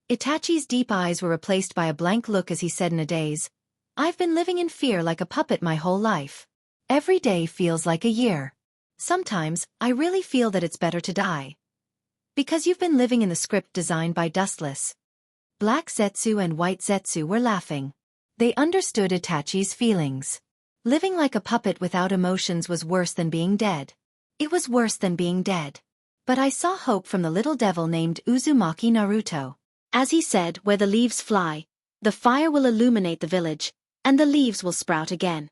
Itachi's deep eyes were replaced by a blank look as he said in a daze, "I've been living in fear like a puppet my whole life. Every day feels like a year. Sometimes, I really feel that it's better to die. Because you've been living in the script designed by Dustless." Black Zetsu and White Zetsu were laughing. They understood Itachi's feelings. Living like a puppet without emotions was worse than being dead. It was worse than being dead. But I saw hope from the little devil named Uzumaki Naruto. As he said, "Where the leaves fly, the fire will illuminate the village, and the leaves will sprout again."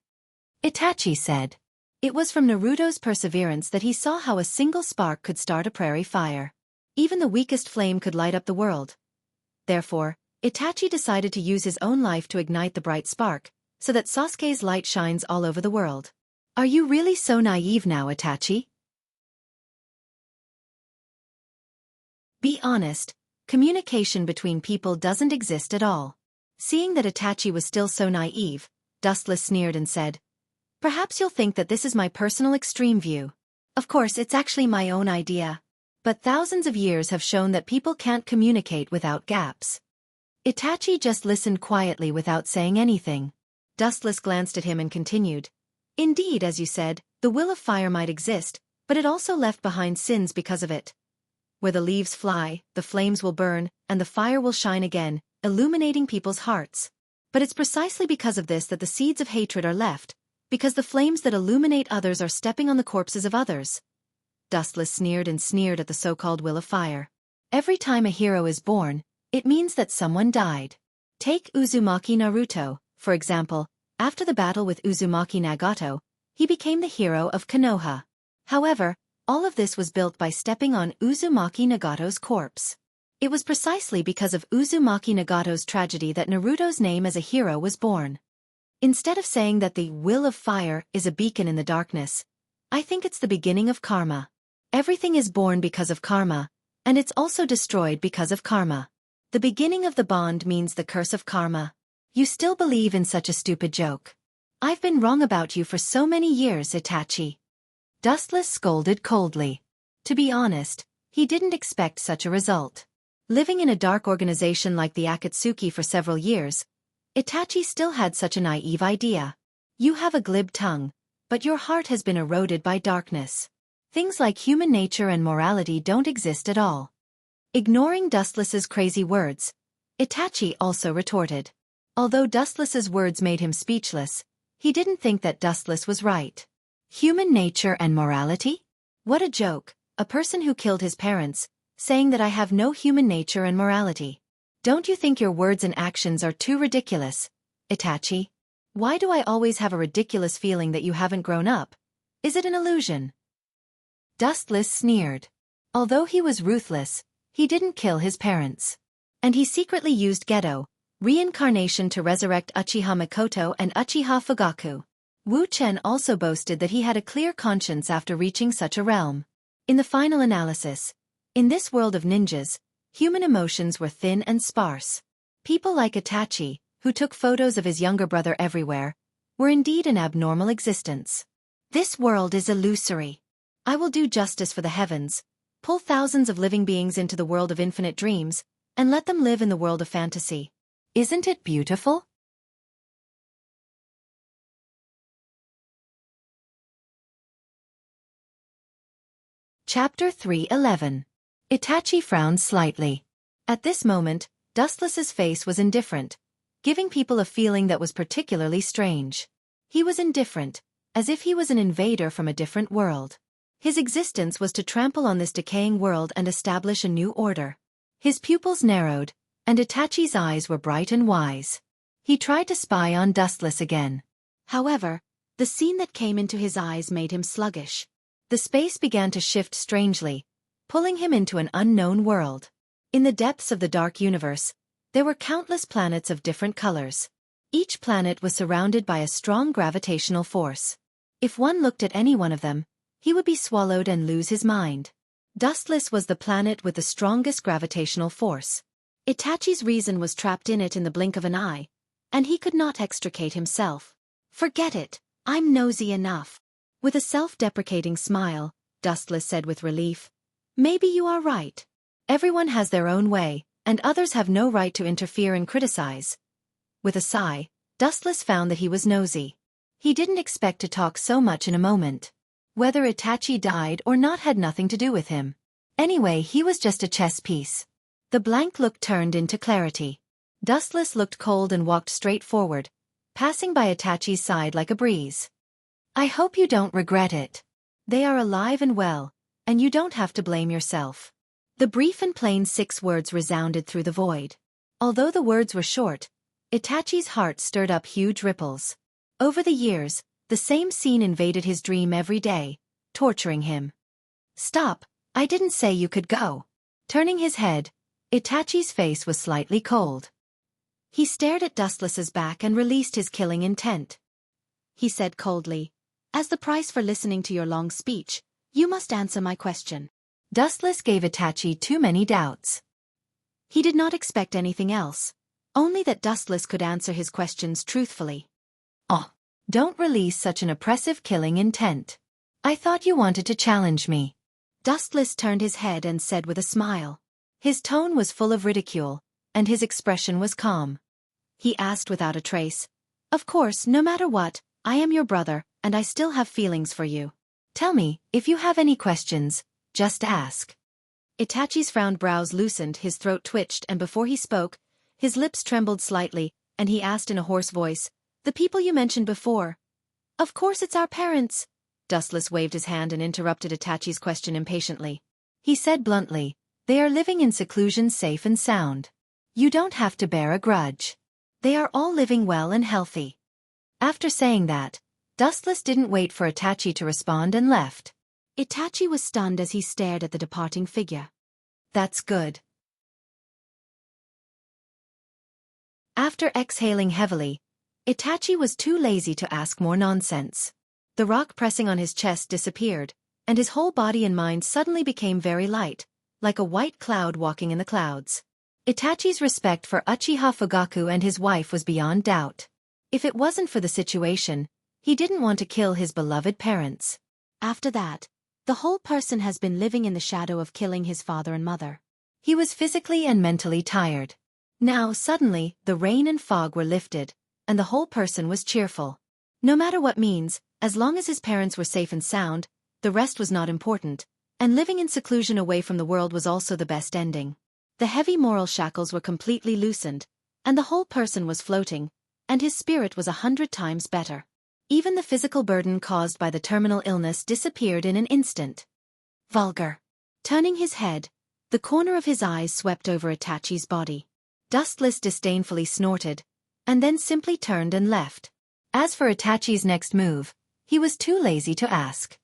Itachi said. It was from Naruto's perseverance that he saw how a single spark could start a prairie fire. Even the weakest flame could light up the world. Therefore, Itachi decided to use his own life to ignite the bright spark, so that Sasuke's light shines all over the world. Are you really so naive now, Itachi? Be honest, communication between people doesn't exist at all. Seeing that Itachi was still so naive, Dustless sneered and said, "Perhaps you'll think that this is my personal extreme view. Of course, it's actually my own idea. But thousands of years have shown that people can't communicate without gaps." Itachi just listened quietly without saying anything. Dustless glanced at him and continued, "Indeed, as you said, the will of fire might exist, but it also left behind sins because of it. Where the leaves fly, the flames will burn, and the fire will shine again, illuminating people's hearts. But it's precisely because of this that the seeds of hatred are left, because the flames that illuminate others are stepping on the corpses of others." Dustless sneered and sneered at the so-called will of fire. Every time a hero is born, it means that someone died. Take Uzumaki Naruto, for example. After the battle with Uzumaki Nagato, he became the hero of Konoha. However, all of this was built by stepping on Uzumaki Nagato's corpse. It was precisely because of Uzumaki Nagato's tragedy that Naruto's name as a hero was born. Instead of saying that the will of fire is a beacon in the darkness, I think it's the beginning of karma. Everything is born because of karma, and it's also destroyed because of karma. The beginning of the bond means the curse of karma. You still believe in such a stupid joke. I've been wrong about you for so many years, Itachi. Dustless scolded coldly. To be honest, he didn't expect such a result. Living in a dark organization like the Akatsuki for several years, Itachi still had such a naive idea. You have a glib tongue, but your heart has been eroded by darkness. Things like human nature and morality don't exist at all. Ignoring Dustless's crazy words, Itachi also retorted. Although Dustless's words made him speechless, he didn't think that Dustless was right. Human nature and morality? What a joke, a person who killed his parents, saying that I have no human nature and morality. Don't you think your words and actions are too ridiculous, Itachi? Why do I always have a ridiculous feeling that you haven't grown up? Is it an illusion? Dustless sneered. Although he was ruthless, he didn't kill his parents. And he secretly used Geto, reincarnation, to resurrect Uchiha Mikoto and Uchiha Fugaku. Wu Chen also boasted that he had a clear conscience after reaching such a realm. In the final analysis, in this world of ninjas, human emotions were thin and sparse. People like Itachi, who took photos of his younger brother everywhere, were indeed an abnormal existence. This world is illusory. I will do justice for the heavens, pull thousands of living beings into the world of infinite dreams, and let them live in the world of fantasy. Isn't it beautiful? Chapter 3:11. Itachi frowned slightly. At this moment, Dustless's face was indifferent, giving people a feeling that was particularly strange. He was indifferent, as if he was an invader from a different world. His existence was to trample on this decaying world and establish a new order. His pupils narrowed, and Itachi's eyes were bright and wise. He tried to spy on Dustless again. However, the scene that came into his eyes made him sluggish. The space began to shift strangely, pulling him into an unknown world. In the depths of the dark universe, there were countless planets of different colors. Each planet was surrounded by a strong gravitational force. If one looked at any one of them, he would be swallowed and lose his mind. Dustless was the planet with the strongest gravitational force. Itachi's reason was trapped in it in the blink of an eye, and he could not extricate himself. "Forget it, I'm nosy enough." With a self-deprecating smile, Dustless said with relief, "Maybe you are right. Everyone has their own way, and others have no right to interfere and criticize." With a sigh, Dustless found that he was nosy. He didn't expect to talk so much in a moment. Whether Itachi died or not had nothing to do with him. Anyway, he was just a chess piece. The blank look turned into clarity. Dustless looked cold and walked straight forward, passing by Itachi's side like a breeze. "I hope you don't regret it. They are alive and well, and you don't have to blame yourself." The brief and plain 6 words resounded through the void. Although the words were short, Itachi's heart stirred up huge ripples. Over the years, the same scene invaded his dream every day, torturing him. "Stop, I didn't say you could go." Turning his head, Itachi's face was slightly cold. He stared at Dustless's back and released his killing intent. He said coldly, "As the price for listening to your long speech, you must answer my question." Dustless gave Itachi too many doubts. He did not expect anything else, only that Dustless could answer his questions truthfully. "Oh, don't release such an oppressive killing intent. I thought you wanted to challenge me." Dustless turned his head and said with a smile. His tone was full of ridicule, and his expression was calm. He asked without a trace, "Of course, no matter what, I am your brother, and I still have feelings for you. Tell me, if you have any questions, just ask." Itachi's frowned brows loosened, his throat twitched, and before he spoke, his lips trembled slightly, and he asked in a hoarse voice, "The people you mentioned before?" "Of course it's our parents." Dustless waved his hand and interrupted Itachi's question impatiently. He said bluntly, "They are living in seclusion, safe and sound. You don't have to bear a grudge. They are all living well and healthy." After saying that, Dustless didn't wait for Itachi to respond and left. Itachi was stunned as he stared at the departing figure. "That's good." After exhaling heavily, Itachi was too lazy to ask more nonsense. The rock pressing on his chest disappeared, and his whole body and mind suddenly became very light, like a white cloud walking in the clouds. Itachi's respect for Uchiha Fugaku and his wife was beyond doubt. If it wasn't for the situation, he didn't want to kill his beloved parents. After that, the whole person has been living in the shadow of killing his father and mother. He was physically and mentally tired. Now, suddenly, the rain and fog were lifted, and the whole person was cheerful. No matter what means, as long as his parents were safe and sound, the rest was not important, and living in seclusion away from the world was also the best ending. The heavy moral shackles were completely loosened, and the whole person was floating, and his spirit was 100 times better. Even the physical burden caused by the terminal illness disappeared in an instant. Vulgar. Turning his head, the corner of his eyes swept over Itachi's body. Dustless disdainfully snorted, and then simply turned and left. As for Itachi's next move, he was too lazy to ask.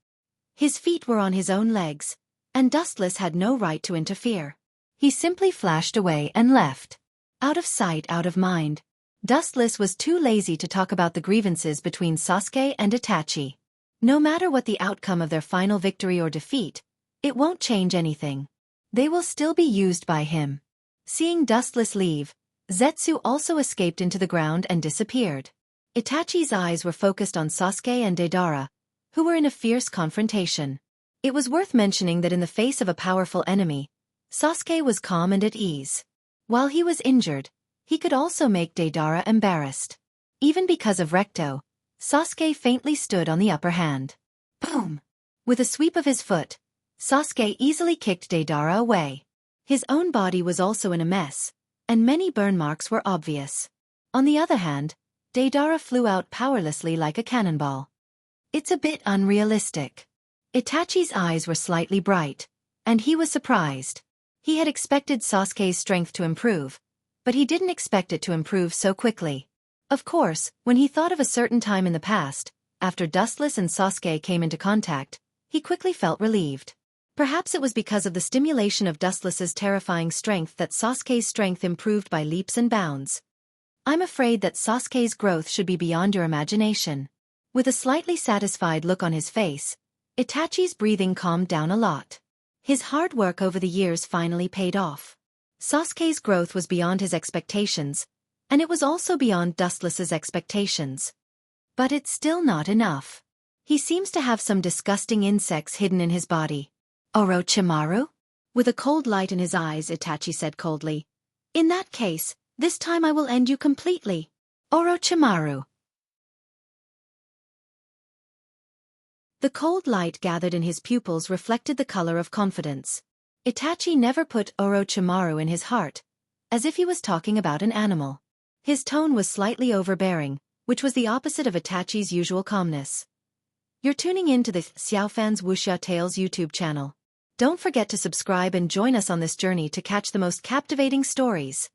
His feet were on his own legs, and Dustless had no right to interfere. He simply flashed away and left. Out of sight, out of mind. Dustless was too lazy to talk about the grievances between Sasuke and Itachi. No matter what the outcome of their final victory or defeat, it won't change anything. They will still be used by him. Seeing Dustless leave, Zetsu also escaped into the ground and disappeared. Itachi's eyes were focused on Sasuke and Deidara, who were in a fierce confrontation. It was worth mentioning that in the face of a powerful enemy, Sasuke was calm and at ease. While he was injured, he could also make Deidara embarrassed. Even because of Recto, Sasuke faintly stood on the upper hand. Boom! With a sweep of his foot, Sasuke easily kicked Deidara away. His own body was also in a mess, and many burn marks were obvious. On the other hand, Deidara flew out powerlessly like a cannonball. It's a bit unrealistic. Itachi's eyes were slightly bright, and he was surprised. He had expected Sasuke's strength to improve, but he didn't expect it to improve so quickly. Of course, when he thought of a certain time in the past, after Dustless and Sasuke came into contact, he quickly felt relieved. Perhaps it was because of the stimulation of Dustless's terrifying strength that Sasuke's strength improved by leaps and bounds. I'm afraid that Sasuke's growth should be beyond your imagination. With a slightly satisfied look on his face, Itachi's breathing calmed down a lot. His hard work over the years finally paid off. Sasuke's growth was beyond his expectations, and it was also beyond Dustless's expectations. But it's still not enough. He seems to have some disgusting insects hidden in his body. Orochimaru? With a cold light in his eyes, Itachi said coldly, "In that case, this time I will end you completely. Orochimaru." The cold light gathered in his pupils reflected the color of confidence. Itachi never put Orochimaru in his heart, as if he was talking about an animal. His tone was slightly overbearing, which was the opposite of Itachi's usual calmness. You're tuning in to the Xiaofan's Wuxia Tales YouTube channel. Don't forget to subscribe and join us on this journey to catch the most captivating stories.